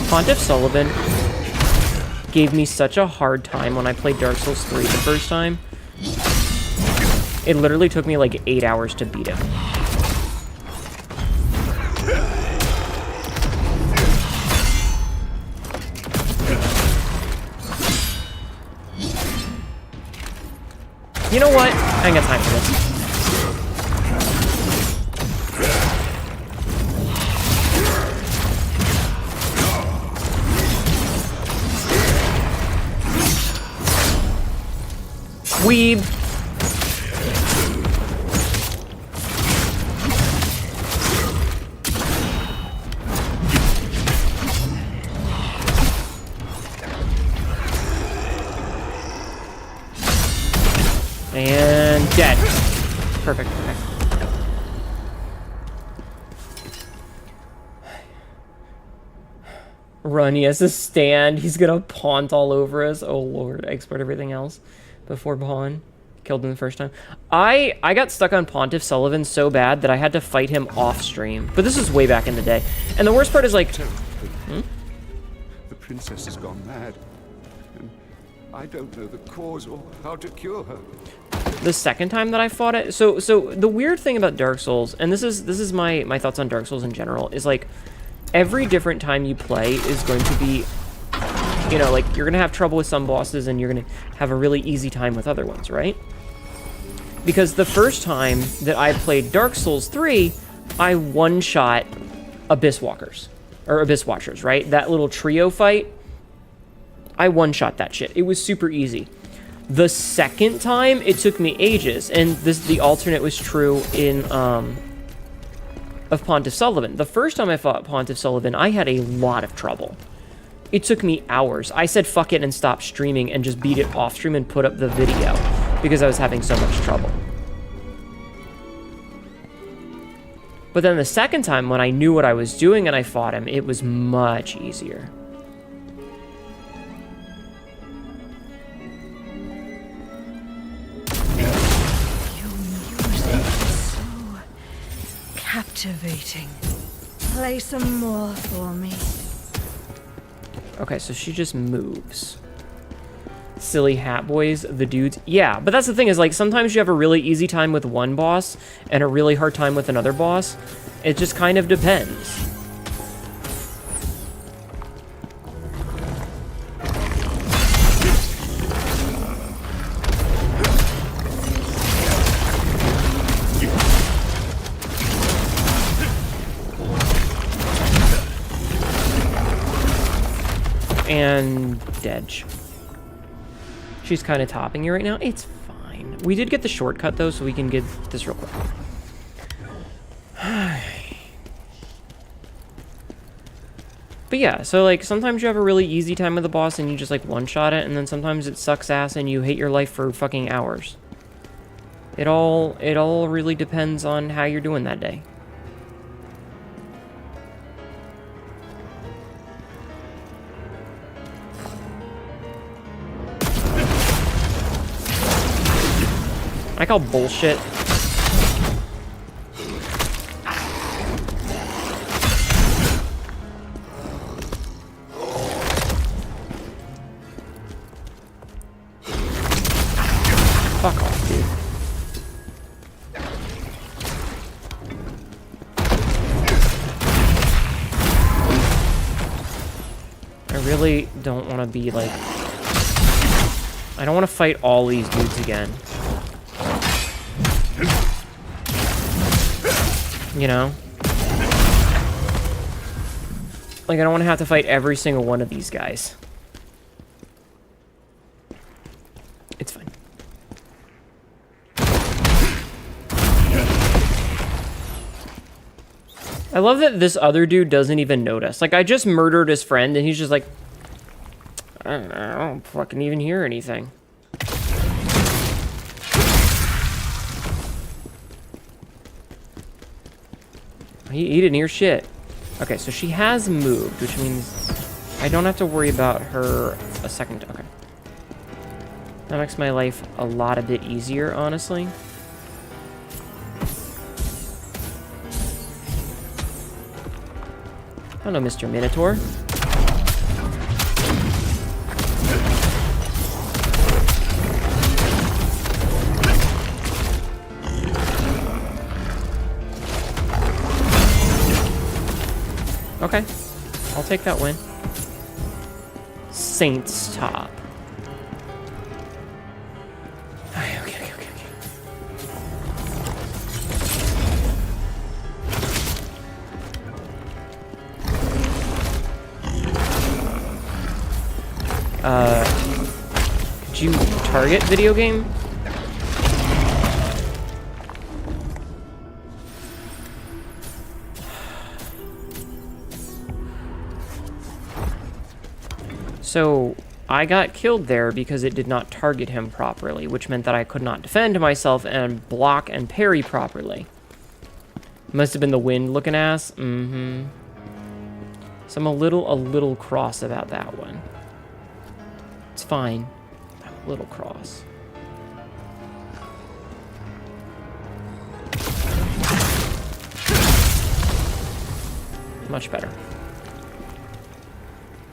Pontiff Sullivan gave me such a hard time when I played Dark Souls 3 the first time. It literally took me like 8 hours to beat him. You know what? I ain't got time for this. Weeb. And dead. Perfect. Okay. Run, he has to stand. He's gonna paunt all over us. Oh lord, export everything else before pawn. Killed him the first time. I got stuck on Pontiff Sullivan so bad that I had to fight him off stream. But this was way back in the day. And the worst part is like... The princess has gone mad. And I don't know the cause or how to cure her. The second time that I fought it... So the weird thing about Dark Souls, and this is my thoughts on Dark Souls in general, is like every different time you play is going to be... You know, like, you're going to have trouble with some bosses and you're going to have a really easy time with other ones, right? Because the first time that I played Dark Souls 3, I one-shot Abyss Walkers. Or Abyss Watchers, right? That little trio fight, I one-shot that shit. It was super easy. The second time, it took me ages. And the alternate was true in, of Pontiff Sullivan. The first time I fought Pontiff Sullivan, I had a lot of trouble. It took me hours. I said fuck it and stopped streaming and just beat it off stream and put up the video because I was having so much trouble. But then the second time, when I knew what I was doing and I fought him, it was much easier. Your music is so captivating. Play some more for me. Okay, so she just moves. Silly hat boys, the dudes. Yeah, but that's the thing is, like, sometimes you have a really easy time with one boss and a really hard time with another boss. It just kind of depends. And Dedge. She's kind of topping you right now. It's fine. We did get the shortcut, though, so we can get this real quick. But yeah, so, like, sometimes you have a really easy time with the boss and you just, like, one-shot it, and then sometimes it sucks ass and you hate your life for fucking hours. It all really depends on how you're doing that day. I call bullshit. Fuck off, dude. I really don't want to be like... I don't want to fight all these dudes again. You know? Like, I don't want to have to fight every single one of these guys. It's fine. I love that this other dude doesn't even notice. Like, I just murdered his friend, and he's just like... I don't fucking even hear anything. He didn't hear shit. Okay, so she has moved, which means I don't have to worry about her a second. Okay. That makes my life a bit easier, honestly. Hello, Mr. Minotaur. Okay, I'll take that win. Saint's Top. Okay. Could you target video game? So, I got killed there because it did not target him properly, which meant that I could not defend myself and block and parry properly. Must have been the wind looking ass. Mm-hmm. So I'm a little cross about that one. It's fine. I'm a little cross. Much better.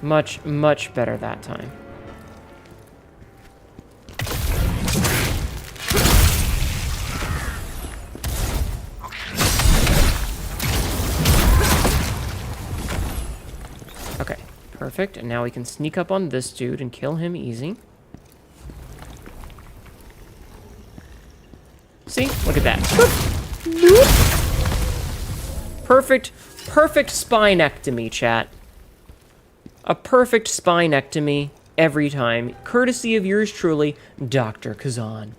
Much better that time. Okay, perfect. And now we can sneak up on this dude and kill him easy. See? Look at that. Boop. Boop. Perfect spinectomy, chat. A perfect spinectomy every time, courtesy of yours truly, Dr. Khazan.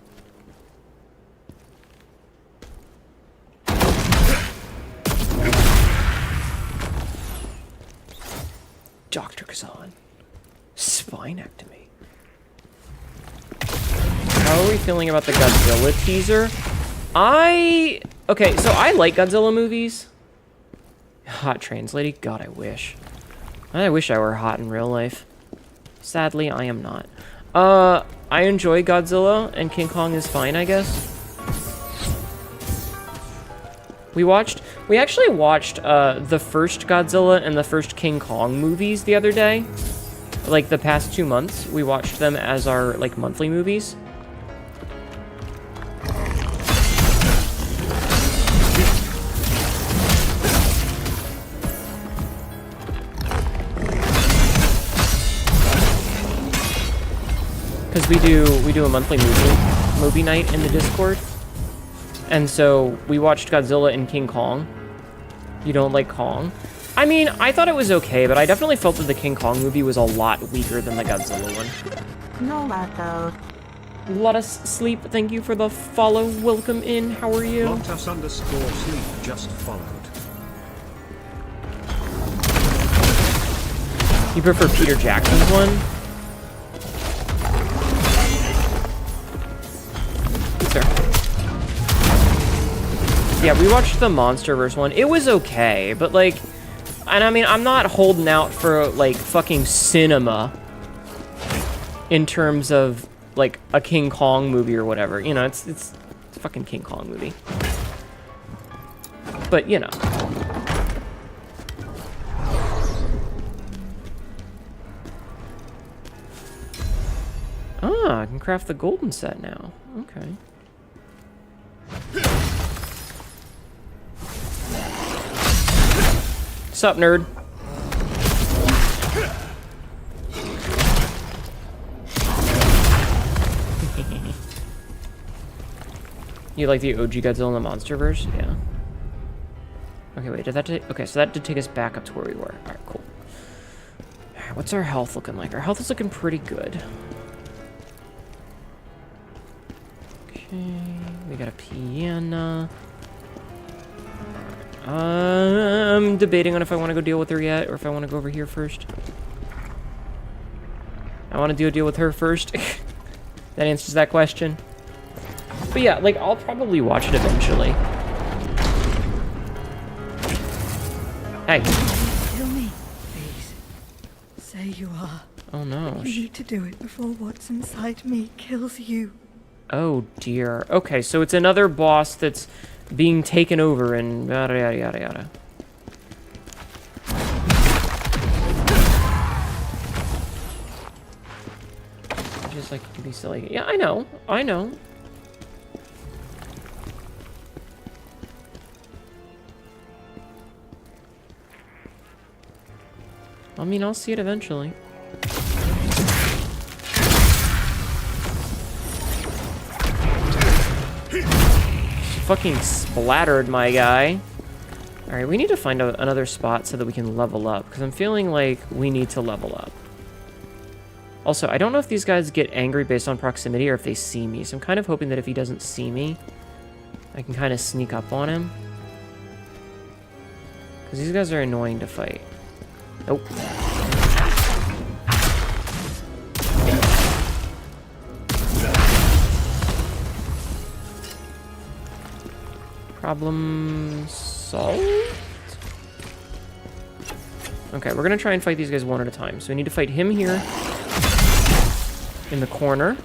Dr. Khazan. Spinectomy. How are we feeling about the Godzilla teaser? I Okay, so I like Godzilla movies. Hot translated? God, I wish. I wish I were hot in real life. Sadly, I am not. I enjoy Godzilla, and King Kong is fine, I guess. We actually watched the first Godzilla and the first King Kong movies the other day. Like the past 2 months, we watched them as our like monthly movies. Because we do a monthly movie night in the Discord. And so we watched Godzilla and King Kong. You don't like Kong? I mean, I thought it was okay, but I definitely felt that the King Kong movie was a lot weaker than the Godzilla one. No matter. Let us sleep. Thank you for the follow. Welcome in. How are you? Lotus_sleep just followed. You prefer Peter Jackson's one? Sir. Yeah, we watched the MonsterVerse one. It was okay, but like, and I mean, I'm not holding out for like fucking cinema in terms of like a King Kong movie or whatever. You know, it's a fucking King Kong movie. But you know. Ah, I can craft the golden set now. Okay. Sup, nerd? You like the OG Godzilla in the MonsterVerse? Yeah. Okay, wait, did that take... Okay, so that did take us back up to where we were. Alright, cool. Alright, what's our health looking like? Our health is looking pretty good. Okay, we got a piano. I'm debating on if I want to go deal with her yet, or if I want to go over here first. I want to deal with her first. That answers that question. But yeah, like, I'll probably watch it eventually. Hey. Kill me, please. Say you are. Oh no. You need to do it before what's inside me kills you. Oh dear. Okay, so it's another boss that's being taken over and yada yada yada yada. Just like to be silly. Yeah, I know. I know. I mean, I'll see it eventually. Fucking splattered my guy. Alright, we need to find another spot so that we can level up, because I'm feeling like we need to level up. Also, I don't know if these guys get angry based on proximity or if they see me, so I'm kind of hoping that if he doesn't see me, I can kind of sneak up on him. Because these guys are annoying to fight. Nope. Problem solved? Okay, we're gonna try and fight these guys one at a time. So we need to fight him here in the corner.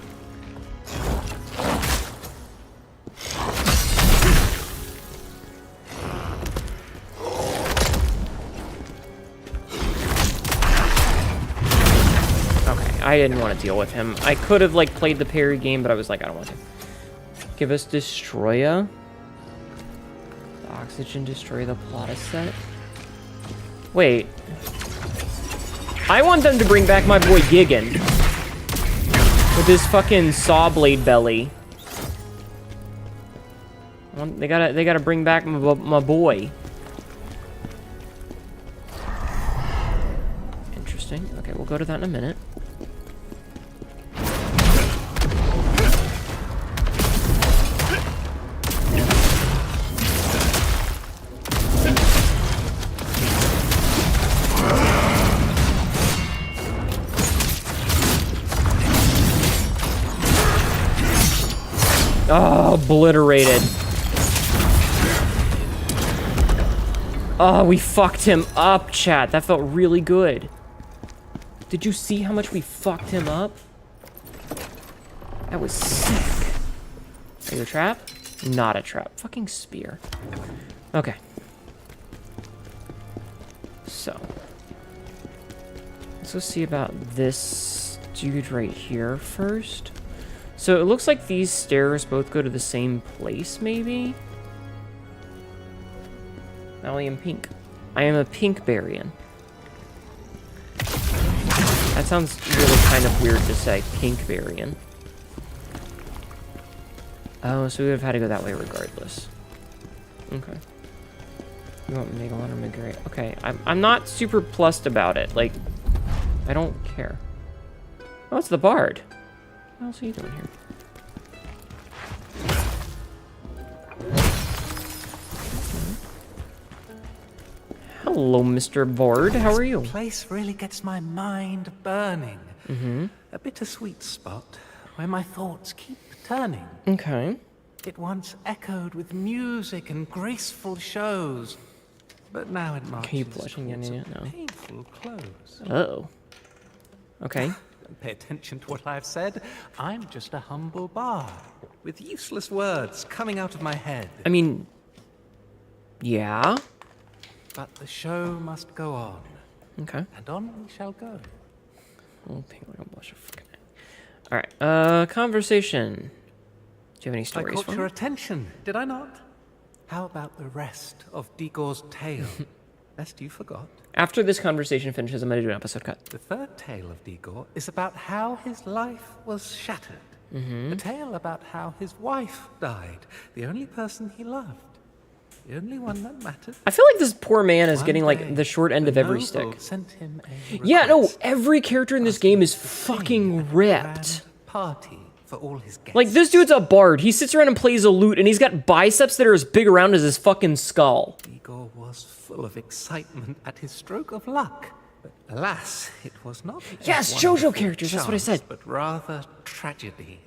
Okay, I didn't want to deal with him. I could have like played the parry game, but I was like, I don't want to. Give us Destroya. Oxygen, destroy the Plata set. Wait. I want them to bring back my boy Gigan. With his fucking saw blade belly. They gotta bring back my boy. Interesting. Okay, we'll go to that in a minute. Oh, obliterated. Oh, we fucked him up, chat. That felt really good. Did you see how much we fucked him up? That was sick. Are you a trap? Not a trap. Fucking spear. Okay. So. Let's go see about this dude right here first. So it looks like these stairs both go to the same place, maybe? Now I am pink. I am a pink Barbarian. That sounds really kind of weird to say, pink Barbarian. Oh, so we would have had to go that way regardless. Okay. You want Megalon or Megary? Okay, I'm not super plussed about it. Like, I don't care. Oh, it's the Bard. What else are you doing here? Hello, Mr. Bard. How are you? This place really gets my mind burning. Mm-hmm. A bittersweet spot where my thoughts keep turning. Okay. It once echoed with music and graceful shows, but now it marches Can you blushing towards yet? a No. painful close. Uh-oh. Okay. Don't pay attention to what I've said. I'm just a humble bard with useless words coming out of my head. I mean, yeah. But the show must go on. Okay. And on we shall go. Oh, penguin, don't blush a fucking egg. Alright, conversation. Do you have any I stories caught for your me? attention, did I not? How about the rest of Digor's tale? Lest you forgot. After this conversation finishes, I'm going to do an episode cut. The third tale of Digor is about how his life was shattered. A tale about how his wife died, the only person he loved. The only one that mattered. I feel like this poor man is One getting, day, like, the short end of every noble stick. Sent him a Yeah, no, request, every character in this asking game is to sing fucking at a ripped. grand party for all his guests. Like, this dude's a bard. He sits around and plays a lute, and he's got biceps that are as big around as his fucking skull. Igor was full of excitement at his stroke of luck. But alas, it was not. a Yes, wonderful JoJo characters, that's what I said. chance, But rather tragedy,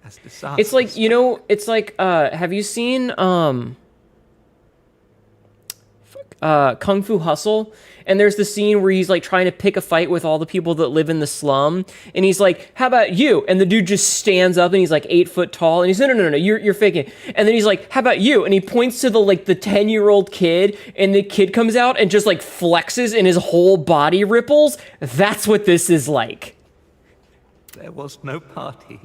as disaster. It's like, you know, it's like, have you seen, Kung Fu Hustle? And there's the scene where he's like trying to pick a fight with all the people that live in the slum, and he's like, "How about you?" And the dude just stands up, and he's like 8 foot tall, and he's no, you're faking. And then he's like, "How about you?" And he points to the 10-year-old kid, and the kid comes out and just like flexes, and his whole body ripples. That's what this is like. There was no party,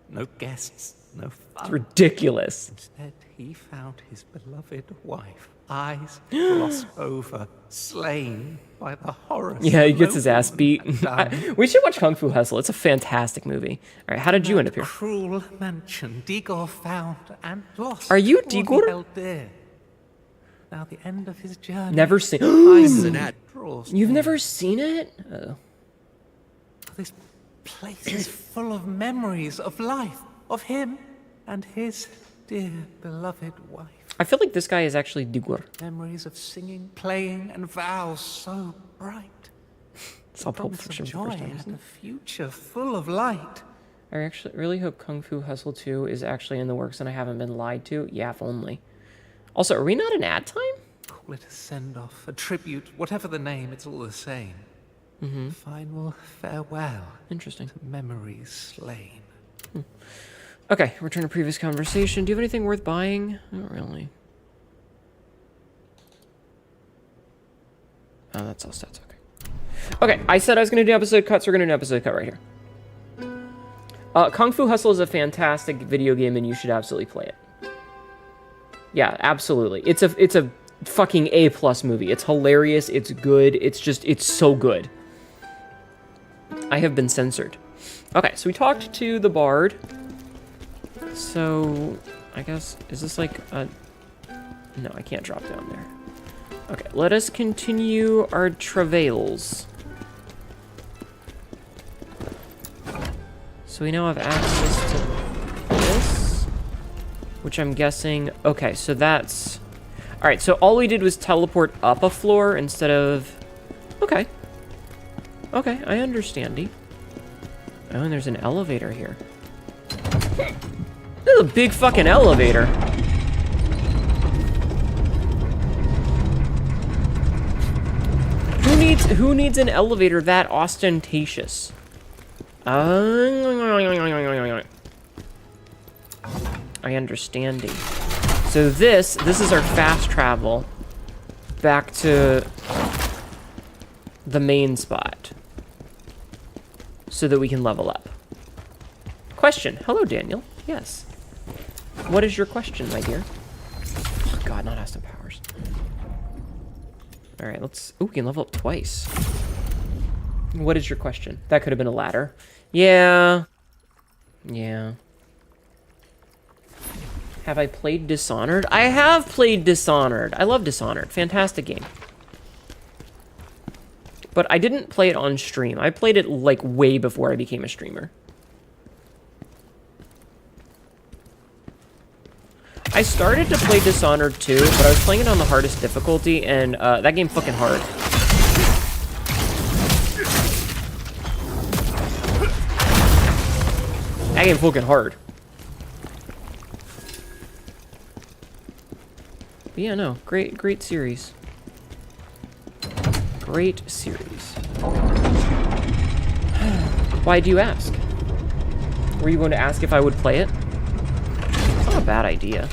no guests, no fun. It's ridiculous. Instead, he found his beloved wife, eyes glossed over, slain by the horror. Yeah, he gets his ass nobleman beat. had done. We should watch Kung Fu Hustle. It's a fantastic movie. All right, how did you end up here? Cruel mansion Digor found and lost. Are you all he Digor? held dear. Now the end of his journey. Never seen. draws You've near. never seen it? Oh. This place is full of memories of life, of him and his dear beloved wife. I feel like this guy is actually Digor. Memories of singing, playing, and vows so bright. It's all Pulp Promise of Fiction for joy the first time, and isn't a it? future full of light. I actually really hope Kung Fu Hustle 2 is actually in the works and I haven't been lied to. Yeah, if only. Also, are we not in ad time? Call it a send-off, a tribute, whatever the name, it's all the same. Final farewell Interesting. to memories slain. Okay, return to previous conversation. Do you have anything worth buying? Not really. Oh, that's all stats. Okay. Okay, I said I was going to do episode cuts. So we're going to do an episode cut right here. Kung Fu Hustle is a fantastic video game, and you should absolutely play it. Yeah, absolutely. It's a fucking A+ movie. It's hilarious. It's good. It's so good. I have been censored. Okay, so we talked to the Bard. So, I guess, is this like a... No, I can't drop down there. Okay, let us continue our travails. So we now have access to this, which I'm guessing... Okay, so that's... Alright, so all we did was teleport up a floor instead of... Okay. Okay, I understand. Oh, and there's an elevator here. This is a big fucking elevator. needs an elevator that ostentatious? I understand. So this is our fast travel back to the main spot so that we can level up. Question. Hello, Daniel. Yes. What is your question, my dear? Oh, God, not Austin Powers. All right, let's... Ooh, we can level up twice. What is your question? That could have been a ladder. Yeah. Yeah. Have I played Dishonored? I have played Dishonored. I love Dishonored. Fantastic game. But I didn't play it on stream. I played it, like, way before I became a streamer. I started to play Dishonored 2, but I was playing it on the hardest difficulty, and that game fucking hard. That game fucking hard. But yeah, no, great series. Great series. Why do you ask? Were you going to ask if I would play it? It's not a bad idea.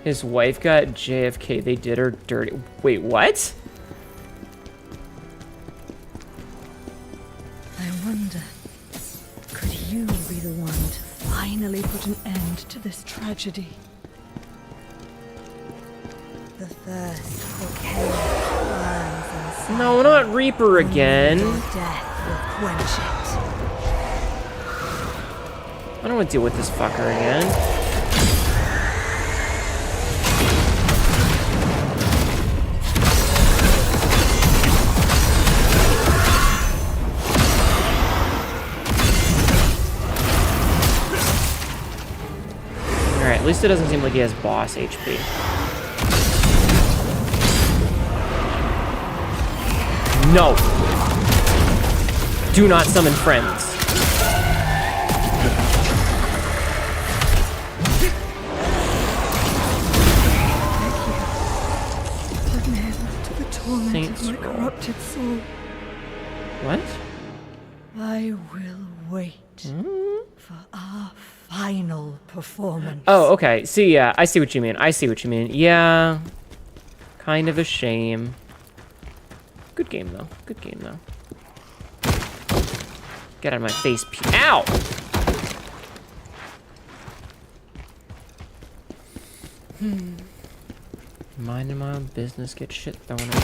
His wife got JFK. They did her dirty. Wait, what? I wonder, could you be the one to finally put an end to this tragedy? The thirst for chaos burns inside. No, not Reaper again. Death will quench it. I don't want to deal with this fucker again. Alright, at least it doesn't seem like he has boss HP. No! Do not summon friends. Saints my corrupted soul. What? I will wait for our final performance. Oh, okay. See, yeah, I see what you mean. I see what you mean. Yeah. Kind of a shame. Good game, though. Good game, though. Get out of my face. Ow! Minding my own business, get shit thrown at me.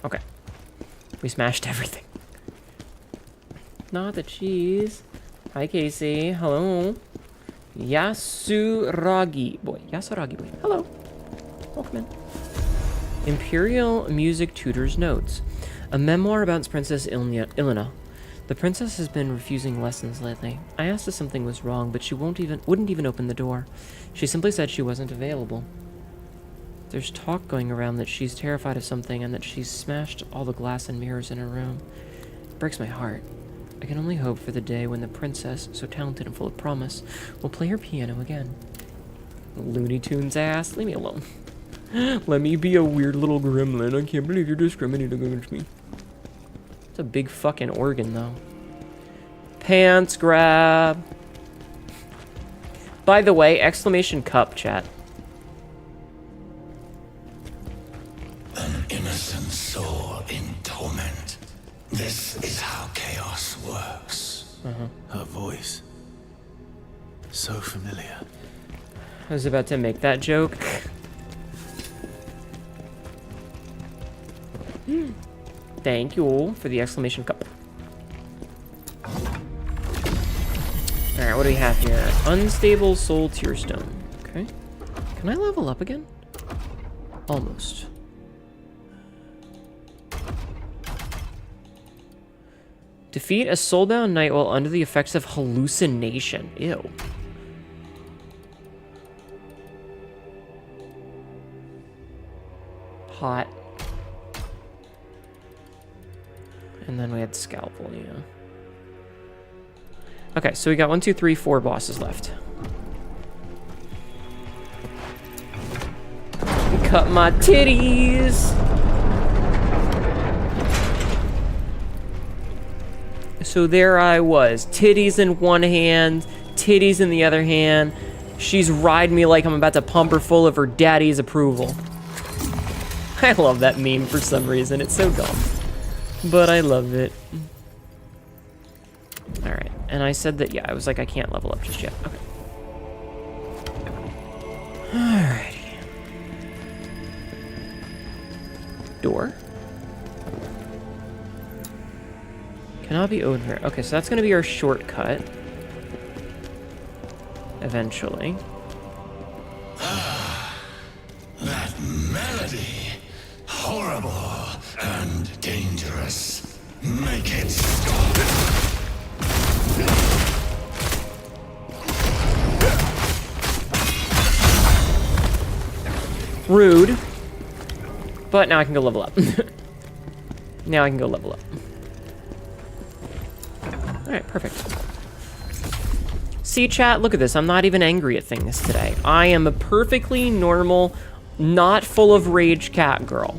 Okay. We smashed everything. Not the cheese. Hi, Casey. Hello. Yasuragi boy. Yasuragi boy. Hello. Welcome in. Imperial Music Tutor's Notes. A memoir about Princess Ilina. The princess has been refusing lessons lately. I asked if something was wrong, but she wouldn't even open the door. She simply said she wasn't available. There's talk going around that she's terrified of something and that she's smashed all the glass and mirrors in her room. It breaks my heart. I can only hope for the day when the princess, so talented and full of promise, will play her piano again. Looney Tunes ass, leave me alone. Let me be a weird little gremlin. I can't believe you're discriminating against me. It's a big fucking organ, though. Pants grab. By the way, exclamation cup, chat. An innocent soul in torment. This is how chaos works. Her voice. So familiar. I was about to make that joke. Thank you for the exclamation cup. Alright, what do we have here? Unstable soul tear stone. Okay. Can I level up again? Almost. Defeat a soulbound knight while under the effects of hallucination. Ew. Hot. And then we had Scalpel, yeah. Okay, so we got 1, 2, 3, 4 bosses left. Cut my titties. So there I was, titties in one hand, titties in the other hand. She's riding me like I'm about to pump her full of her daddy's approval. I love that meme for some reason. It's so dumb, but I love it. All right, and I said that, yeah, I was like, I can't level up just yet. Okay. Alrighty. Door. Cannot be opened here. Okay, so that's gonna be our shortcut. Eventually. That melody. Horrible and dangerous. Make it stop. Rude. But now I can go level up. Now I can go level up. Alright, perfect. See, chat, look at this. I'm not even angry at things today. I am a perfectly normal, not full of rage Catgirl.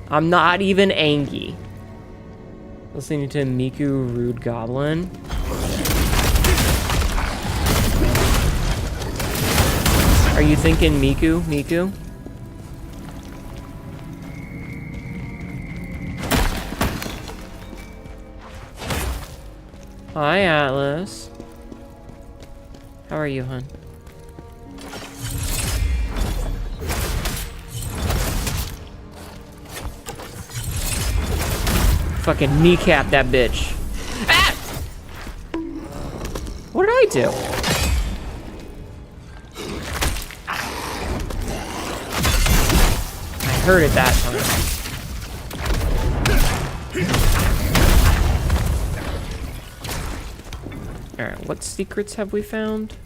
I'm not even angry. Listening to Miku Rude Goblin. Are you thinking Miku? Miku? Hi, Atlas. How are you, hon? Fucking kneecap that bitch. Ah! What did I do? I heard it that time. Alright, what secrets have we found?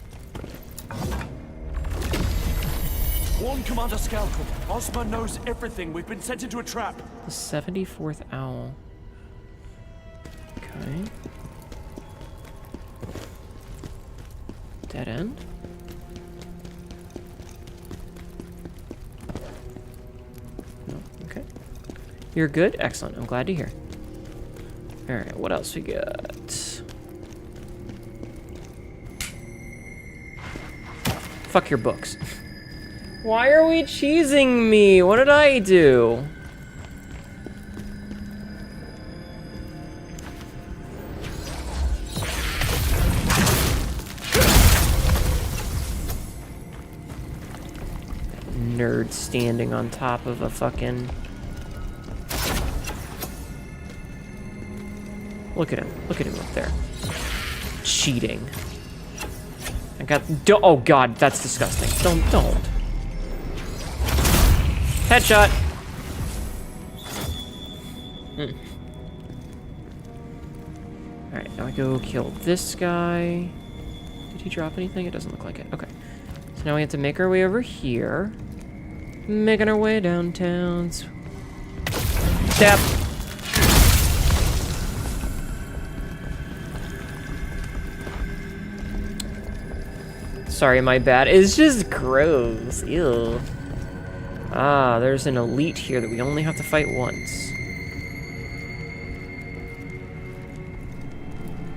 Warn Commander Scalco. Osman knows everything. We've been sent into a trap. The 74th owl. Okay. Dead end? No, okay. You're good? Excellent. I'm glad to hear. Alright, what else we got? Fuck your books. Why are we cheesing me? What did I do? Nerd standing on top of a fucking... Look at him. Look at him up there. Cheating. I got... Oh god, that's disgusting. Don't. Headshot! Alright, now I go kill this guy. Did he drop anything? It doesn't look like it. Okay. So now we have to make our way over here. Making our way downtown. Step! Sorry, my bad. It's just gross. Ew. Ah, there's an elite here that we only have to fight once.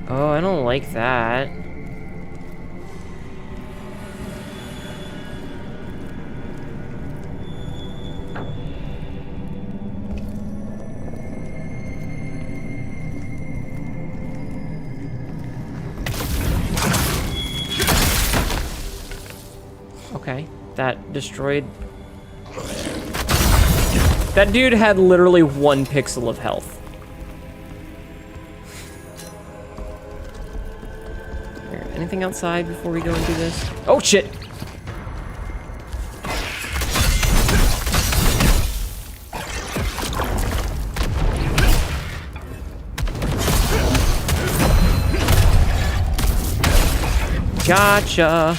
Oh, I don't like that. Okay, that destroyed... That dude had literally 1 pixel of health. Here, anything outside before we go and do this? Oh shit! Gotcha!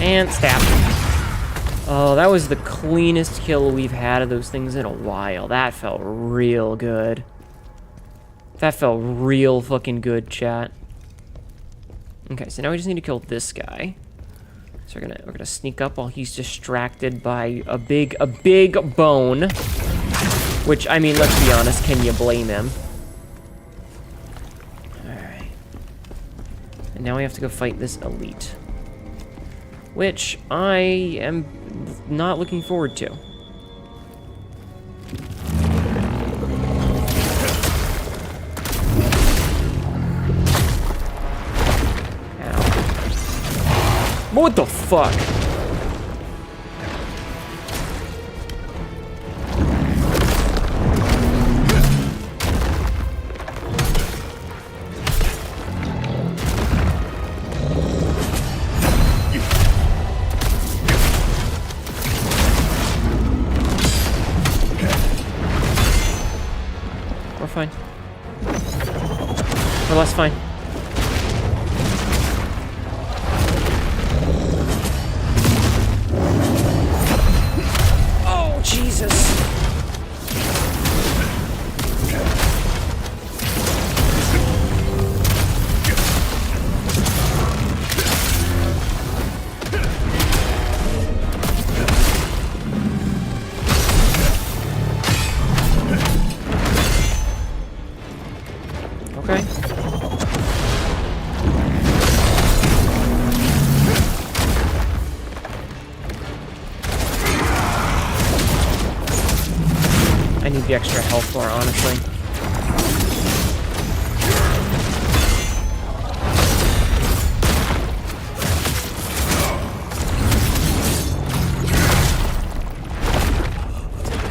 And stab. Oh, that was the cleanest kill we've had of those things in a while. That felt real good. That felt real fucking good, chat. Okay, so now we just need to kill this guy. So we're gonna sneak up while he's distracted by a big bone. Which, I mean, let's be honest, can you blame him? Alright. And now we have to go fight this elite. Which I am not looking forward to. What the fuck? We're fine. We're less fine. Jesus. Okay. I need the extra health bar, honestly.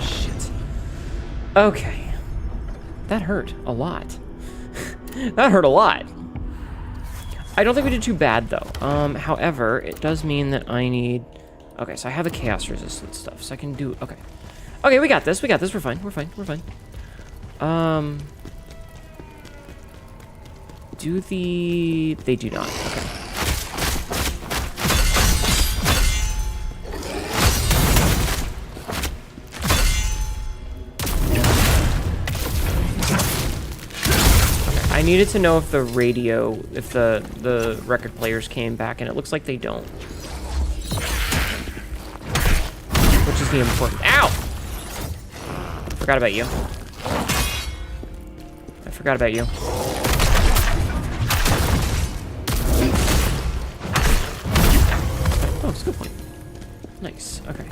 Shit. Okay. That hurt a lot. That hurt a lot. I don't think we did too bad, though. However, it does mean that I need... Okay, so I have the chaos resistant stuff, so I can do... Okay. Okay, we got this. We got this. We're fine. We're fine. We're fine. Do the... They do not. Okay. I needed to know if the radio, if the record players came back, and it looks like they don't. Which is the important... Ow! Forgot about you. I forgot about you. Oh, skill point. Nice. Okay.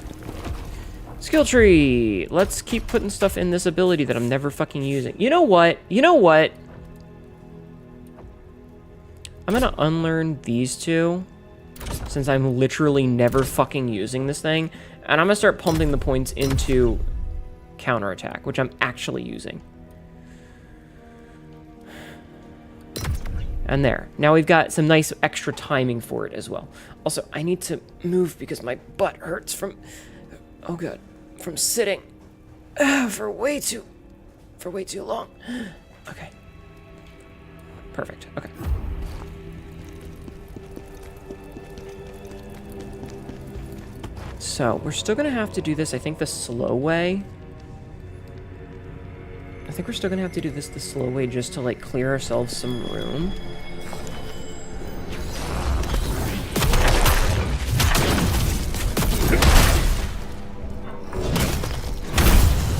Skill tree! Let's keep putting stuff in this ability that I'm never fucking using. You know what? You know what? I'm gonna unlearn these two, since I'm literally never fucking using this thing, and I'm gonna start pumping the points into counterattack, which I'm actually using. And there. Now we've got some nice extra timing for it as well. Also, I need to move because my butt hurts from... Oh god. From sitting for way too long. Okay. Perfect. Okay. So, we're still gonna have to do this, I think, the slow way. I think we're still gonna have to do this the slow way just to, like, clear ourselves some room.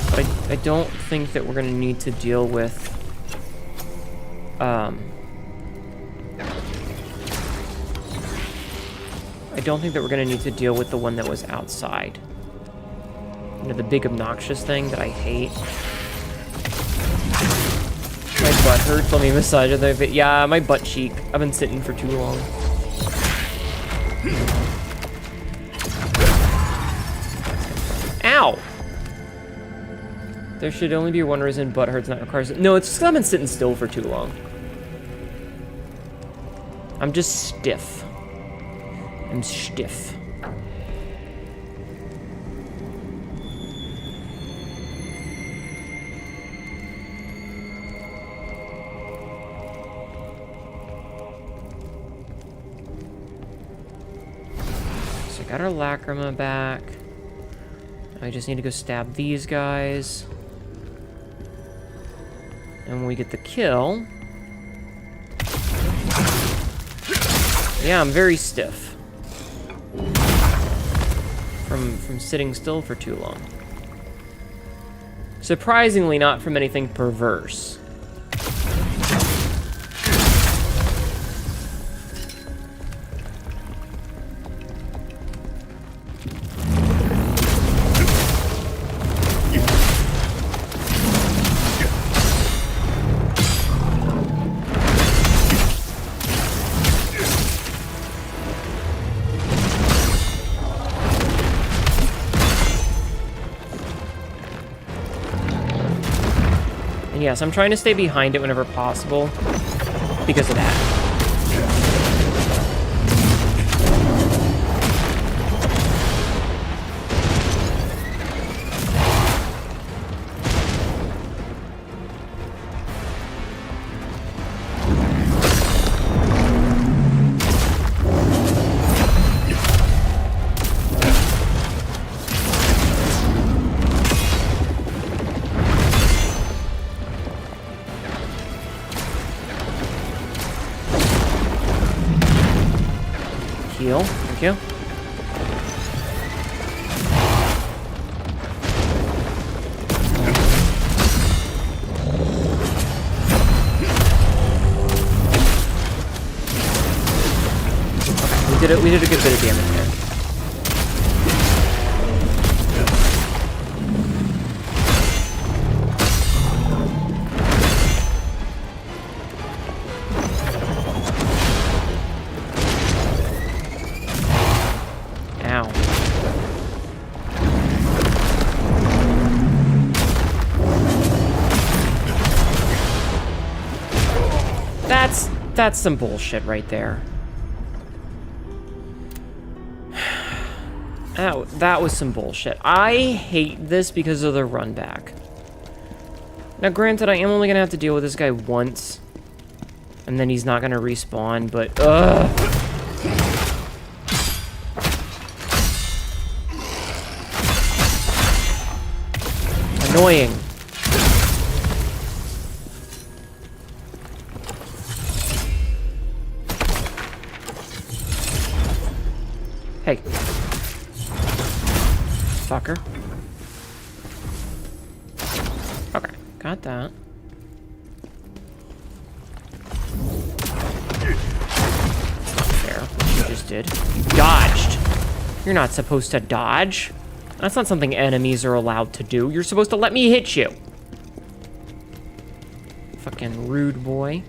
But I don't think that we're gonna need to deal with, I don't think that we're gonna need to deal with the one that was outside. You know, the big obnoxious thing that I hate. My butt hurts. Let me massage it there. But yeah, my butt cheek. I've been sitting for too long. Ow! There should only be one reason butt hurts, not requires it. No, it's just 'cause I've been sitting still for too long. I'm just stiff. I'm stiff. So I got our Lacrima back. I just need to go stab these guys. And when we get the kill... Yeah, I'm very stiff. From sitting still for too long. Surprisingly not from anything perverse. And yes, I'm trying to stay behind it whenever possible because of that. Heal, thank you. Okay, we did a good bit of damage there. That's some bullshit right there. That was some bullshit. I hate this because of the run back. Now, granted, I am only gonna have to deal with this guy once, and then he's not gonna respawn, but annoying. Hey. Fucker. Okay, got that. Not fair, what you just did. You dodged. You're not supposed to dodge. That's not something enemies are allowed to do. You're supposed to let me hit you. Fucking rude boy.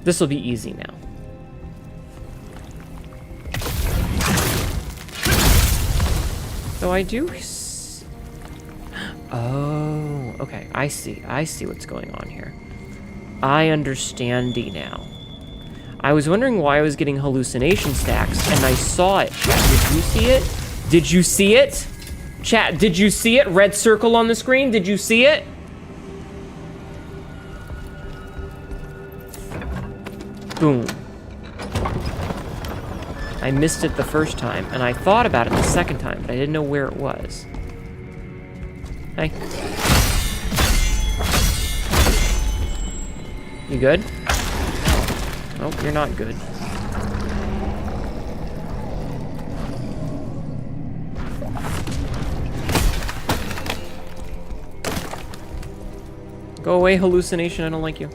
This will be easy now. So I do... Oh, okay. I see. I see what's going on here. I understand-y now. I was wondering why I was getting hallucination stacks, and I saw it. Chat, did you see it? Did you see it? Chat, did you see it? Red circle on the screen? Did you see it? Boom. I missed it the first time, and I thought about it the second time, but I didn't know where it was. Hey. You good? Nope, you're not good. Go away, hallucination, I don't like you.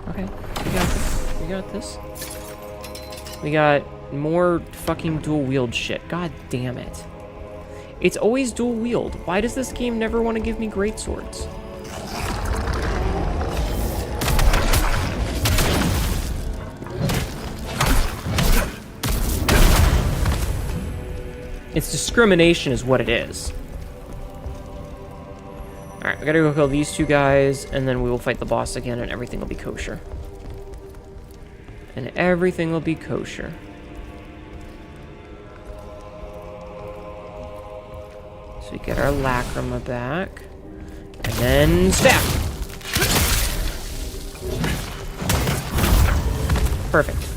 Okay, we got this. We got more fucking dual wield shit. God damn it. It's always dual wield. Why does this game never want to give me great swords? It's discrimination is what it is. Alright, we gotta go kill these two guys, and then we will fight the boss again, and everything will be kosher. And everything will be kosher. So we get our lacrima back. And then stab! Perfect.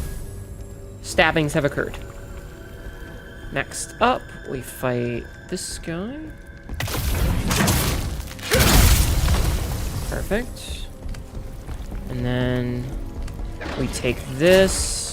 Stabbings have occurred. Next up, we fight this guy. Perfect. And then we take this.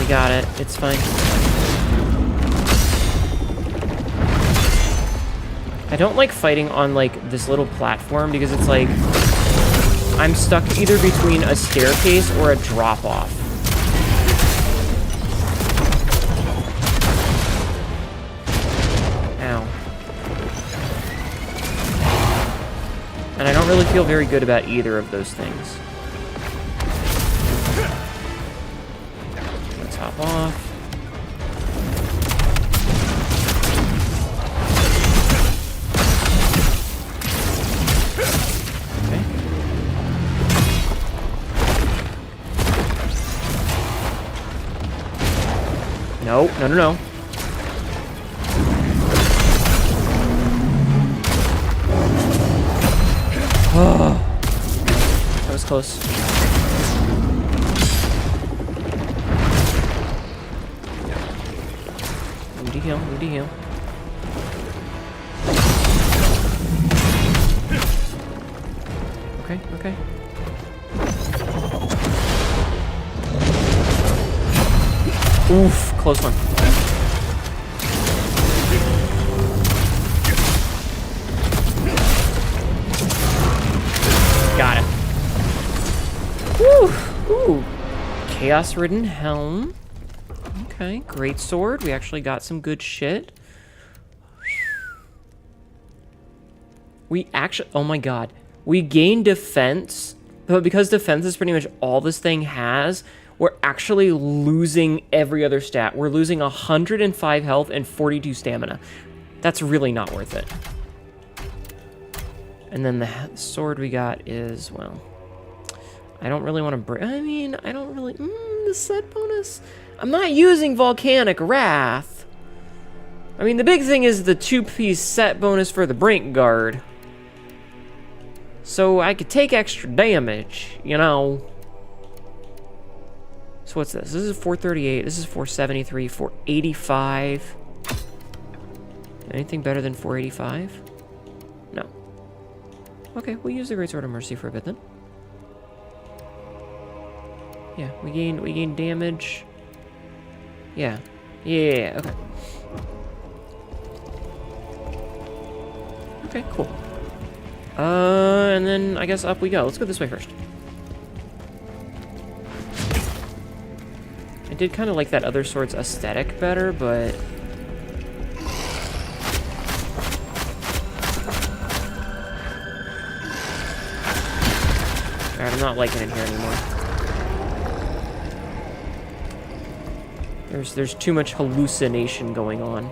Got it. It's fine. I don't like fighting on, like, this little platform because it's like I'm stuck either between a staircase or a drop-off. Ow. And I don't really feel very good about either of those things. Top off. Okay. No, no, no, no. Oh, that was close. Heal, need to heal. Okay, okay. Oof, close one. Got it. Woo! Ooh. Chaos-ridden helm. Okay, great sword. We actually got some good shit. We actually... Oh my god. We gain defense, but because defense is pretty much all this thing has, we're actually losing every other stat. We're losing 105 health and 42 stamina. That's really not worth it. And then the sword we got is, well... I don't really want to break... I mean, I don't really... the set bonus... I'm not using Volcanic Wrath. I mean, the big thing is the 2-piece set bonus for the Brink Guard. So I could take extra damage, you know. So what's this? This is 438, this is 473, 485. Anything better than 485? No. Okay, we'll use the Greatsword of Mercy for a bit then. Yeah, we gain damage. Yeah. Yeah, okay. Okay, cool. And then I guess up we go. Let's go this way first. I did kind of like that other sword's aesthetic better, but... Alright, I'm not liking it here anymore. There's too much hallucination going on.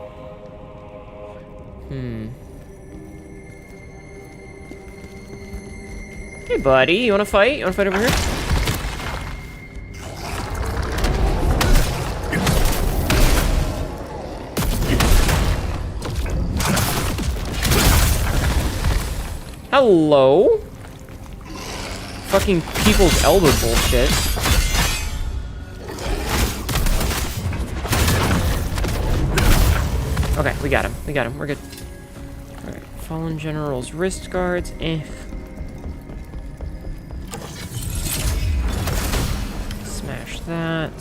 Hey, buddy, you wanna fight? You wanna fight over here? Hello? Fucking people's elbow bullshit. Okay, we got him. We got him. We're good. Alright, Fallen General's wrist guards. Smash that.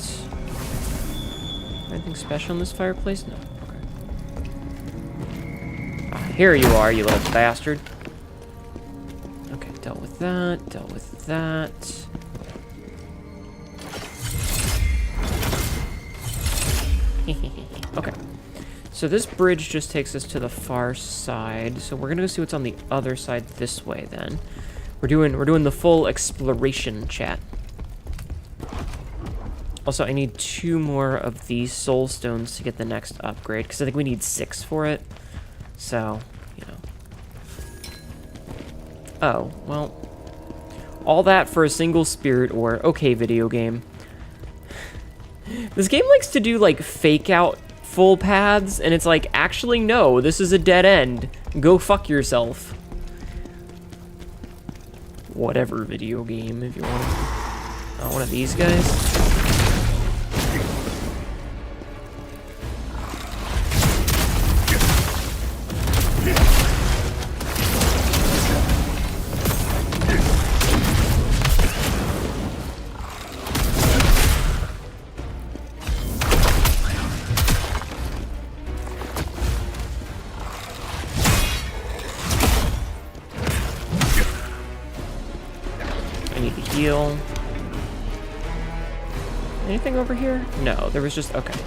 Anything special in this fireplace? No. Okay. Ah, here you are, you little bastard. Okay, dealt with that. Dealt with that. Okay. So this bridge just takes us to the far side. So we're gonna go see what's on the other side this way then. We're doing the full exploration, chat. Also, I need 2 more of these soul stones to get the next upgrade, because I think we need 6 for it. So, you know. Oh, well. All that for a single spirit ore. Okay, video game. This game likes to do, like, fake out full paths, and it's like, actually, no, this is a dead end. Go fuck yourself. Whatever video game, if you want. Oh, one of these guys. Heal. Anything over here? No, there was just... Okay.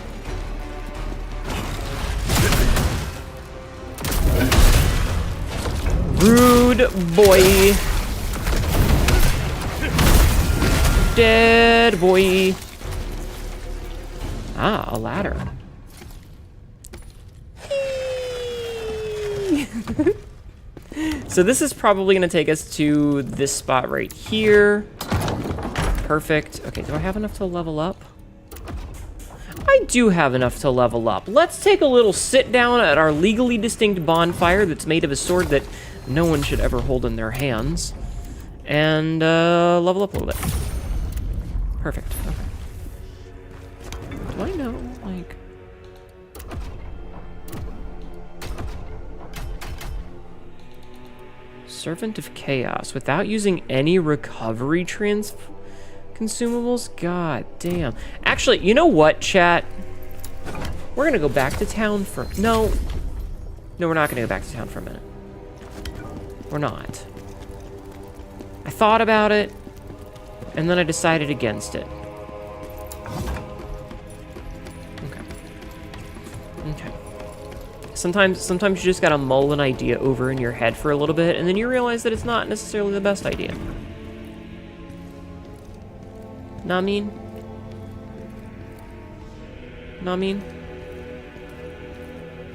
Rude boy. Dead boy. Ah, a ladder. So this is probably going to take us to this spot right here. Perfect. Okay, do I have enough to level up? I do have enough to level up. Let's take a little sit down at our legally distinct bonfire that's made of a sword that no one should ever hold in their hands. And level up a little bit. Perfect. Okay. Do I know, like... Servant of Chaos. Without using any recovery consumables? God damn. Actually, you know what, chat? We're gonna go back to town for... No, we're not gonna go back to town for a minute. We're not. I thought about it, and then I decided against it. Okay. Sometimes you just gotta mull an idea over in your head for a little bit, and then you realize that it's not necessarily the best idea. Know what I mean? Know what I mean?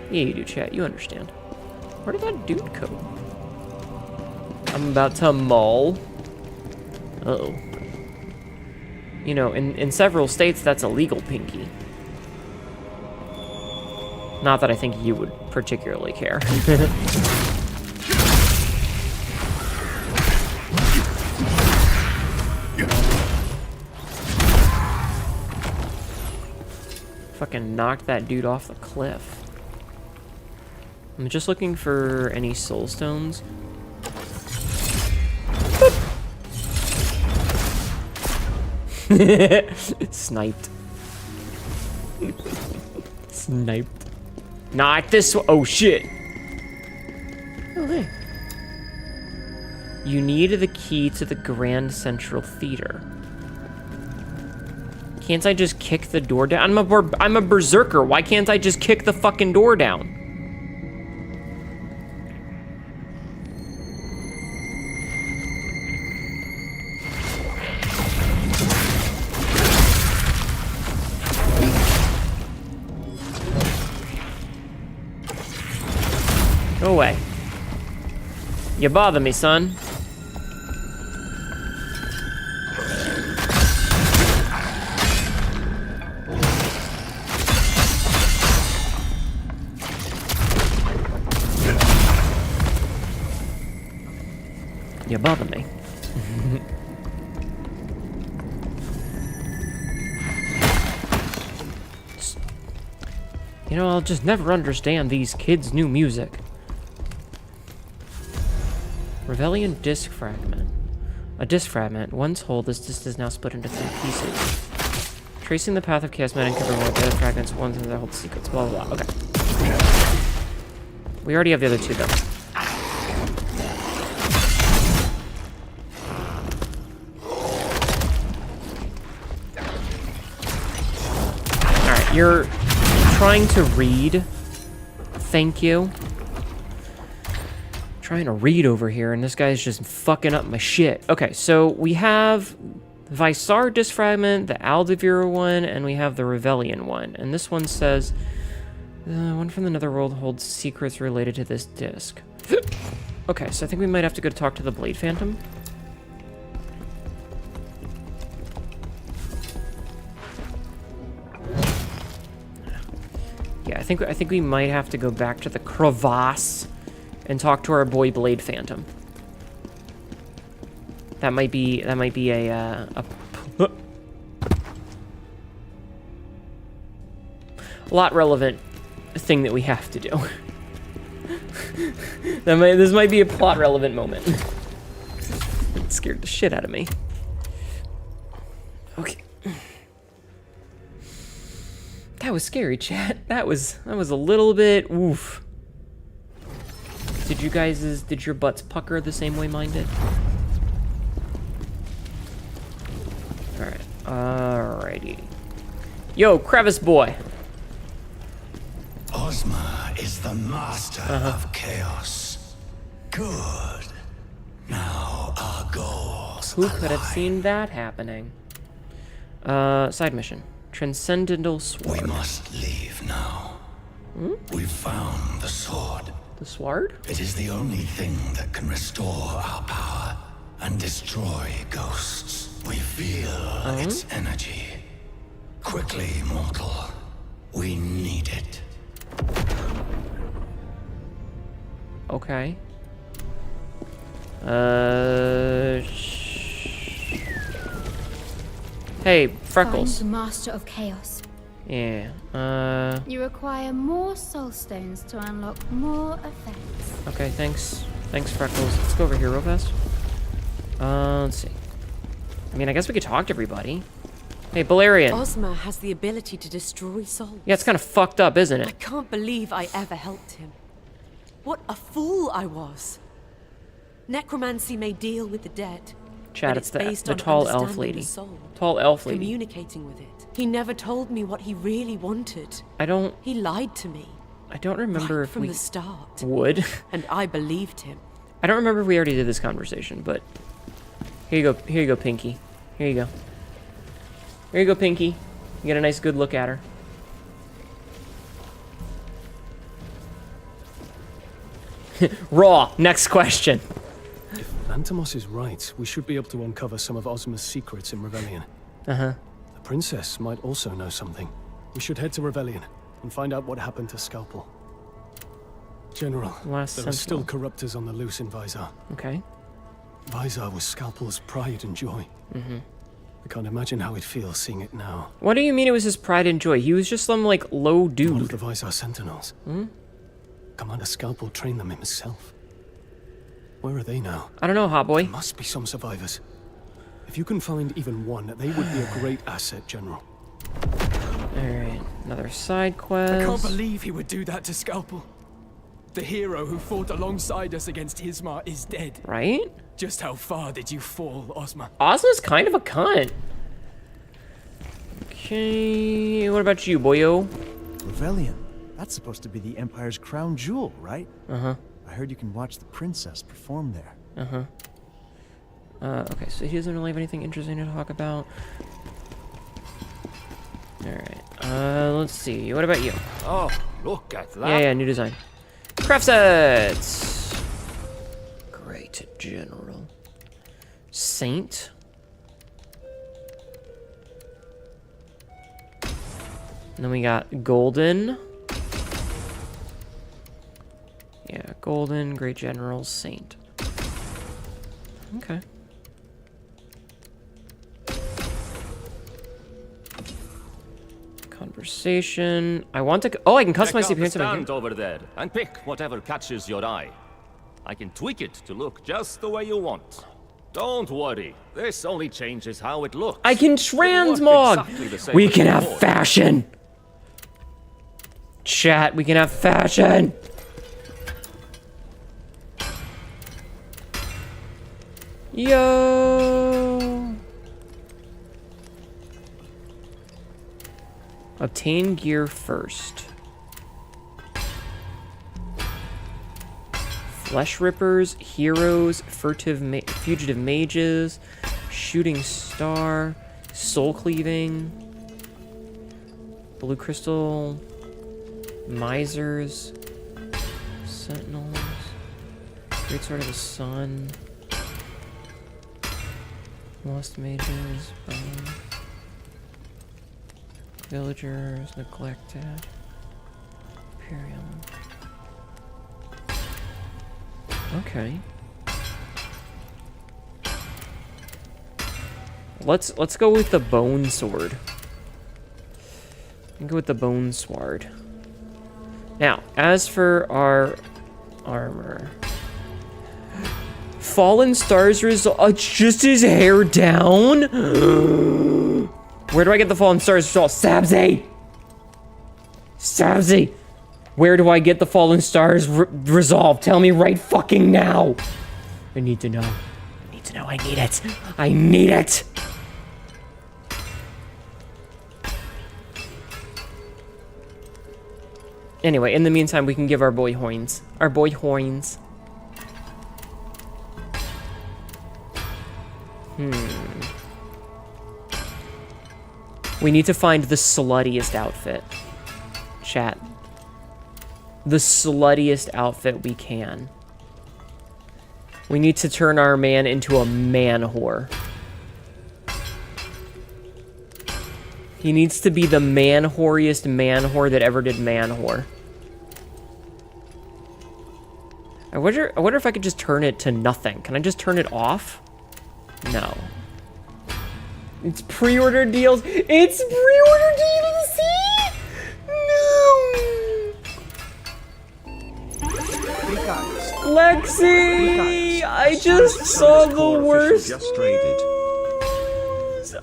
Yeah, you do, chat. You understand. Where did that dude go? I'm about to mull. Uh-oh. You know, in several states, that's illegal, Pinky. Not that I think you would particularly care. Fucking knocked that dude off the cliff. I'm just looking for any soul stones. Sniped. Sniped. Not this one. Oh, shit. Oh, hey. You need the key to the Grand Central Theater. Can't I just kick the door down? I'm a berserker. Why can't I just kick the fucking door down? Go away. You bother me, son. You bother me. You know, I'll just never understand these kids' new music. Revellion disc fragment. A disc fragment. Once whole, this disc is now split into 3 pieces. Tracing the path of chaos might uncover more other fragments, ones that hold secrets, blah, blah, blah. Okay. We already have the other 2, though. Alright, you're trying to read. Thank you. Trying to read over here, and this guy's just fucking up my shit. Okay, so we have The Visar disc fragment, the Aldevir one, and we have the Revellion one. And this one says, one from the Netherworld holds secrets related to this disc. Okay, so I think we might have to go talk to the Blade Phantom. Yeah, I think we might have to go back to the crevasse and talk to our boy Blade Phantom. That might be a lot relevant thing that we have to do. This might be a plot relevant moment. It scared the shit out of me. Okay. That was scary, chat. That was a little bit oof. Did your butts pucker the same way mine did? Alright. Alrighty. Yo, crevice boy. Ozma is the master of chaos. Good. Now our goals. Who could have seen that happening? Side mission. Transcendental Sword. We must leave now. We've found the sword. The sword? It is the only thing that can restore our power and destroy ghosts. We feel its energy. Quickly, mortal. We need it. Okay. Hey, Freckles. Find the Master of Chaos. Yeah. You require more soul stones to unlock more effects. Okay, thanks. Thanks, Freckles. Let's go over here real fast. Let's see. I mean, I guess we could talk to everybody. Hey, Balerion. Ozma has the ability to destroy souls. Yeah, it's kind of fucked up, isn't I it? can't believe I ever helped him. What a fool I was. Necromancy may deal with the dead. Chat, but it's based the on tall elf understanding lady. the soul, Tall elf lady. communicating with it. He never told me what he really wanted. I He lied to me. don't remember Right if from we the start. would. And I believed him. I don't remember if we already did this conversation, but here you go. Here you go, Pinky. Here you go. Here you go, Pinky. You get a nice good look at her. Raw. Next question. If Antimos is right, we should be able to uncover some of Ozma's secrets in Revellion. Uh-huh. The princess might also know something. We should head to Revellion and find out what happened to Scalpel. General, there are still corruptors on the loose in Visar. Okay. Visar was Scalpel's pride and joy. Mm-hmm. I can't imagine how it feels seeing it now. What do you mean it was his pride and joy? He was just some, like, low dude. One of the Visar Sentinels. Commander Scalpel trained them himself. Where are they now? I don't know, hot boy. There must be some survivors. If you can find even one, they would be a great asset, General. Alright, another side quest. I can't believe he would do that to Scalpel. The hero who fought alongside us against Hismar is dead. Right? Just how far did you fall, Ozma? Ozma's kind of a cunt. Okay, what about you, boyo? Revellion. That's supposed to be the Empire's crown jewel, right? Uh-huh. I heard you can watch the princess perform there. Uh-huh. Okay, so he doesn't really have anything interesting to talk about. Alright, let's see. What about you? Oh, look at that. Yeah, new design. Craft sets! Great General. Saint. And then we got Golden. Yeah, Golden, Great General, Saint. Okay. Conversation. I want to. Oh, I can customize the appearance of my stand over there and pick whatever catches your eye. I can tweak it to look just the way you want. Don't worry, this only changes how it looks. I can transmog. Exactly We can have fashion. Chat, we can have fashion. Yo. Obtain gear first. Flesh rippers, heroes, fugitive mages, Shooting Star, Soul Cleaving, Blue Crystal, Misers, Sentinels, Great Sword of the Sun, Lost Mages, Bone, Villagers, Neglected, Imperium. Okay. Let's go with the Bone Sword. Go with the Bone Sword. Now, as for our armor, Fallen Stars result. Just his hair down. Where do I get the Fallen Stars result? Sabzi. Sabzi. Where do I get the Fallen Stars resolve? Tell me right fucking now. I need to know. I need to know. I need it. I need it. Anyway, in the meantime, we can give our boy Hoynes. Our boy Hoynes. We need to find the sluttiest outfit. Chat. The sluttiest outfit we can. We need to turn our man into a man whore. He needs to be the man whoriest man whore that ever did man whore. I wonder if I could just turn it to nothing. Can I just turn it off? No. It's pre-order deals. It's pre-order DLC. No. Lexi, I just saw the worst news.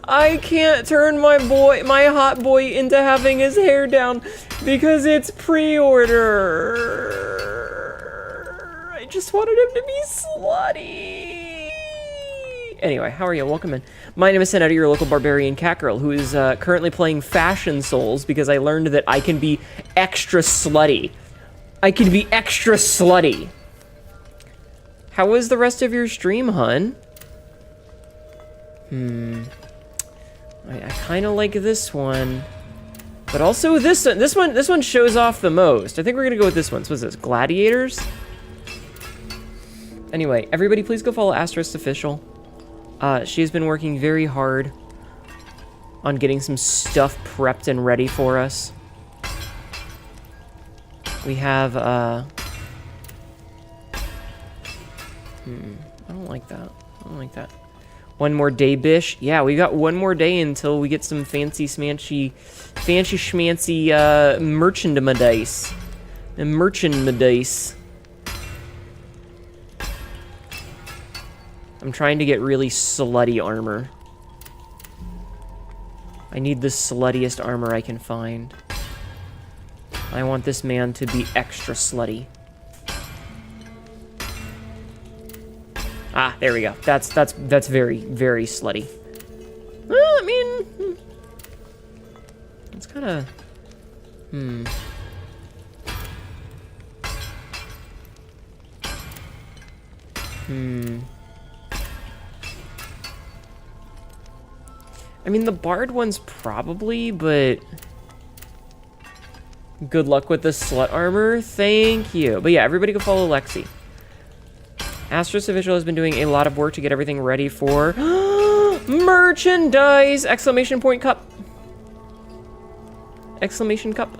I can't turn my hot boy into having his hair down because it's pre-order. I just wanted him to be slutty. Anyway, how are you? Welcome in. My name is Senator, your local barbarian Catgirl, who is currently playing Fashion Souls because I learned that I can be extra slutty. I can be extra slutty. How was the rest of your stream, hun? I kind of like this one, but also this one. This one shows off the most. I think we're gonna go with this one. So what's this? Gladiators? Anyway, everybody, please go follow Asterisk Official. She has been working very hard on getting some stuff prepped and ready for us. We have I don't like that. I don't like that. One more day, bish. Yeah, we got one more day until we get some fancy schmancy merchandise. Merchandise. I'm trying to get really slutty armor. I need the sluttiest armor I can find. I want this man to be extra slutty. Ah, there we go. That's very, very slutty. Well, I mean, it's kind of, I mean, the Bard one's probably, but good luck with the slut armor. Thank you. But yeah, everybody go follow Lexi. Asterisk Official has been doing a lot of work to get everything ready for merchandise! Exclamation point cup. Exclamation cup.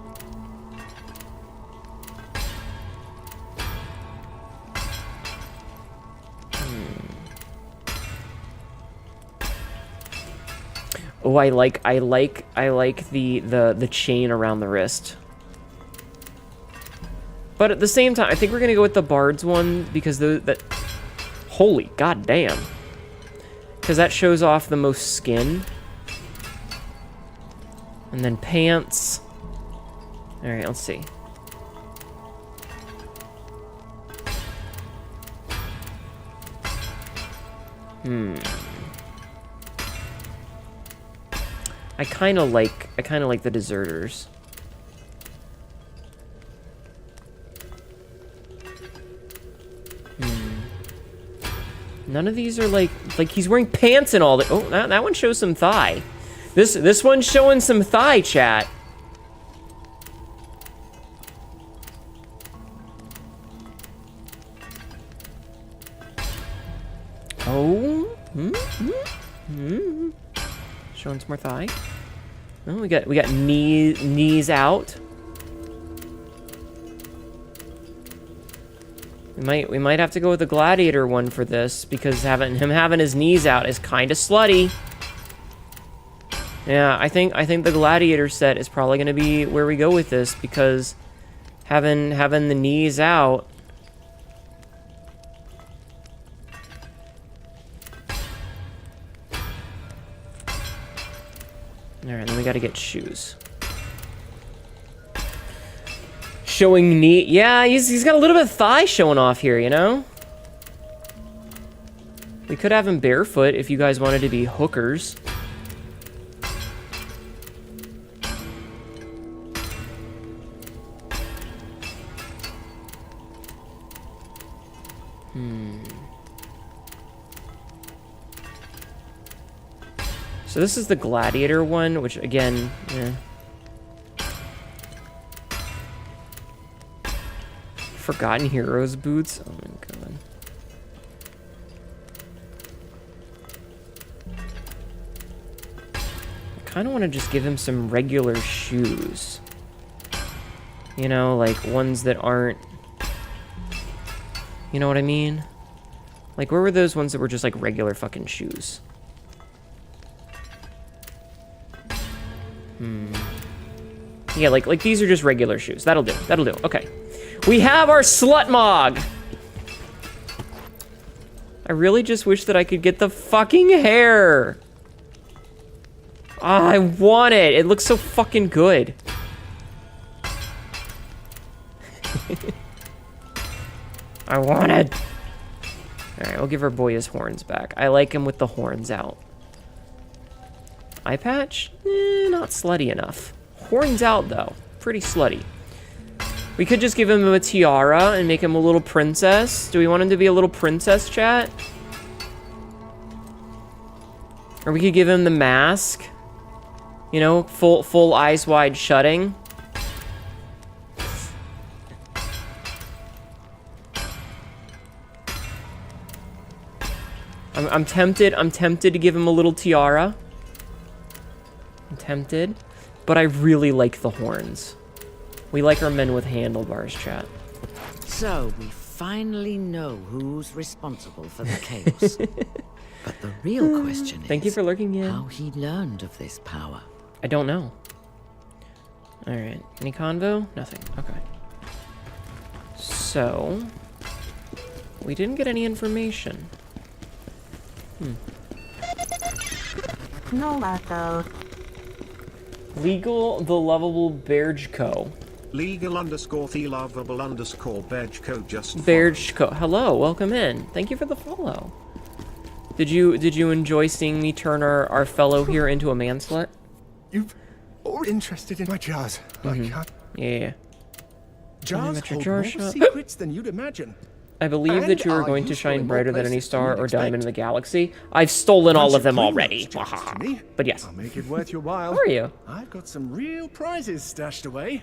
Oh, I like the chain around the wrist. But at the same time, I think we're gonna go with the Bard's one because holy goddamn. Because that shows off the most skin. And then pants. Alright, let's see. I kinda like the deserters. None of these are like he's wearing pants and all that. Oh, that one shows some thigh. This one's showing some thigh, chat. Oh, showing some more thigh. Oh, we got knees out. We might have to go with the gladiator one for this because him having his knees out is kind of slutty. Yeah, I think the gladiator set is probably going to be where we go with this because having the knees out. All right, then we got to get shoes. Showing knee. Yeah, he's got a little bit of thigh showing off here, you know? We could have him barefoot if you guys wanted to be hookers. So this is the gladiator one, which again, Forgotten Heroes boots. Oh my god. I kind of want to just give him some regular shoes. You know, like ones that aren't... You know what I mean? Like, where were those ones that were just like regular fucking shoes? Yeah, like these are just regular shoes. That'll do. That'll do. Okay. We have our slut mog. I really just wish that I could get the fucking hair. I want it. It looks so fucking good. I want it. All right, we'll give our boy his horns back. I like him with the horns out. Eye patch? Not slutty enough. Horns out, though. Pretty slutty. We could just give him a tiara and make him a little princess. Do we want him to be a little princess, chat? Or we could give him the mask. You know, full eyes wide shutting. I'm tempted to give him a little tiara. I'm tempted. But I really like the horns. We like our men with handlebars, chat. So, we finally know who's responsible for the chaos. But the real question is... Thank you for lurking in. How he learned of this power. I don't know. Alright. Any convo? Nothing. Okay. So... We didn't get any information. No, Marco. Legal the lovable Bergco. Legal _the lovable _Bergco just Bergco. Hello, welcome in. Thank you for the follow. Did you enjoy seeing me turn our fellow here into a manslet? You're all interested in my jars. Yeah. Jars hold more secrets than you'd imagine. I believe that you are going to shine brighter than any star or diamond in the galaxy. I've stolen all of them already. But yes. I'll make it worth your while. How are you? I've got some real prizes stashed away.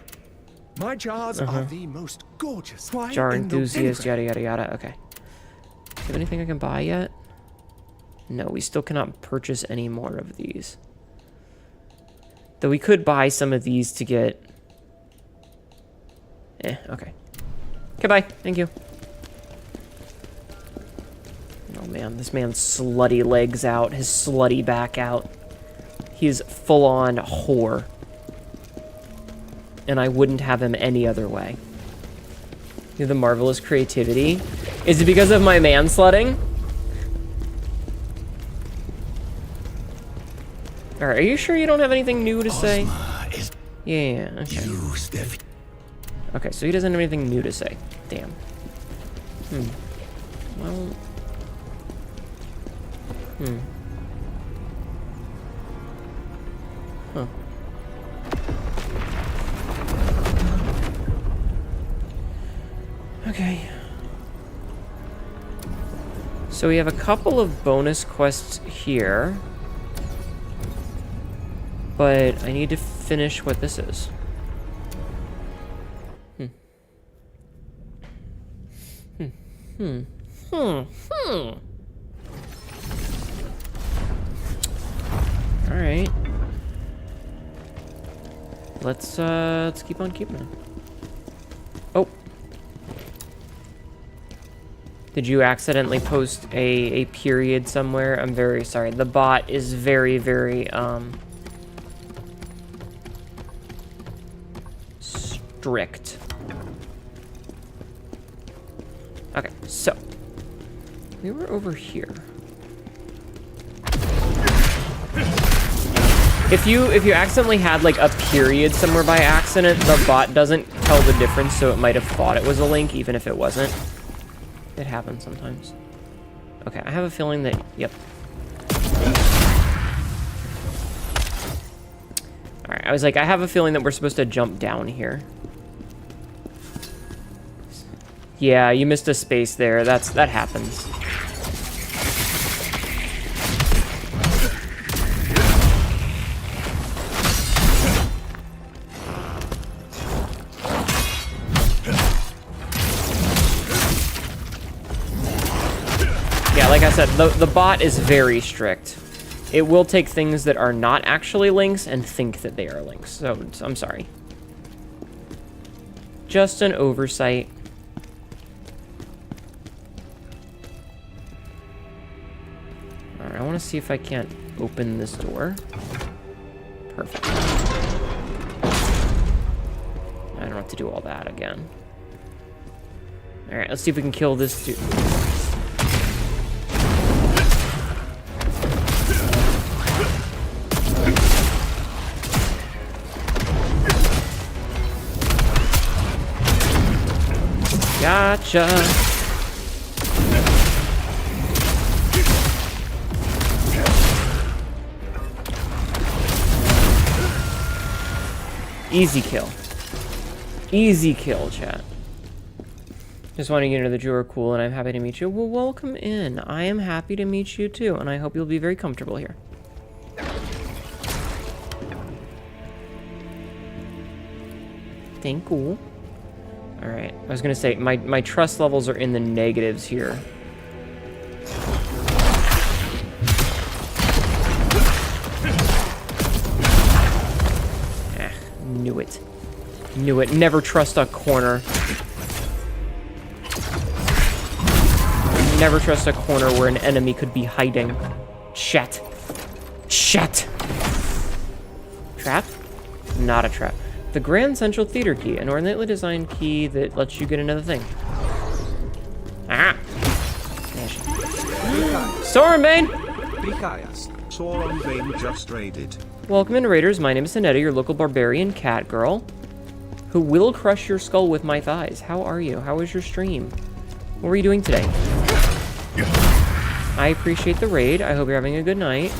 My jars are the most gorgeous. Jar enthusiast, yada yada yada. Okay. Do you have anything I can buy yet? No, we still cannot purchase any more of these. Though we could buy some of these to get... okay. Okay, bye. Thank you. Oh man, this man's slutty legs out, his slutty back out. He's full-on whore. And I wouldn't have him any other way. You have the marvelous creativity. Is it because of my manslutting? Alright, are you sure you don't have anything new to say? Yeah, okay. Okay, so he doesn't have anything new to say. Damn. Well... Huh. So we have a couple of bonus quests here. But I need to finish what this is. Alright. Let's keep on keeping it. Oh. Did you accidentally post a period somewhere? I'm very sorry. The bot is very, very, strict. Okay, so. We were over here. If you accidentally had like a period somewhere by accident, the bot doesn't tell the difference, so it might have thought it was a link, even if it wasn't. It happens sometimes. Okay, I have a feeling that, yep. Alright, I was like, I have a feeling that we're supposed to jump down here. Yeah, you missed a space there. That happens. Yeah, like I said, the bot is very strict. It will take things that are not actually links and think that they are links. So, I'm sorry. Just an oversight. Alright, I want to see if I can't open this door. Perfect. I don't have to do all that again. Alright, let's see if we can kill this dude. Gotcha. Easy kill. Easy kill, chat. Just wanting you to know that you are cool and I'm happy to meet you. Well, welcome in. I am happy to meet you too, and I hope you'll be very comfortable here. Thank you. Alright, I was gonna say, my trust levels are in the negatives here. Knew it. Knew it. Never trust a corner. Never trust a corner where an enemy could be hiding. Shit. Shit. Trap? Not a trap. The Grand Central Theater key, an ornately designed key that lets you get another thing. Ah! Stormbane! Stormbane just raided. Welcome in, Raiders. My name is Hanetta, your local barbarian Catgirl, who will crush your skull with my thighs. How are you? How was your stream? What were you doing today? I appreciate the raid. I hope you're having a good night.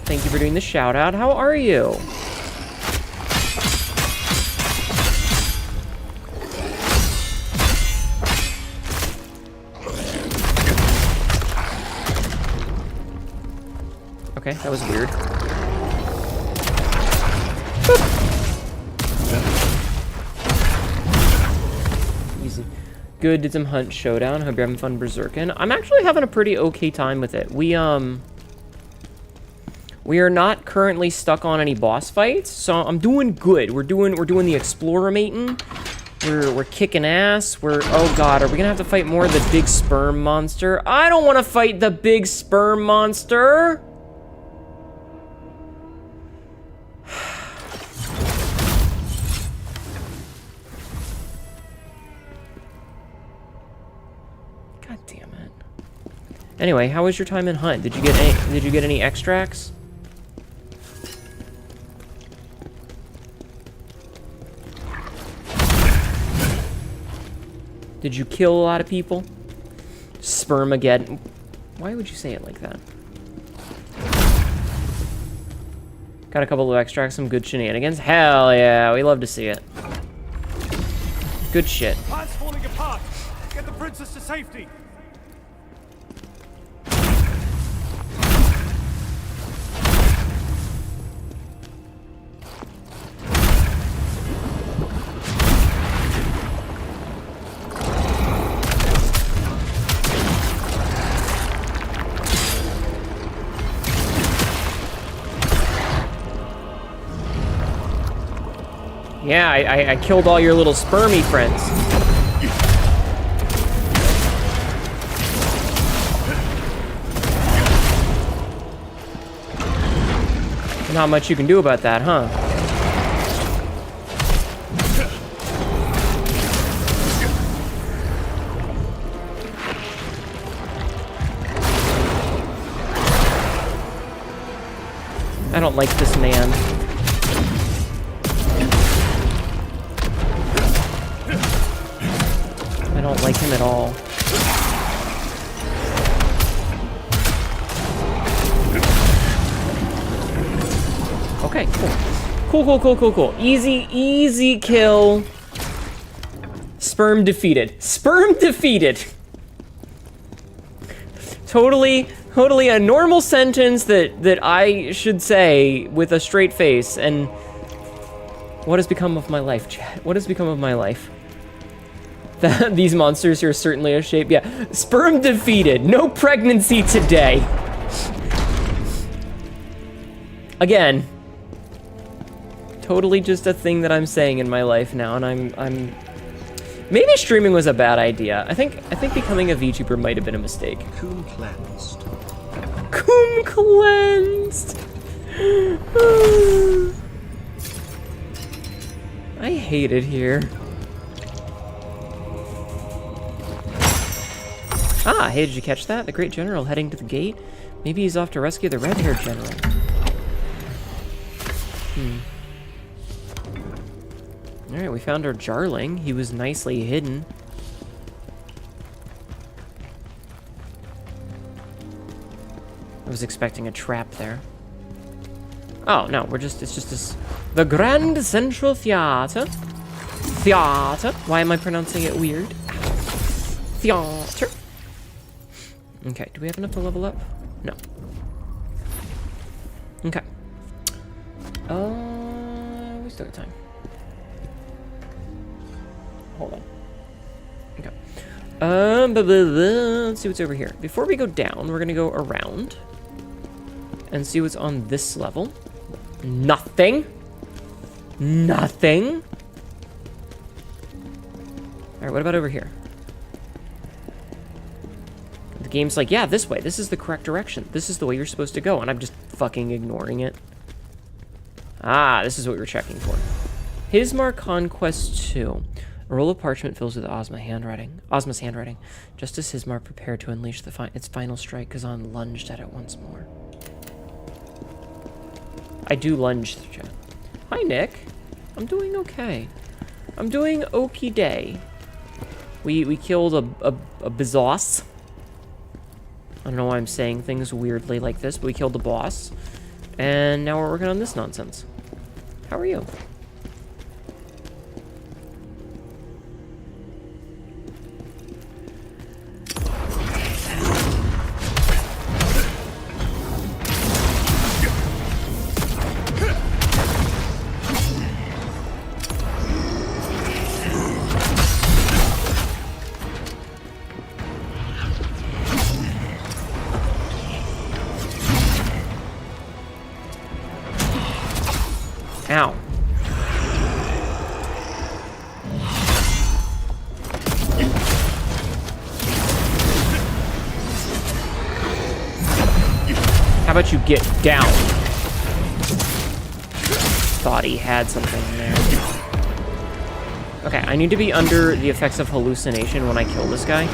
Thank you for doing the shout out. How are you? Okay, that was weird. Easy. Good, did some hunt showdown. Hope you're having fun berserking. I'm actually having a pretty okay time with it. We are not currently stuck on any boss fights, so I'm doing good. We're doing the explorer mating. We're kicking ass. Oh god, are we gonna have to fight more of the big sperm monster? I don't want to fight the big sperm monster. God damn it. Anyway, how was your time in hunt? Did you get any extracts? Did you kill a lot of people? Spermageddon. Why would you say it like that? Got a couple of extracts, some good shenanigans. Hell yeah, we love to see it. good shit. Plan's falling apart. Get the princess to safety. Yeah, I killed all your little spermy friends. Not much you can do about that, huh? I don't like this man. I don't like him at all. Okay, cool. Easy kill. Sperm defeated. Sperm defeated. Totally a normal sentence that I should say with a straight face. And what has become of my life, chat? What has become of my life? These monsters are certainly a shape. Yeah, sperm defeated. No pregnancy today. Again, totally just a thing that I'm saying in my life now, and I'm maybe streaming was a bad idea. I think becoming a VTuber might have been a mistake. Coom cleansed. Coom cleansed. I hate it here. Ah, hey, did you catch that? The great general heading to the gate? Maybe he's off to rescue the red-haired general. Alright, we found our Jarling. He was nicely hidden. I was expecting a trap there. Oh, no, it's just this... The Grand Central Theater. Theater. Why am I pronouncing it weird? Theater. Okay, do we have enough to level up? No. Okay. We still got time. Hold on. Okay. Let's see what's over here. Before we go down, we're gonna go around and see what's on this level. Nothing. Nothing. All right, what about over here? The game's like, yeah, this way. This is the correct direction. This is the way you're supposed to go, and I'm just fucking ignoring it. Ah, this is what we were checking for. Hismar Conquest 2. A roll of parchment fills with Ozma's handwriting. Just as Hismar prepared to unleash its final strike, Khazan lunged at it once more. I do lunge, chat. Hi, Nick. I'm doing okay. I'm doing okie day. We killed a Bizos. I don't know why I'm saying things weirdly like this, but we killed the boss. And now we're working on this nonsense. How are you? Ow. How about you get down? Thought he had something there. Okay, I need to be under the effects of hallucination when I kill this guy.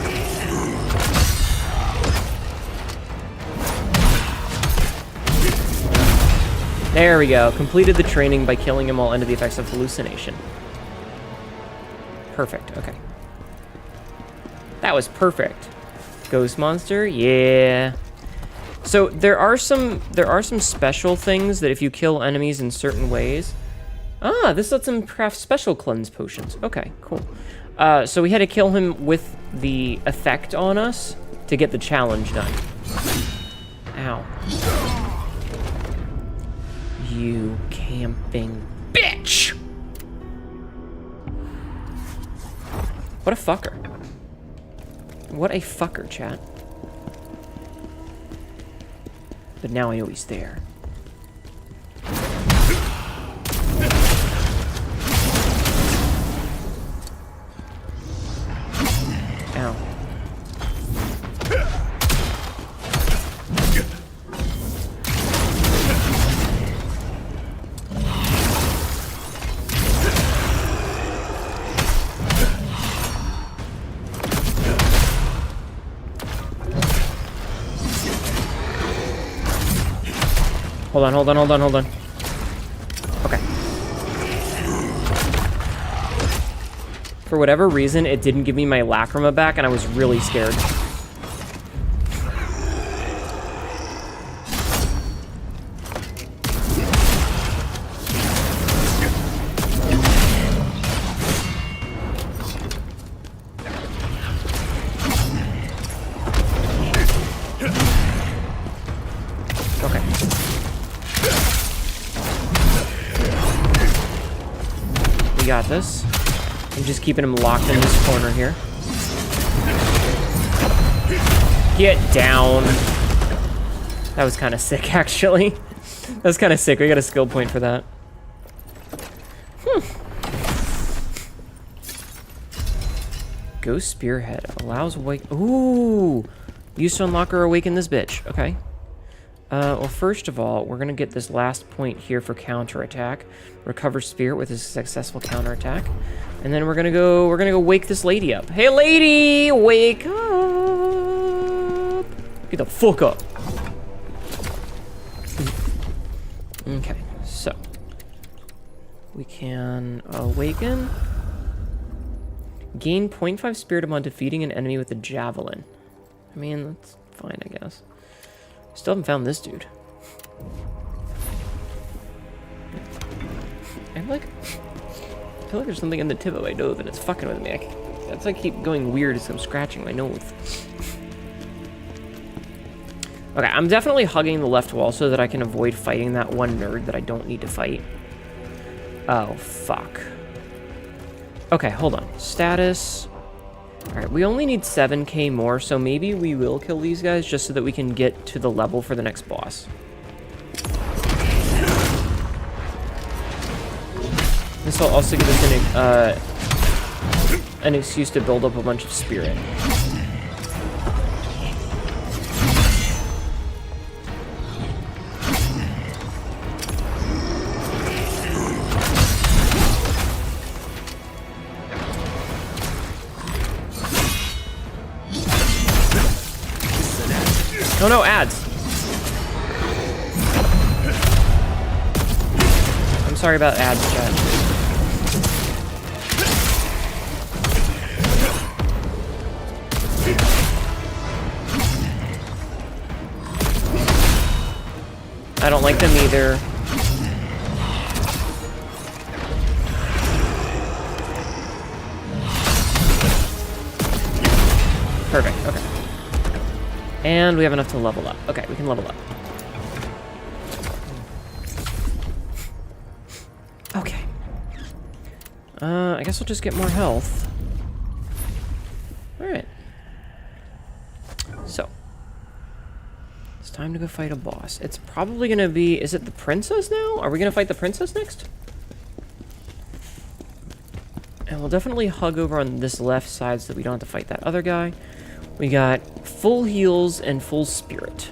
There we go. Completed the training by killing him while under the effects of hallucination. Perfect. Okay. That was perfect. Ghost monster? Yeah. So there are some special things that if you kill enemies in certain ways. Ah, this lets them craft special cleanse potions. Okay, cool. So we had to kill him with the effect on us to get the challenge done. Ow. You camping bitch! What a fucker. What a fucker, chat. But now I know he's there. Ow. Hold on, hold on, hold on, hold on. Okay. For whatever reason, it didn't give me my lacrima back, and I was really scared. Got this. I'm just keeping him locked in this corner here. Get down. That was kind of sick, actually. That was kind of sick. We got a skill point for that. Ghost Spearhead allows awake. Ooh, used to unlock or awaken this bitch. Okay. Well, first of all, we're gonna get this last point here for counterattack. Recover spirit with a successful counterattack, and then we're gonna go wake this lady up. Hey, lady, wake up! Get the fuck up. Okay, so we can awaken. Gain 0.5 spirit upon defeating an enemy with a javelin. I mean, that's fine, I guess. Still haven't found this dude. I feel like there's something in the tip of my nose and it's fucking with me. That's like keep going weird as I'm scratching my nose. Okay, I'm definitely hugging the left wall so that I can avoid fighting that one nerd that I don't need to fight. Oh, fuck. Okay, hold on. Status. Alright, we only need 7k more, so maybe we will kill these guys just so that we can get to the level for the next boss. This will also give us an excuse to build up a bunch of spirit. Oh no, ads. I'm sorry about ads, chat. I don't like them either. Perfect, okay. And we have enough to level up. Okay, we can level up. Okay. I guess we'll just get more health. Alright. So. It's time to go fight a boss. It's probably gonna be... Is it the princess now? Are we gonna fight the princess next? And we'll definitely hug over on this left side so that we don't have to fight that other guy. We got full heals and full spirit.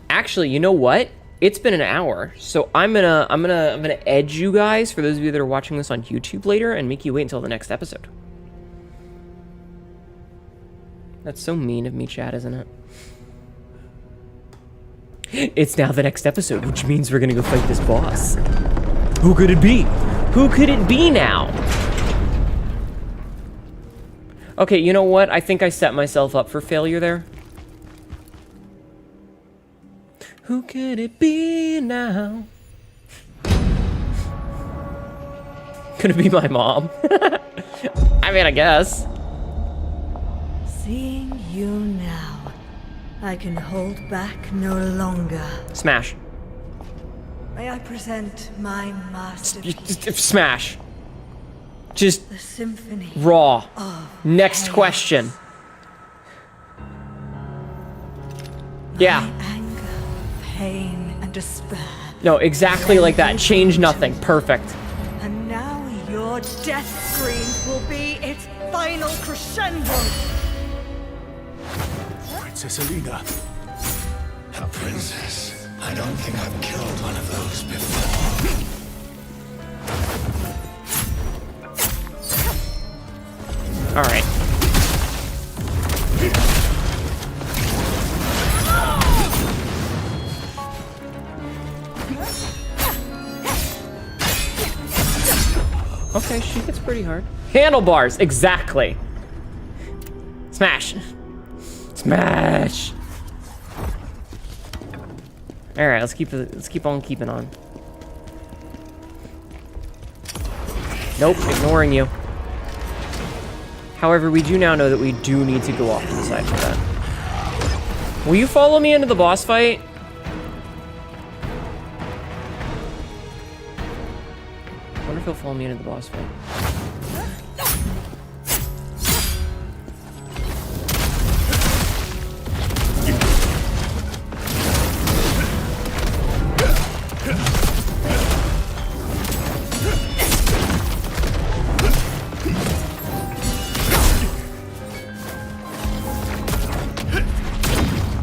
Actually, you know what? It's been an hour, so I'm gonna edge you guys, for those of you that are watching this on YouTube later, and make you wait until the next episode. That's so mean of me, chat, isn't it? It's now the next episode, which means we're gonna go fight this boss. Who could it be? Who could it be now? Okay, you know what? I think I set myself up for failure there. Who could it be now? Gonna be my mom. I mean, I guess. Seeing you now, I can hold back no longer. Smash. May I present my masterpiece? Smash. Just the symphony raw. of Next chaos. question. Yeah. My anger, pain, and despair. No, exactly like that. Change nothing. Perfect. And now your death screams will be its final crescendo. Princess Alina. A princess. I don't think I've killed one of those before. All right. Okay, she gets pretty hard. Handlebars, exactly. Smash. Smash. All right, let's keep on keeping on. Nope, ignoring you. However, we do now know that we do need to go off to the side for that. Will you follow me into the boss fight? I wonder if he'll follow me into the boss fight.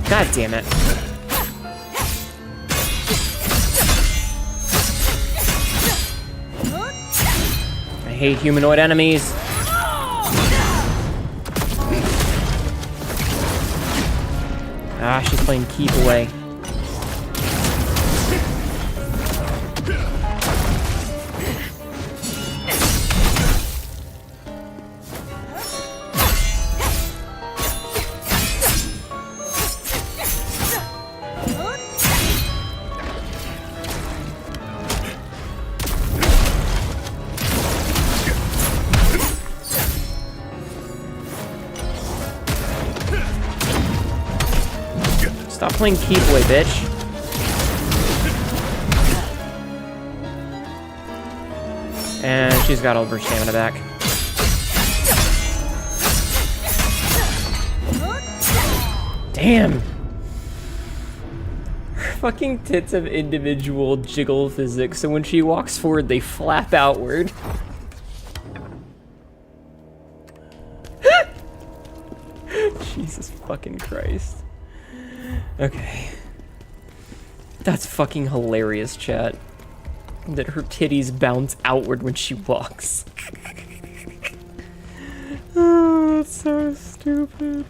God damn it. I hate humanoid enemies. Ah, she's playing keep away. Stop playing keep away, bitch. And she's got all of her stamina back. Damn. Her fucking tits have individual jiggle physics, so when she walks forward, they flap outward. Jesus fucking Christ. Okay. That's fucking hilarious, chat. That her titties bounce outward when she walks. Oh, that's so stupid.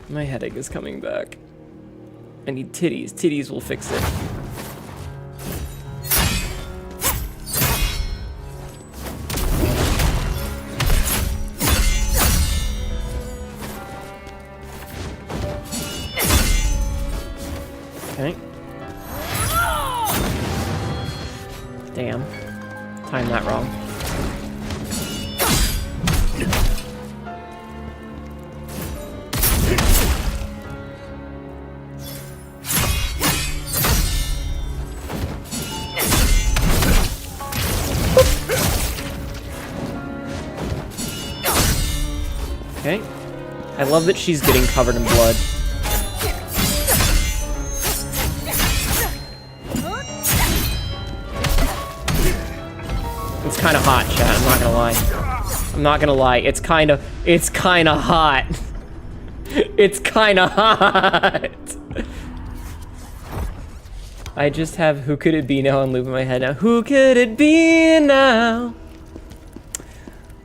My headache is coming back. I need titties. Titties will fix it. Okay. Damn. Timed that wrong. Okay. I love that she's getting covered in blood. It's kind of hot, chat. I'm not gonna lie. I'm not gonna lie. It's kind of hot. It's kind of hot. I just have "Who Could It Be Now" on loop in my head now. Who could it be now?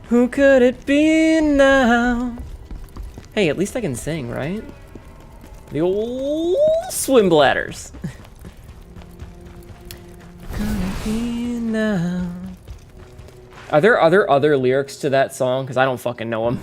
Who could it be now? Hey, at least I can sing, right? The old swim bladders. Could it be now? Are there other lyrics to that song? Because I don't fucking know them.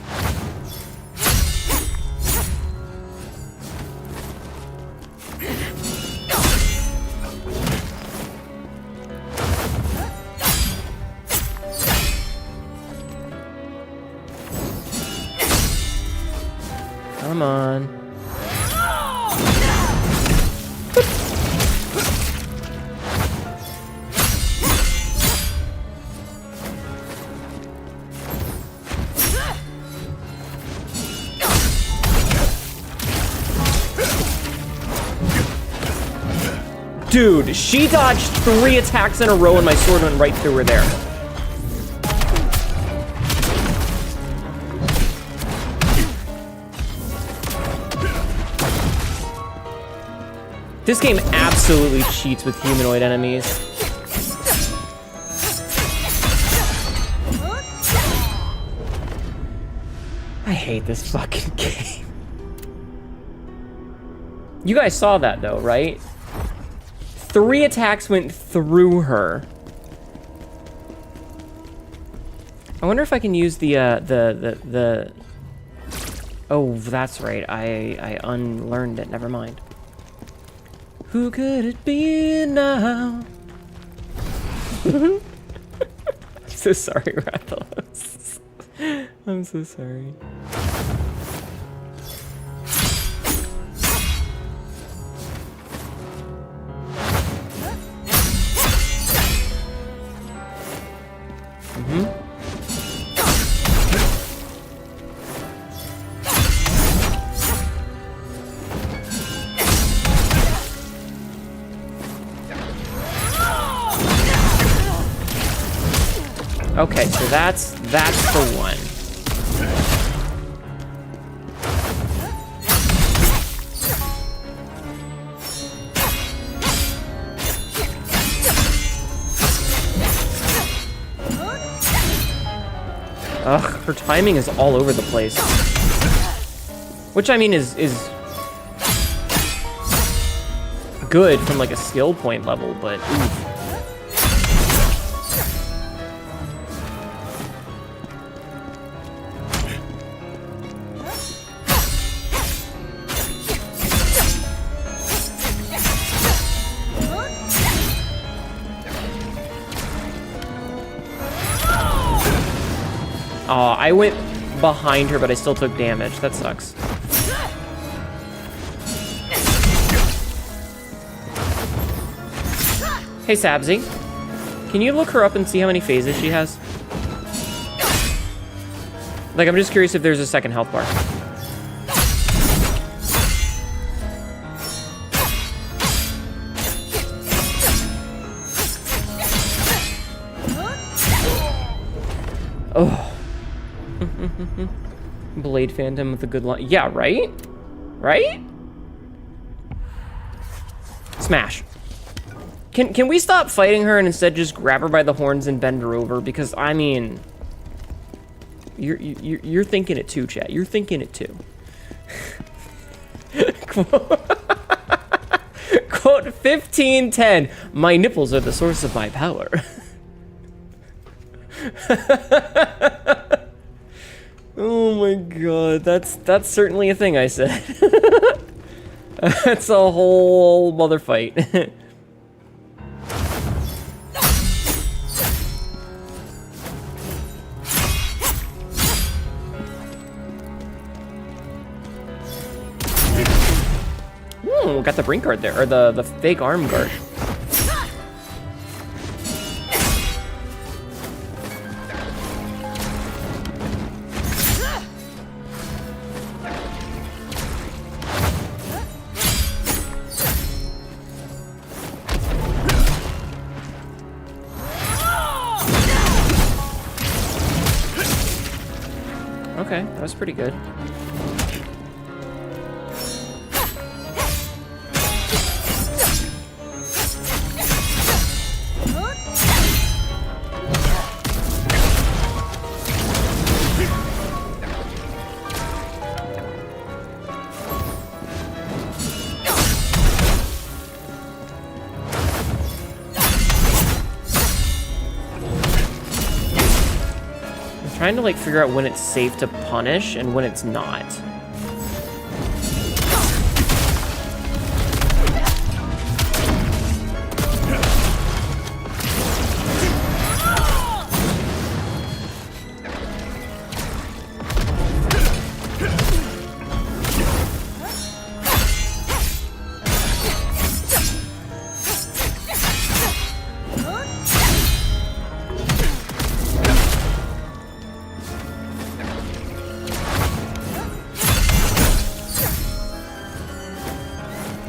Come on. Dude, she dodged 3 attacks in a row and my sword went right through her there. This game absolutely cheats with humanoid enemies. I hate this fucking game. You guys saw that though, right? 3 attacks went through her. I wonder if I can use the oh, that's right. I unlearned it. Never mind. Who could it be now? I'm so sorry, Rathalos. I'm so sorry. Okay, so that's the one. Ugh, her timing is all over the place. Which I mean is good from like a skill point level, but oof. Oh, I went behind her, but I still took damage. That sucks. Hey, Sabzi. Can you look her up and see how many phases she has? Like, I'm just curious if there's a second health bar. Oh. Blade Phantom with a good line. Yeah, right? Right? Smash. Can we stop fighting her and instead just grab her by the horns and bend her over? Because, I mean... You're thinking it too, chat. You're thinking it too. Quote 1510. My nipples are the source of my power. Oh my god, that's certainly a thing I said. That's a whole mother fight. Ooh, got the brink guard there, or the fake arm guard. Okay, that was pretty good. Trying to like figure out when it's safe to punish and when it's not.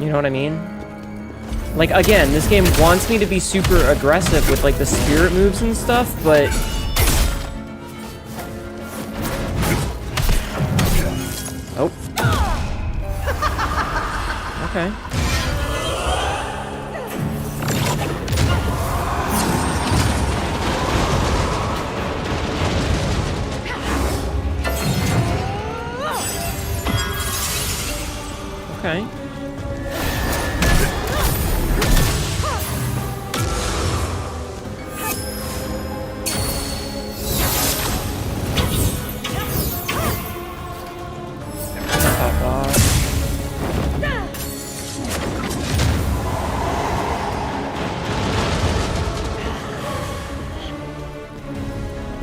You know what I mean? Like, again, this game wants me to be super aggressive with, like, the spirit moves and stuff, but... Oh. Okay. Okay.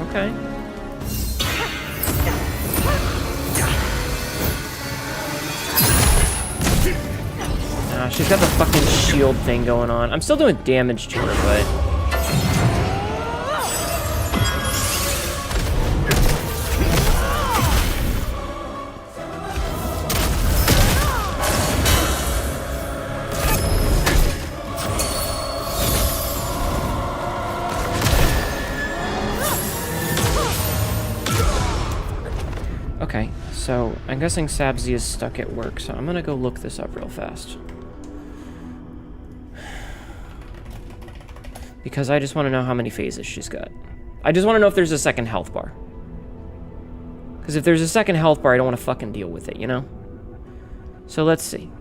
Okay. She's got the fucking shield thing going on. I'm still doing damage to her, but... Okay, so I'm guessing Sabzi is stuck at work, so I'm gonna go look this up real fast. Because I just want to know how many phases she's got. I just want to know if there's a second health bar. Because if there's a second health bar, I don't want to fucking deal with it, you know? So let's see.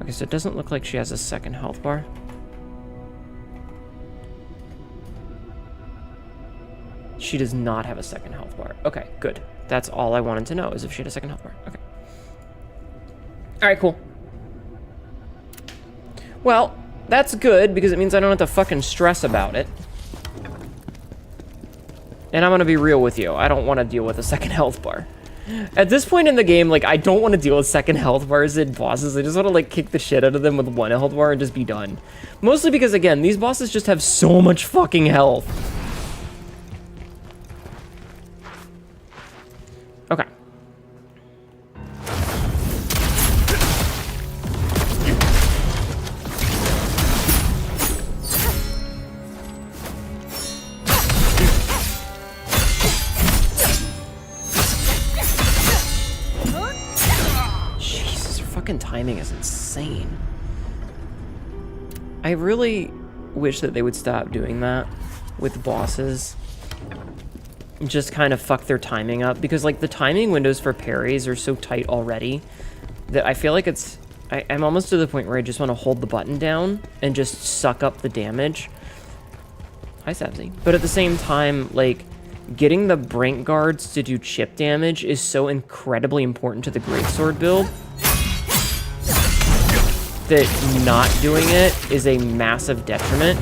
Okay, so it doesn't look like she has a second health bar. She does not have a second health bar. Okay, good. That's all I wanted to know, is if she had a second health bar. Okay. Alright, cool. Well, that's good, because it means I don't have to fucking stress about it. And I'm gonna be real with you. I don't want to deal with a second health bar. At this point in the game, like, I don't want to deal with second health bars in bosses. I just want to, like, kick the shit out of them with one health bar and just be done. Mostly because, again, these bosses just have so much fucking health. Okay. Jesus, her fucking timing is insane. I really wish that they would stop doing that with bosses. Just kind of fuck their timing up, because like the timing windows for parries are so tight already that I feel like it's I'm almost to the point where I just want to hold the button down and just suck up the damage. Hi, Sabzi. But at the same time, like, getting the Brink guards to do chip damage is so incredibly important to the greatsword build that not doing it is a massive detriment.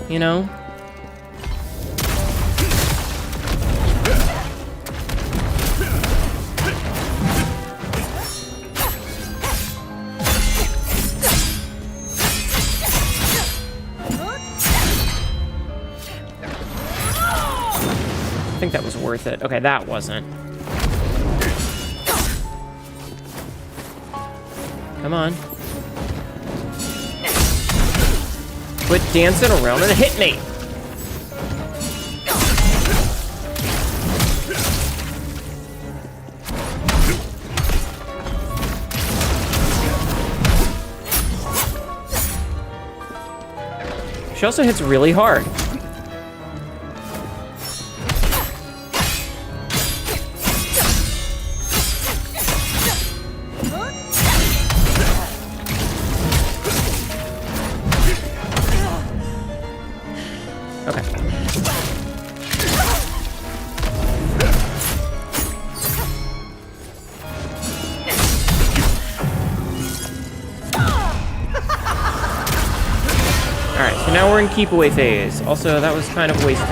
You know? I think that was worth it. Okay, that wasn't. Come on. Quit dancing around and hit me! She also hits really hard. Now we're in keep away phase. Also, that was kind of wasted.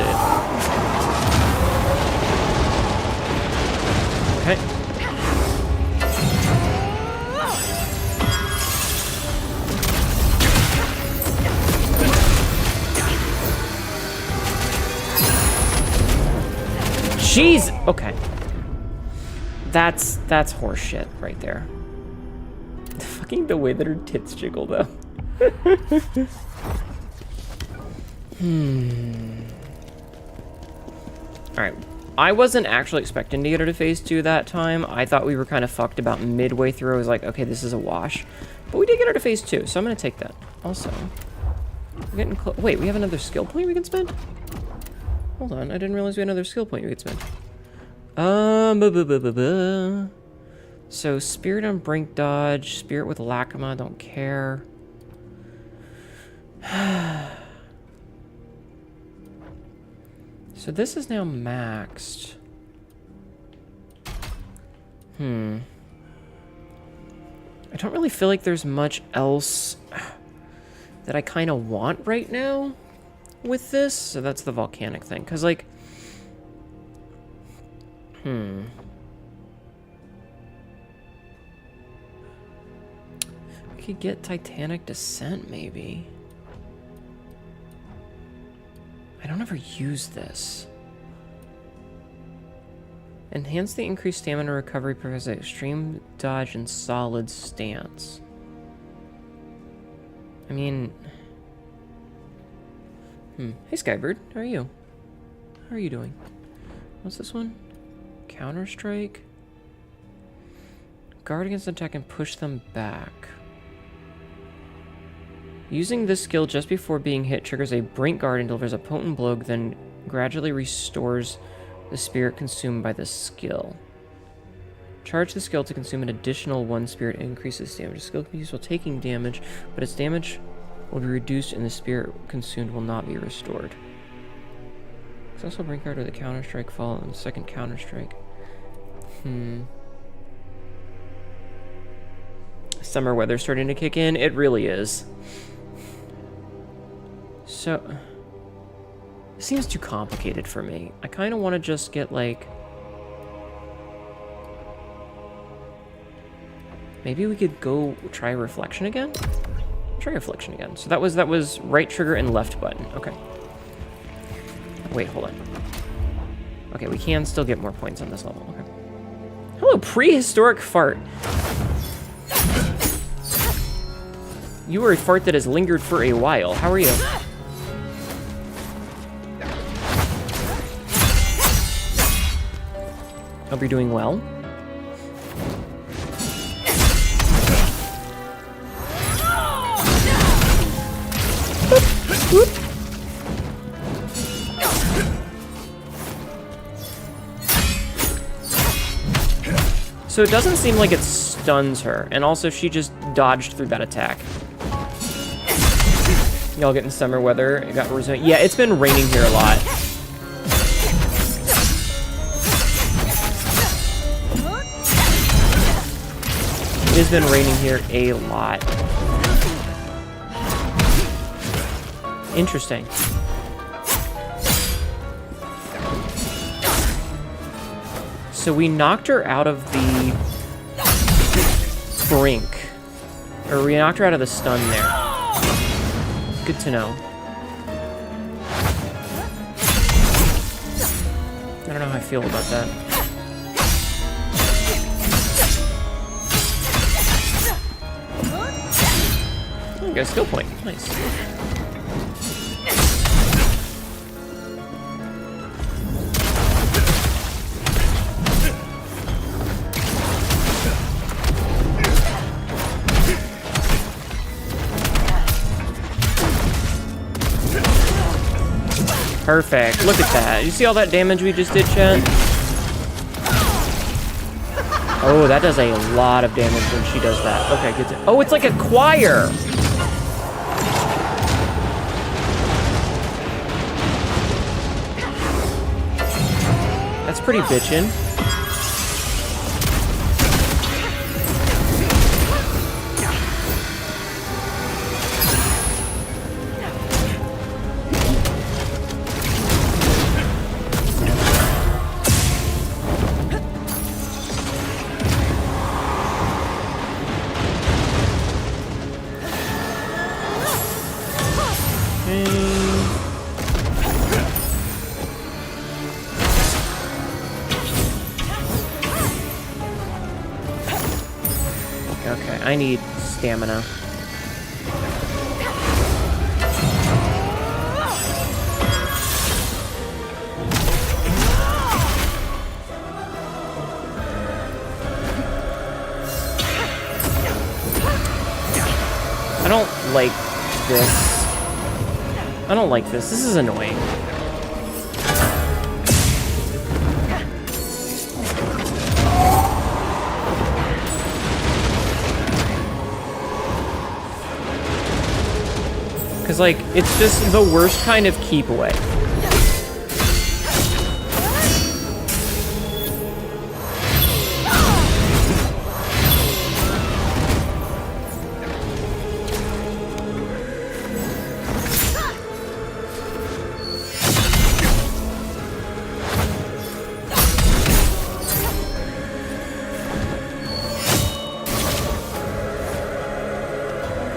Okay. Jeez! Okay. That's horseshit right there. Fucking the way that her tits jiggle, though. Alright. I wasn't actually expecting to get her to phase 2 that time. I thought we were kind of fucked about midway through. I was like, okay, this is a wash. But we did get her to phase 2, so I'm going to take that. Also, we're getting close. Wait, we have another skill point we can spend? Hold on, I didn't realize we had another skill point we could spend. So, Spirit on Brink Dodge, Spirit with Lacima, don't care. So this is now maxed. I don't really feel like there's much else that I kind of want right now with this. So that's the volcanic thing. Because, like... We could get Titanic Descent, maybe. I don't ever use this. Enhance the increased stamina recovery because of extreme dodge and solid stance. I mean... Hey, Skybird. How are you? How are you doing? What's this one? Counter-strike? Guard against attack and push them back. Using this skill just before being hit triggers a Brink Guard and delivers a potent blow, then gradually restores the spirit consumed by the skill. Charge the skill to consume an additional 1 spirit and increases damage. The skill can be used while taking damage, but its damage will be reduced and the spirit consumed will not be restored. It's also Brink Guard with a counter-strike follow on the second counter-strike. Summer weather starting to kick in. It really is. So, it seems too complicated for me. I kind of want to just get, like... Maybe we could go try Reflection again? Try Reflection again. So that was right trigger and left button. Okay. Wait, hold on. Okay, we can still get more points on this level. Okay. Hello, prehistoric fart. You are a fart that has lingered for a while. How are you? Hope you're doing well. Whoop. So it doesn't seem like it stuns her, and also she just dodged through that attack. Y'all getting summer weather? It got resumed. Yeah, it's been raining here a lot. It has been raining here a lot. Interesting. So we knocked her out of the brink. Or we knocked her out of the stun there. Good to know. I don't know how I feel about that. Oh, we got a skill point. Nice. Perfect. Look at that. You see all that damage we just did, chat? Oh, that does a lot of damage when she does that. Okay, good. Oh, it's like a choir! That's pretty bitchin'. I need stamina. I don't like this. I don't like this. This is annoying. Because, like, it's just the worst kind of keep away.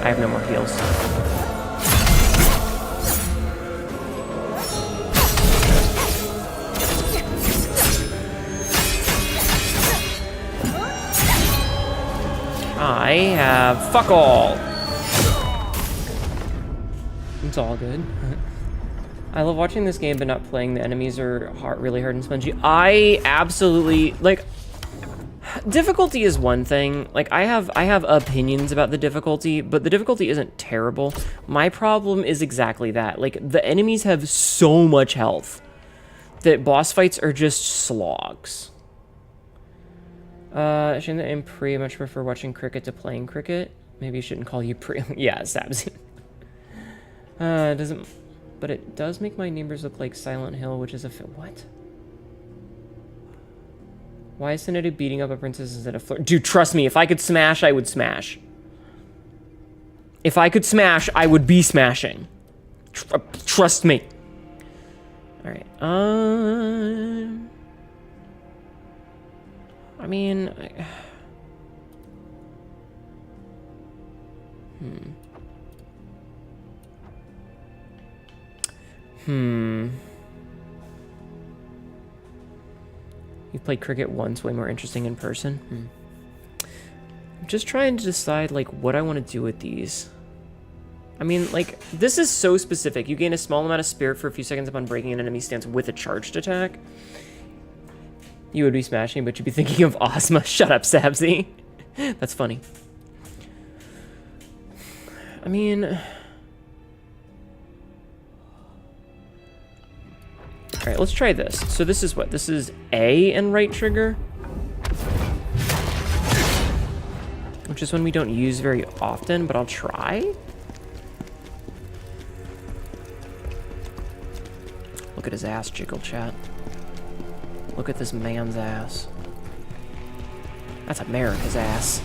I have no more heals. I have fuck all. It's all good. I love watching this game but not playing. The enemies are really hard and spongy. I absolutely, like, difficulty is one thing. Like, I have opinions about the difficulty, but the difficulty isn't terrible. My problem is exactly that. Like, the enemies have so much health that boss fights are just slogs. Shame that I'm pretty much prefer watching cricket to playing cricket. Maybe you shouldn't call you pre. Yeah, Sabsy. It doesn't, but it does make my neighbors look like Silent Hill, which is a what? Why is Seneca beating up a princess instead of flirt? Dude, trust me, if I could smash, I would smash. If I could smash, I would be smashing. Trust me. All right. I mean, You played cricket once, way more interesting in person. I'm just trying to decide, like, what I want to do with these. I mean, like, this is so specific. You gain a small amount of spirit for a few seconds upon breaking an enemy stance with a charged attack. You would be smashing, but you'd be thinking of Ozma. Shut up, Sabsy. That's funny. I mean... Alright, let's try this. So this is what? This is A and right trigger? Which is one we don't use very often, but I'll try. Look at his ass jiggle, chat. Look at this man's ass. That's America's ass.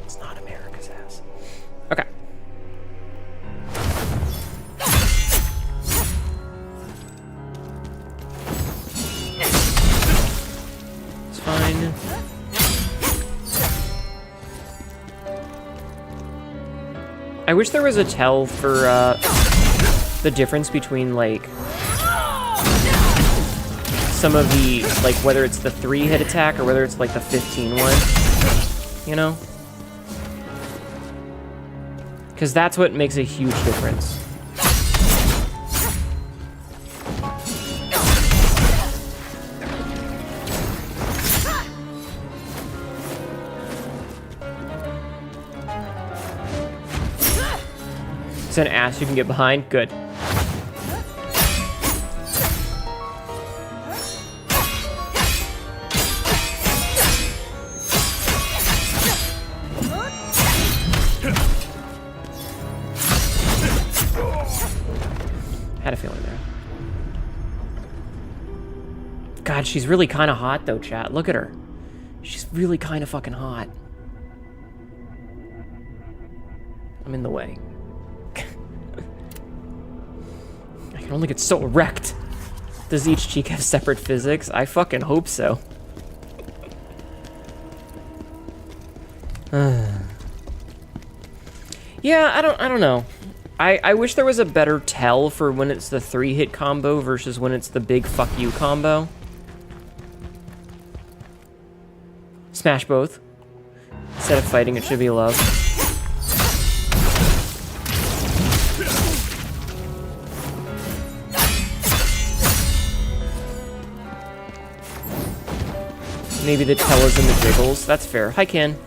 It's not America's ass. Okay. It's fine. I wish there was a tell for the difference between, like, some of the, like, whether it's the 3-hit attack or whether it's, like, the 15 one, you know? Because that's what makes a huge difference. It's an ass you can get behind? Good. Had a feeling there. God, she's really kind of hot though, chat. Look at her. She's really kind of fucking hot. I'm in the way. I can only get so erect. Does each cheek have separate physics? I fucking hope so. Yeah, I don't know. I wish there was a better tell for when it's the 3-hit combo versus when it's the big fuck you combo. smash both. Instead of fighting, it should be love. Maybe the tellas and the jiggles. That's fair. Hi, Ken.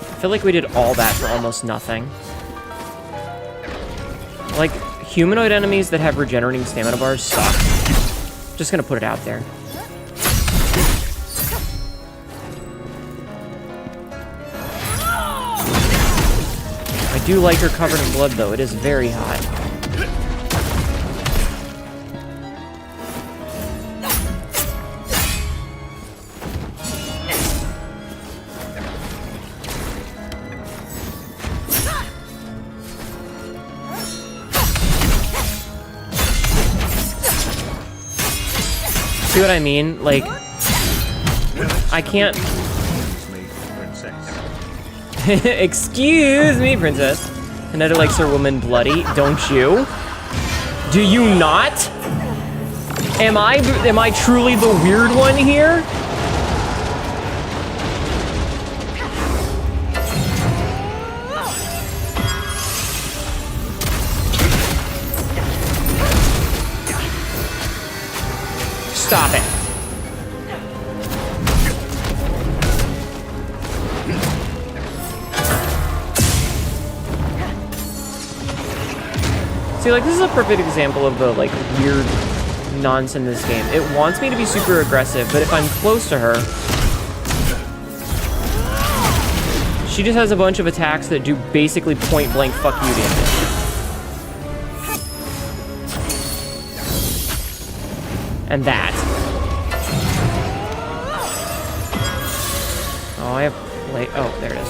I feel like we did all that for almost nothing. Like, humanoid enemies that have regenerating stamina bars suck. Just gonna put it out there. I do like her covered in blood, though. It is very hot. See what I mean? Like, I can't... Excuse me, princess. Another likes her woman bloody, don't you? Do you not? Am I truly the weird one here? Stop it. See, like, this is a perfect example of the, like, weird nonsense in this game. It wants me to be super aggressive, but if I'm close to her, she just has a bunch of attacks that do basically point-blank fuck you damage. And that. Oh, I have play. Oh, there it is.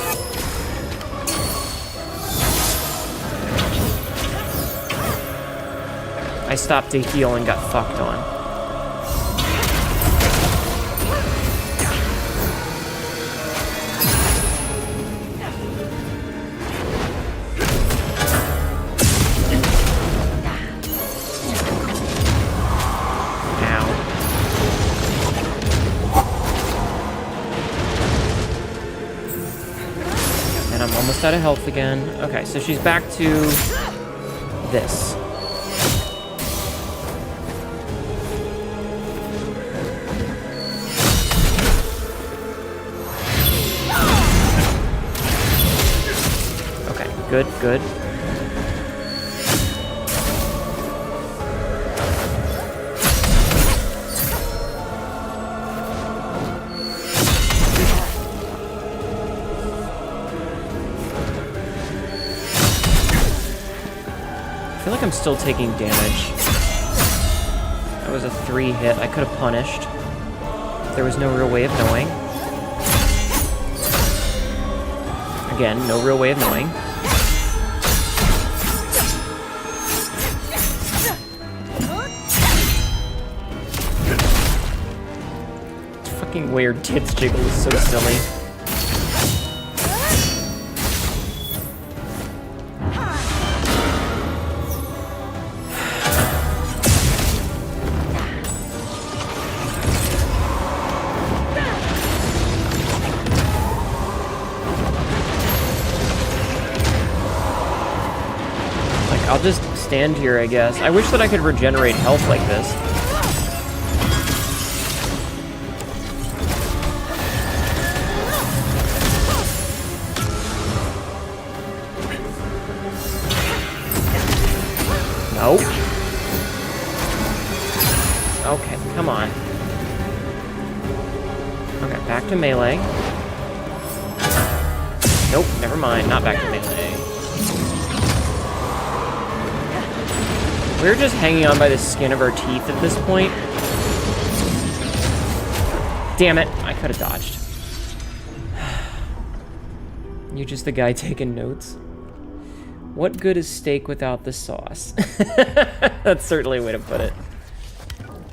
I stopped to heal and got fucked on. Out of health again. Okay, so she's back to this. Okay, good, good. I feel like I'm still taking damage. That was a 3 hit. I could have punished. There was no real way of knowing. Again, no real way of knowing. This fucking weird tits jiggle is so silly. I'll just stand here, I guess. I wish that I could regenerate health like this. Nope. Okay, come on. Okay, back to melee. Nope, never mind, not back to melee. We're just hanging on by the skin of our teeth at this point. Damn it, I could have dodged. You're just the guy taking notes. What good is steak without the sauce? That's certainly a way to put it.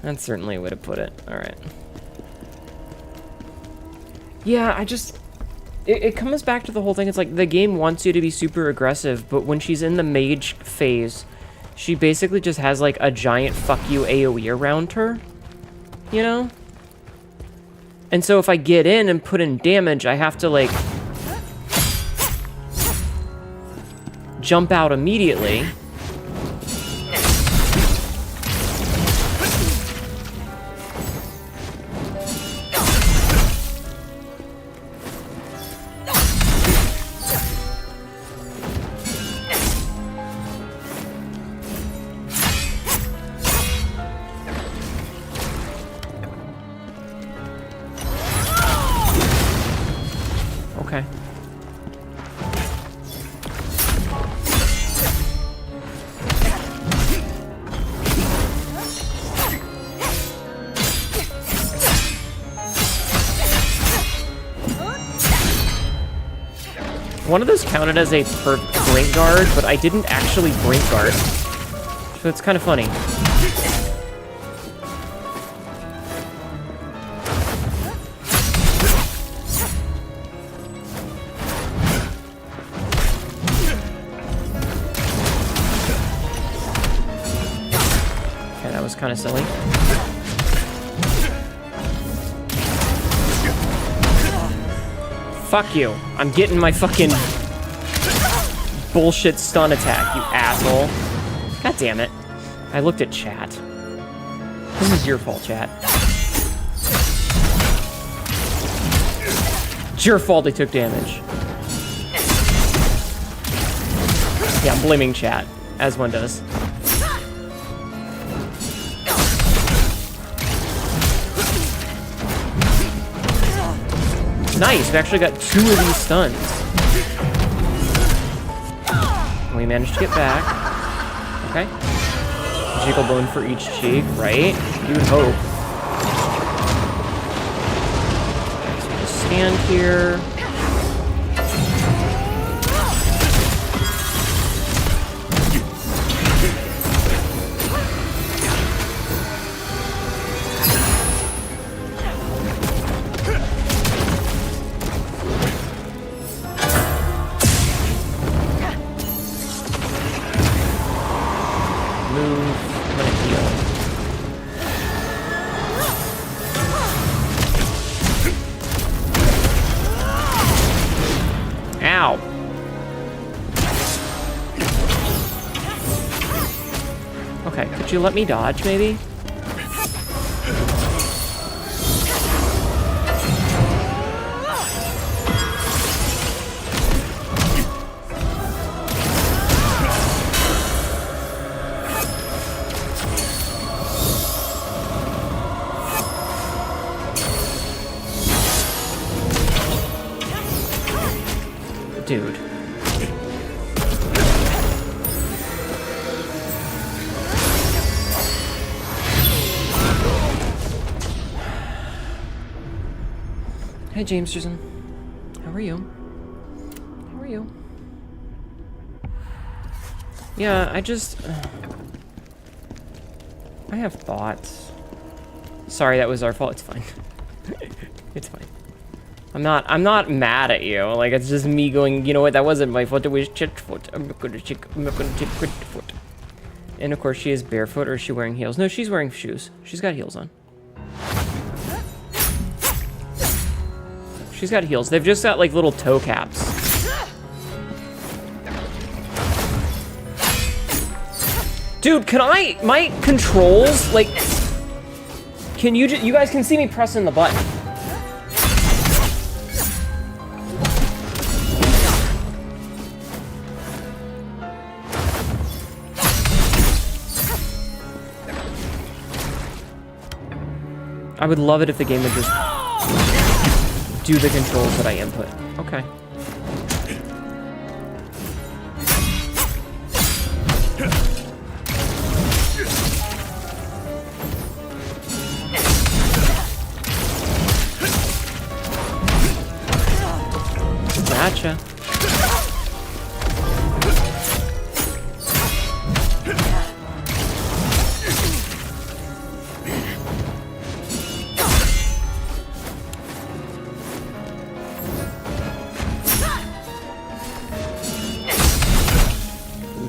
That's certainly a way to put it. All right. Yeah, I just... It comes back to the whole thing. It's like the game wants you to be super aggressive, but when she's in the mage phase, she basically just has like a giant fuck you AoE around her. You know? And so if I get in and put in damage, I have to like... jump out immediately. Okay. One of those counted as a brink guard, but I didn't actually brink guard. So it's kind of funny. Okay, that was kind of silly. Fuck you. I'm getting my fucking bullshit stun attack, you asshole. God damn it. I looked at chat. This is your fault, chat. It's your fault they took damage. Yeah, I'm blaming chat, as one does. Nice, we actually got 2 of these stuns. We managed to get back. Okay. Jiggle bone for each cheek, right? You would hope. So just stand here. Could you let me dodge, maybe? Dude. Hi, James Susan. How are you? How are you? Yeah, I have thoughts. Sorry, that was our fault. It's fine. It's fine. I'm not mad at you. Like, it's just me going, you know what, that wasn't my fault. It was checked foot. I'm not gonna check foot. And of course, she is barefoot, or is she wearing heels? No, she's wearing shoes. She's got heels on. She's got heels. They've just got like little toe caps. Dude, can my controls, like, can you guys can see me pressing the button. I would love it if the game would just do the controls that I input. Okay. Gotcha.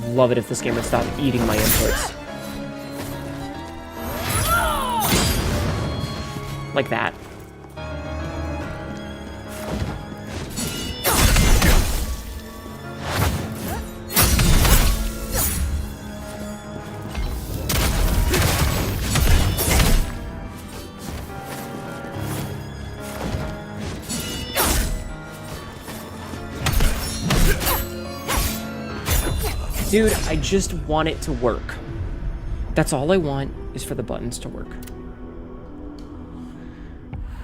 Love it if this game would stop eating my inputs. Like that. Dude, I just want it to work. That's all I want, is for the buttons to work.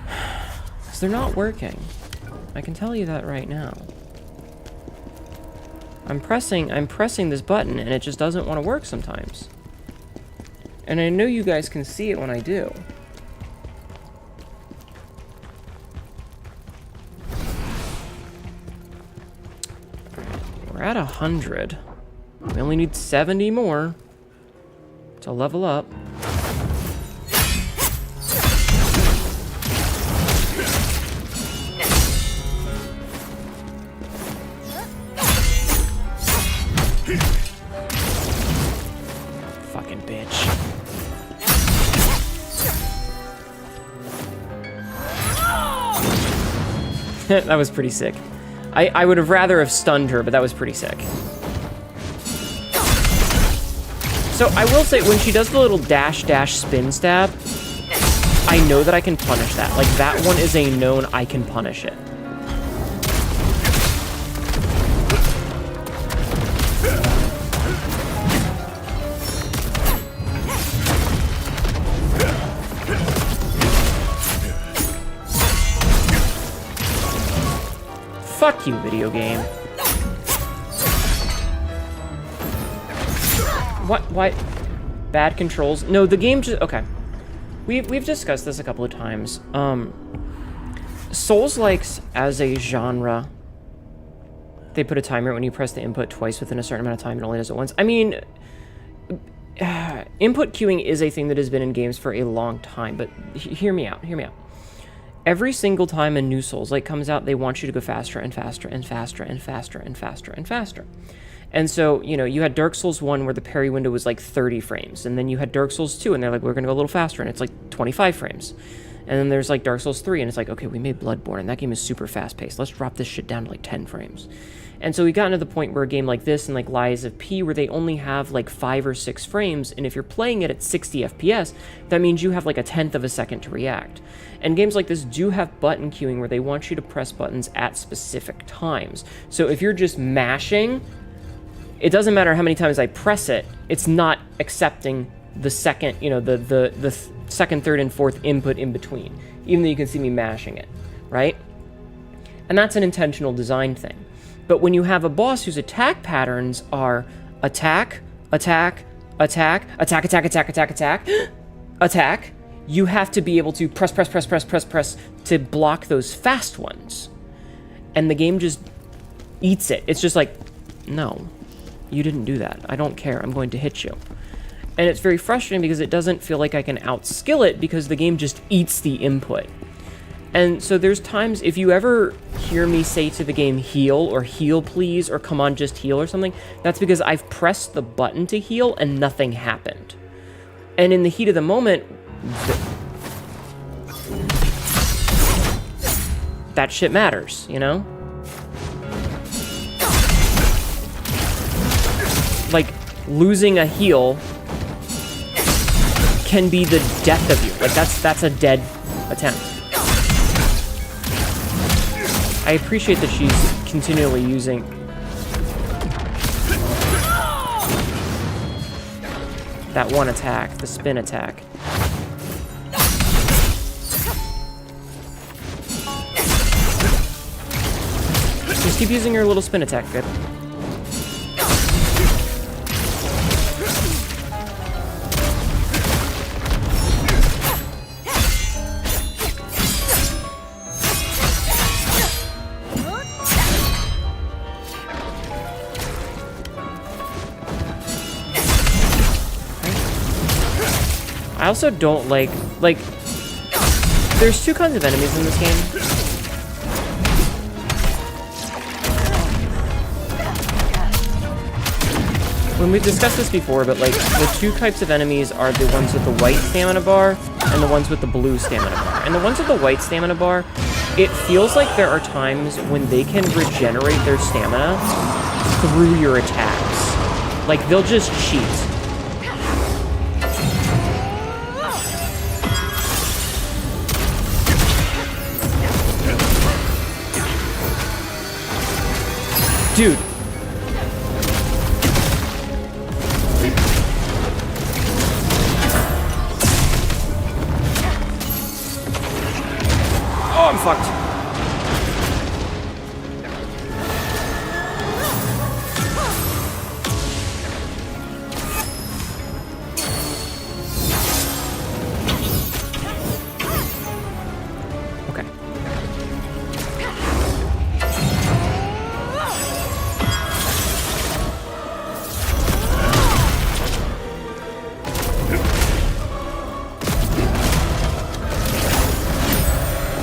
Because they're not working. I can tell you that right now. I'm pressing this button and it just doesn't want to work sometimes. And I know you guys can see it when I do. We're at 100. We only need 70 more to level up. Fucking bitch. That was pretty sick. I would have rather have stunned her, but that was pretty sick. So I will say, when she does the little dash spin stab, I know that I can punish that. Like, that one is a known I can punish it. Fuck you, video game. What? Bad controls? No, the game just... Okay. We've discussed this a couple of times. Souls-likes as a genre, they put a timer when you press the input twice within a certain amount of time. It only does it once. I mean, input queuing is a thing that has been in games for a long time, but hear me out. Every single time a new Souls-like comes out, they want you to go faster and faster and faster and faster and faster and faster. And so, you know, you had Dark Souls 1 where the parry window was like 30 frames. And then you had Dark Souls 2 and they're like, we're going to go a little faster. And it's like 25 frames. And then there's like Dark Souls 3 and it's like, okay, we made Bloodborne and that game is super fast paced. Let's drop this shit down to like 10 frames. And so we got to the point where a game like this and like Lies of P, where they only have like 5 or 6 frames. And if you're playing it at 60 FPS, that means you have like a 1/10 of a second to react. And games like this do have button queuing where they want you to press buttons at specific times. So if you're just mashing, it doesn't matter how many times I press it, it's not accepting the second, you know, the second, third, and fourth input in between, even though you can see me mashing it, right? And that's an intentional design thing. But when you have a boss whose attack patterns are attack, attack, attack, attack, attack, attack, attack, attack, attack, you have to be able to press to block those fast ones. And the game just eats it. It's just like, no. You didn't do that. I don't care. I'm going to hit you. And it's very frustrating because it doesn't feel like I can outskill it because the game just eats the input. And so there's times, if you ever hear me say to the game, heal, or heal please, or come on, just heal, or something, that's because I've pressed the button to heal and nothing happened. And in the heat of the moment, that shit matters, you know? Like, losing a heal can be the death of you. Like, that's a dead attempt. I appreciate that she's continually using... that one attack, the spin attack. Just keep using your little spin attack, good. also don't like, there's two kinds of enemies in this game. When we've discussed this before, but like, the two types of enemies are the ones with the white stamina bar and the ones with the blue stamina bar. And the ones with the white stamina bar, it feels like there are times when they can regenerate their stamina through your attacks. Like, they'll just cheat. Dude. Oh, I'm fucked.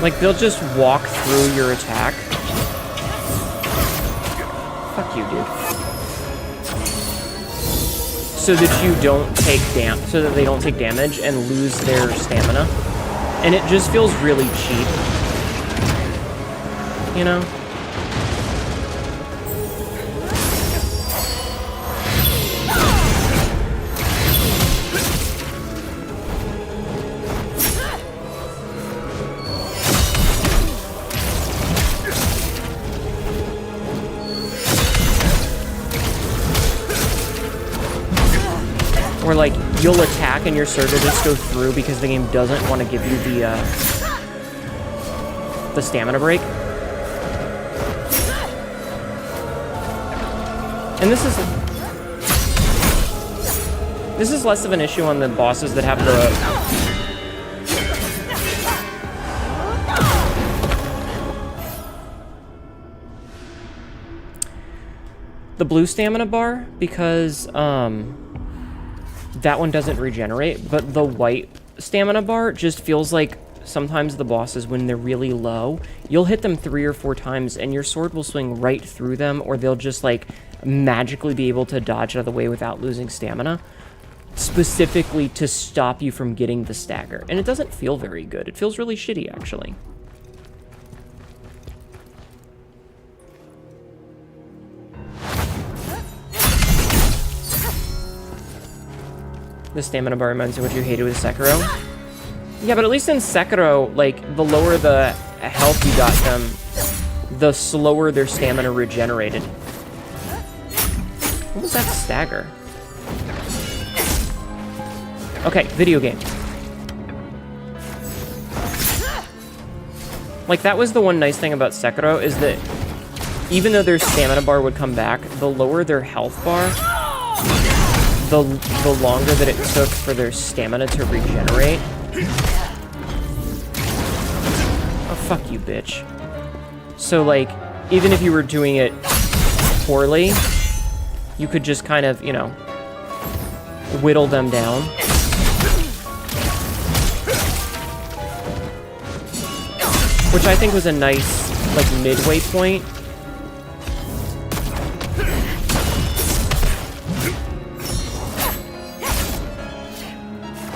Like, they'll just walk through your attack. Fuck you, dude. So that you don't take so that they don't take damage and lose their stamina. And it just feels really cheap. You know? Or like, you'll attack and your sword will just go through because the game doesn't want to give you the stamina break. And this is less of an issue on the bosses that have the blue stamina bar, because that one doesn't regenerate, but the white stamina bar just feels like sometimes the bosses, when they're really low, you'll hit them 3 or 4 times and your sword will swing right through them, or they'll just like magically be able to dodge out of the way without losing stamina, specifically to stop you from getting the stagger. And it doesn't feel very good. It feels really shitty, actually. The stamina bar reminds me of what you hated with Sekiro. Yeah, but at least in Sekiro, like, the lower the health you got them, the slower their stamina regenerated. What was that stagger? Okay, video game. Like, that was the one nice thing about Sekiro, is that even though their stamina bar would come back, the lower their health bar, the longer that it took for their stamina to regenerate. Oh, fuck you, bitch. So, like, even if you were doing it poorly, you could just kind of, you know, whittle them down. Which I think was a nice, like, midway point.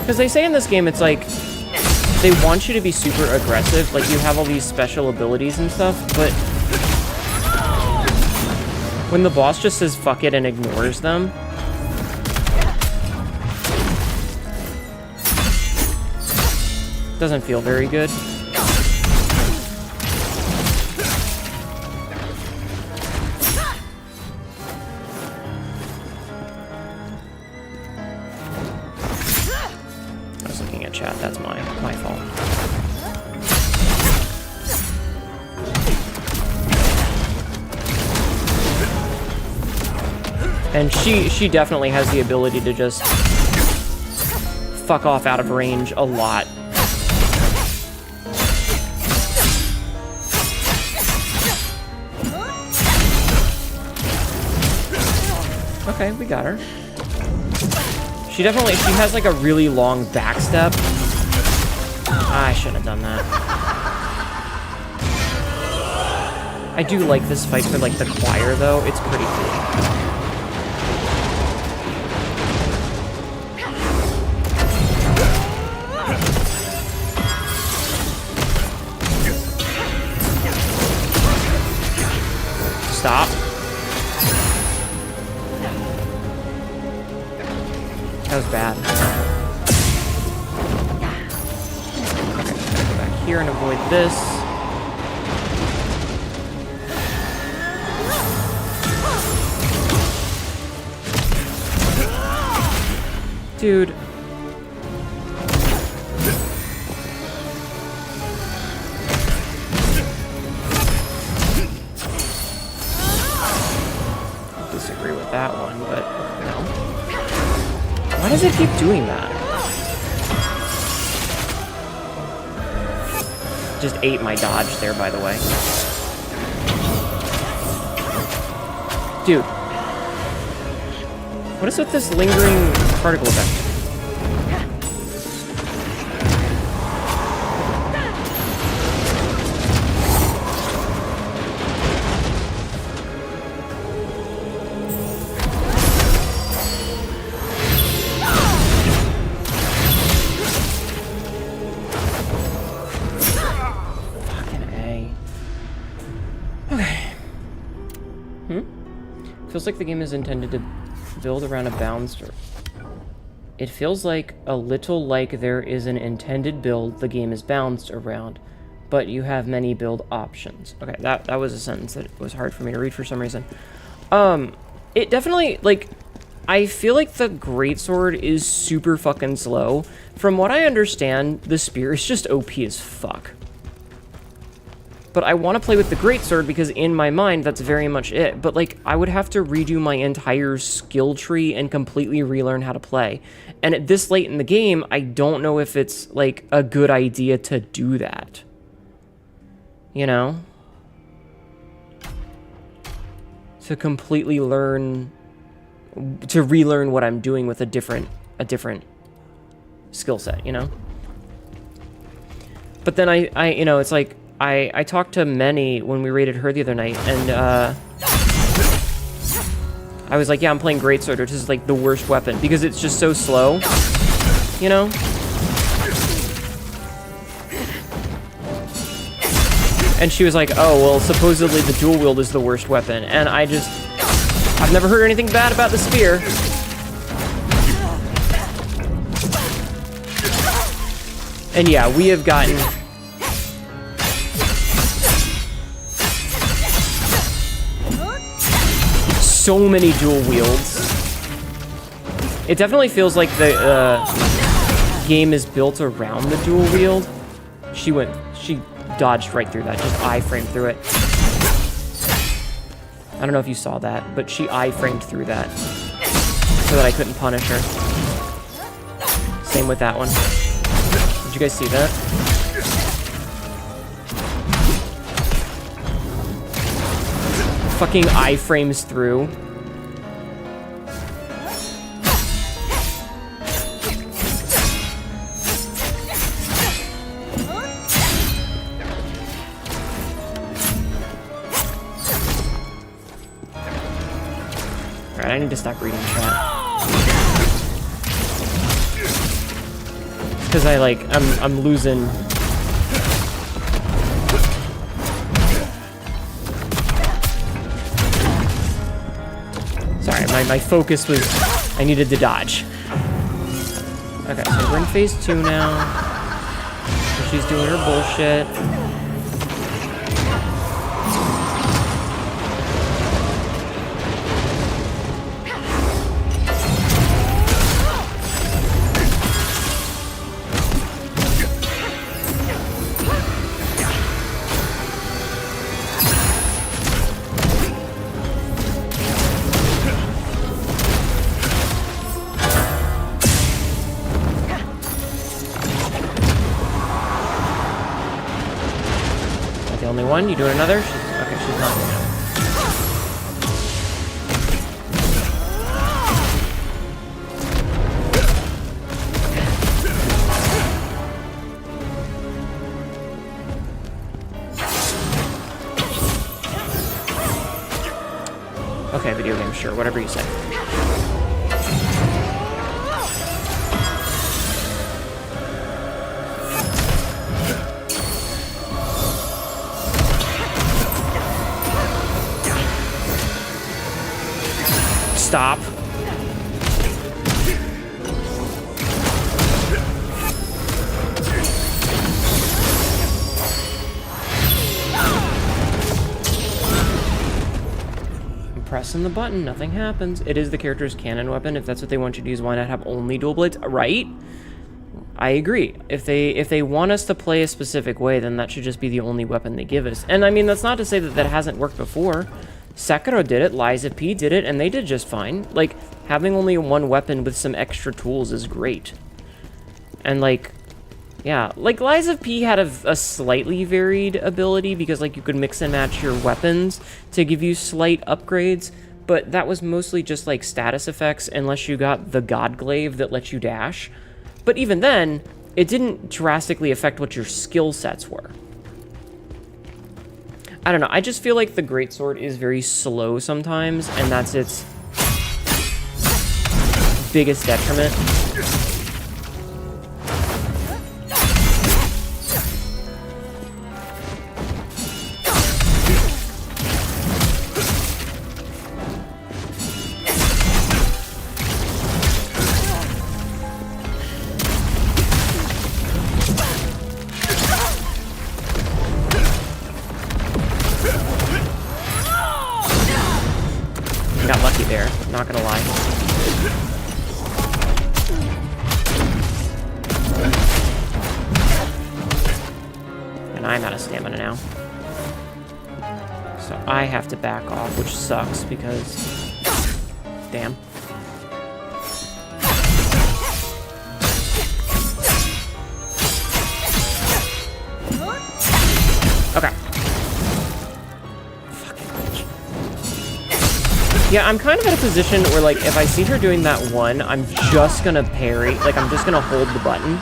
Because they say in this game, it's like, they want you to be super aggressive, like you have all these special abilities and stuff, but when the boss just says fuck it and ignores them, doesn't feel very good. That's my fault. And she definitely has the ability to just fuck off out of range a lot. Okay, we got her. She has like a really long back step. I shouldn't have done that. I do like this fight for like the choir though. It's pretty cool. Stop. That was bad. Okay, gotta go back here and avoid this. Dude. I disagree with that one, but no. Why does it keep doing that? Just ate my dodge there, by the way. Dude. What is with this lingering particle effect? Feels like the game is intended to build around a balanced... It feels like a little like there is an intended build the game is balanced around, but you have many build options. Okay, that was a sentence that was hard for me to read for some reason. It definitely, like... I feel like the greatsword is super fucking slow. From what I understand, the spear is just OP as fuck. But I want to play with the greatsword because in my mind, that's very much it. But, like, I would have to redo my entire skill tree and completely relearn how to play. And at this late in the game, I don't know if it's, like, a good idea to do that. You know? To completely learn... To relearn what I'm doing with a different skill set, you know? But then I you know, it's like... I talked to Many when we raided her the other night, and I was like, yeah, I'm playing Greatsword, which is like the worst weapon, because it's just so slow, you know? And she was like, oh, well, supposedly the dual wield is the worst weapon, and I've never heard anything bad about the spear. And yeah, we have gotten... so many dual wields. It definitely feels like the game is built around the dual wield. She dodged right through that, just I-framed through it. I don't know if you saw that, but she I-framed through that so that I couldn't punish her. Same with that one. Did you guys see that? Fucking I-frames through. Alright, I need to stop reading chat. Because I'm losing... Sorry, my focus was... I needed to dodge. Okay, so we're in phase 2 now. So she's doing her bullshit. One, you doing another? Okay, she's not doing it. Okay, video game, sure, whatever you say. Stop. Pressing the button, nothing happens. It is the character's canon weapon. If that's what they want you to use, why not have only dual blades? Right? I agree. If they want us to play a specific way, then that should just be the only weapon they give us. And I mean, that's not to say that that hasn't worked before. Sekiro did it, Liza P did it, and they did just fine. Like, having only one weapon with some extra tools is great. And like, yeah, like Liza P had a slightly varied ability because like you could mix and match your weapons to give you slight upgrades, but that was mostly just like status effects unless you got the God Glaive that lets you dash. But even then, it didn't drastically affect what your skill sets were. I don't know, I just feel like the Greatsword is very slow sometimes, and that's its biggest detriment. Got lucky there, not gonna lie. And I'm out of stamina now. So I have to back off, which sucks because... Damn. Okay. Yeah, I'm kind of in a position where, like, if I see her doing that one, I'm just gonna parry. Like, I'm just gonna hold the button.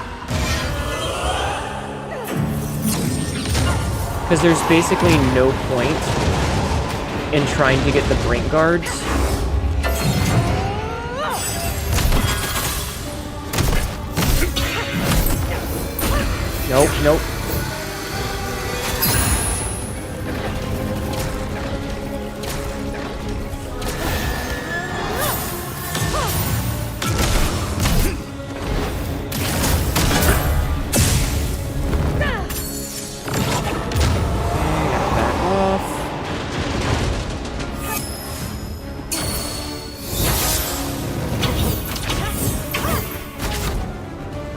Because there's basically no point in trying to get the brink guards. Nope, nope.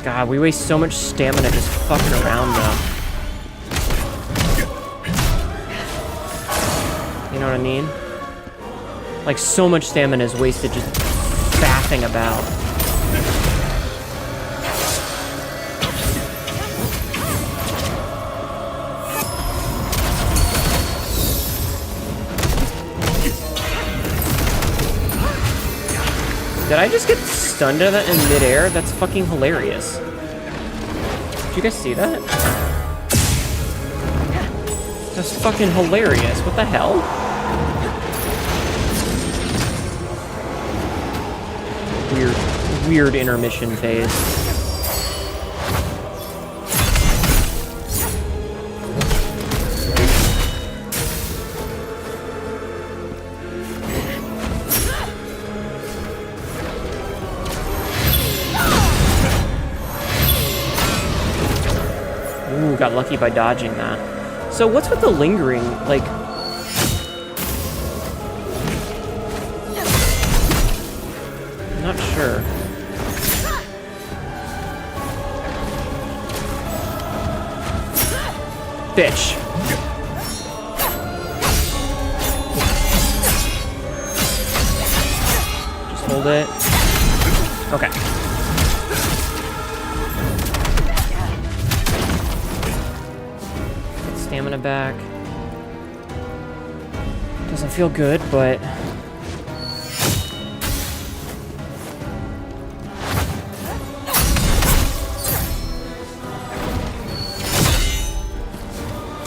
God, we waste so much stamina just fucking around, though. You know what I mean? Like, so much stamina is wasted just faffing about. Did I just get stunned to that in midair? That's fucking hilarious. Did you guys see that? That's fucking hilarious. What the hell? Weird intermission phase. Ooh, got lucky by dodging that. So what's with the lingering, like... I'm not sure. Bitch. Just hold it. Okay. Stamina back. Doesn't feel good, but...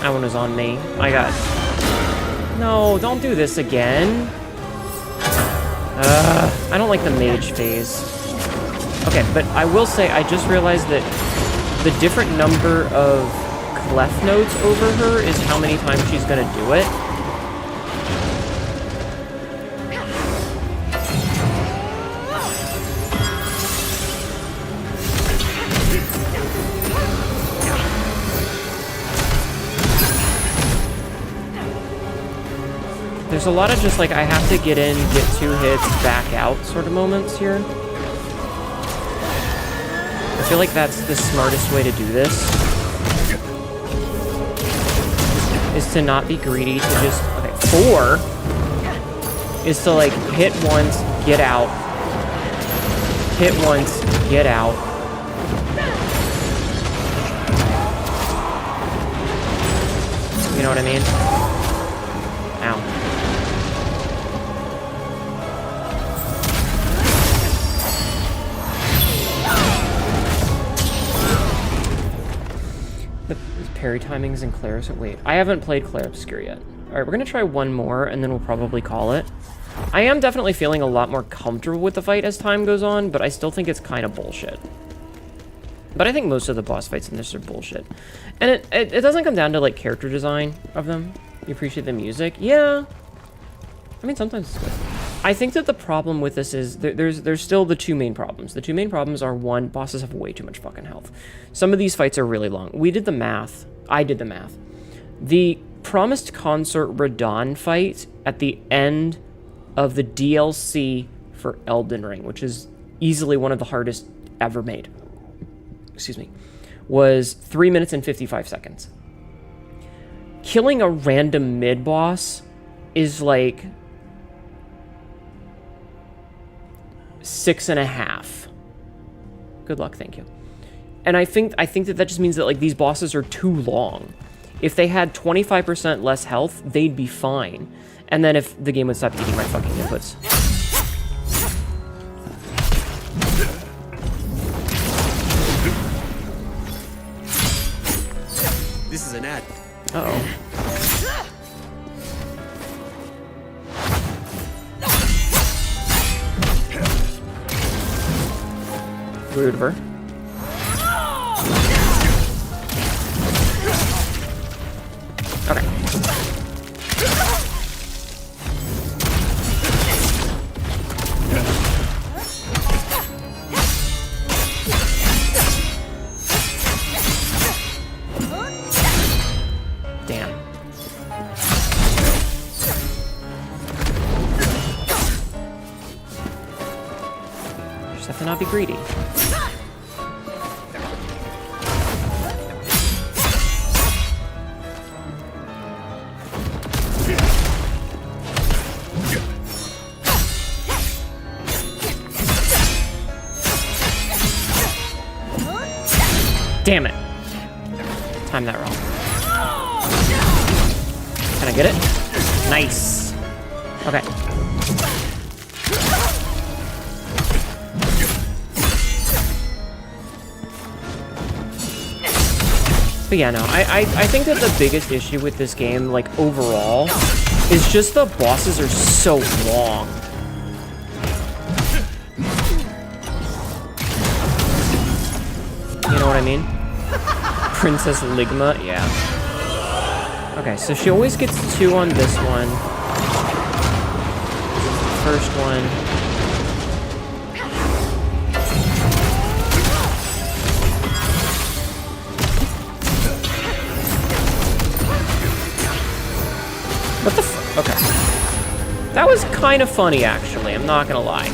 That one was on me. I got... No, don't do this again. I don't like the mage phase. Okay, but I will say I just realized that the different number of clef notes over her is how many times she's gonna do it. There's a lot of just like, I have to get in, get 2 hits, back out sort of moments here. I feel like that's the smartest way to do this. Is to not be greedy, to just, okay, 4 is to like hit once, get out. Hit once, get out. You know what I mean? Ow. The parry timings in Clair. Wait, I haven't played Clair Obscure yet. Alright, we're gonna try one more, and then we'll probably call it. I am definitely feeling a lot more comfortable with the fight as time goes on, but I still think it's kind of bullshit. But I think most of the boss fights in this are bullshit. And it doesn't come down to, like, character design of them. You appreciate the music? Yeah. I mean, sometimes it's good. I think that the problem with this is there's still the 2 main problems. The 2 main problems are, 1, bosses have way too much fucking health. Some of these fights are really long. We did the math. I did the math. The Promised Consort Radahn fight at the end of the DLC for Elden Ring, which is easily one of the hardest ever made, excuse me, was 3 minutes and 55 seconds. Killing a random mid-boss is like 6.5. Good luck, thank you. And I think that just means that like these bosses are too long. If they had 25% less health, they'd be fine. And then if the game would stop eating my fucking inputs. This is an ad. Uh-oh. Rude of her. Okay. Damn. Just have to not be greedy. Damn it. Timed that wrong. Can I get it? Nice. Okay. But yeah, no, I think that the biggest issue with this game, like, overall, is just the bosses are so long. You know what I mean? Princess Ligma, yeah. Okay, so she always gets 2 on this one. First one. What the f- okay. That was kind of funny, actually, I'm not gonna lie.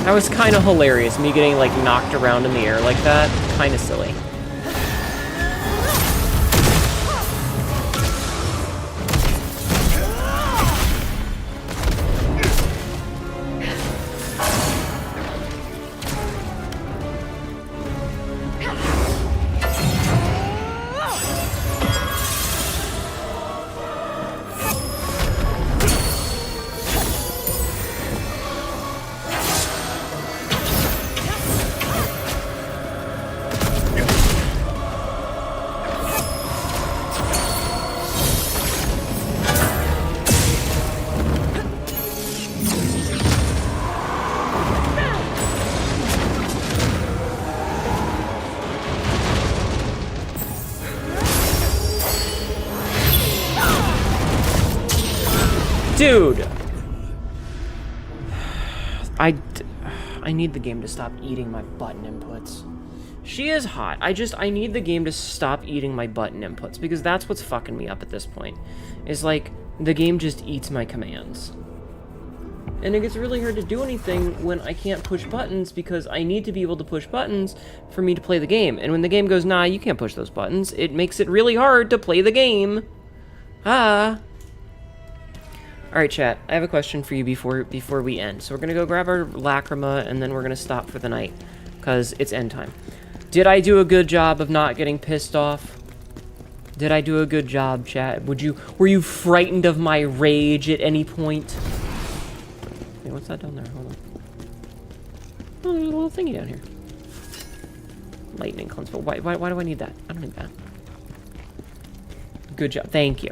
That was kind of hilarious, me getting, like, knocked around in the air like that. Kind of silly. Dude! I need the game to stop eating my button inputs. She is hot. I need the game to stop eating my button inputs, because that's what's fucking me up at this point. Is like, the game just eats my commands. And it gets really hard to do anything when I can't push buttons, because I need to be able to push buttons for me to play the game. And when the game goes, nah, you can't push those buttons, it makes it really hard to play the game. Ah. Alright, chat, I have a question for you before we end. So we're gonna go grab our lacrima, and then we're gonna stop for the night, because it's end time. Did I do a good job of not getting pissed off? Did I do a good job, chat? Were you frightened of my rage at any point? Hey, what's that down there? Hold on. Oh, there's a little thingy down here. Lightning cleanse. But why do I need that? I don't need that. Good job. Thank you.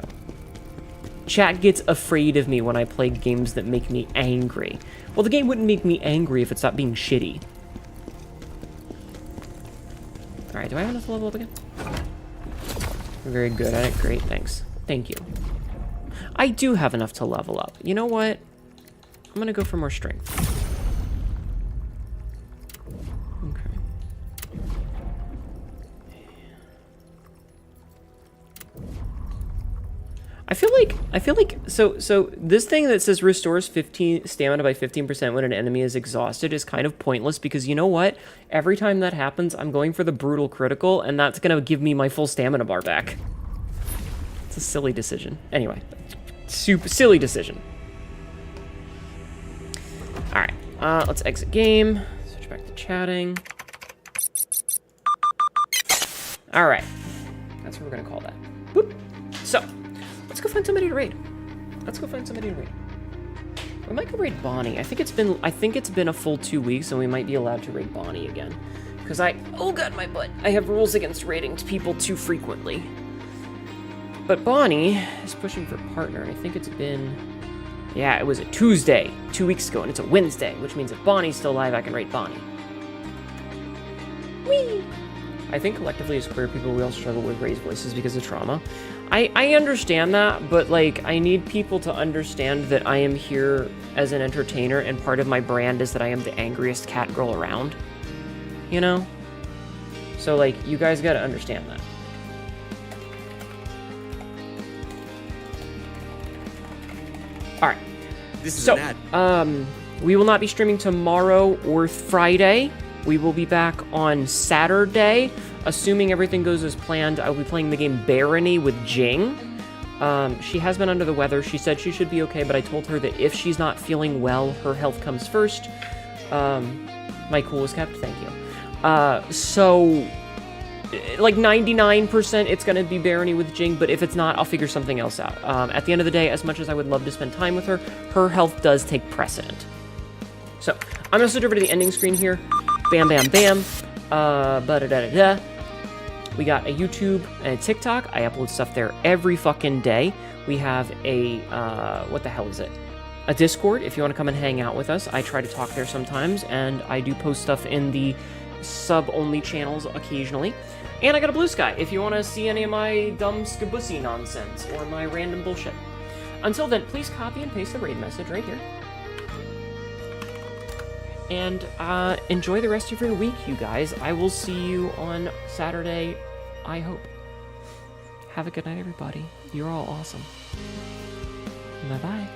Chat gets afraid of me when I play games that make me angry. Well, the game wouldn't make me angry if it stopped being shitty. Alright, do I have enough to level up again? We're very good at it. Great, thanks. Thank you. I do have enough to level up. You know what? I'm gonna go for more strength. Okay. I feel like so this thing that says restores 15 stamina by 15% when an enemy is exhausted is kind of pointless, because you know what? Every time that happens, I'm going for the brutal critical, and that's gonna give me my full stamina bar back. It's a silly decision. Anyway, super silly decision. All right, let's exit game. Switch back to chatting. All right, that's what we're gonna call that. Boop. So. Let's go find somebody to raid. We might go raid Bonnie. I think it's been a full 2 weeks, and we might be allowed to raid Bonnie again. Because oh god, my butt. I have rules against raiding people too frequently. But Bonnie is pushing for partner, and I think it's been, yeah, it was a Tuesday 2 weeks ago, and it's a Wednesday, which means if Bonnie's still alive, I can raid Bonnie. Whee! I think collectively as queer people, we all struggle with raised voices because of trauma. I understand that, but like, I need people to understand that I am here as an entertainer, and part of my brand is that I am the angriest Catgirl around. You know? So like, you guys gotta understand that. Alright. This is an ad. We will not be streaming tomorrow or Friday. We will be back on Saturday. Assuming everything goes as planned, I'll be playing the game Barony with Jing. She has been under the weather. She said she should be okay, but I told her that if she's not feeling well, her health comes first. My cool was kept, thank you. So, like 99% it's going to be Barony with Jing, but if it's not, I'll figure something else out. At the end of the day, as much as I would love to spend time with her, her health does take precedent. So, I'm going to switch over to the ending screen here. Bam, bam, bam. Ba-da-da-da-da. We got a YouTube and a TikTok. I upload stuff there every fucking day. We have a, what the hell is it? A Discord, if you want to come and hang out with us. I try to talk there sometimes, and I do post stuff in the sub-only channels occasionally. And I got a Blue Sky, if you want to see any of my dumb skabussy nonsense, or my random bullshit. Until then, please copy and paste the raid message right here. And enjoy the rest of your week, you guys. I will see you on Saturday, I hope. Have a good night, everybody. You're all awesome. Bye-bye.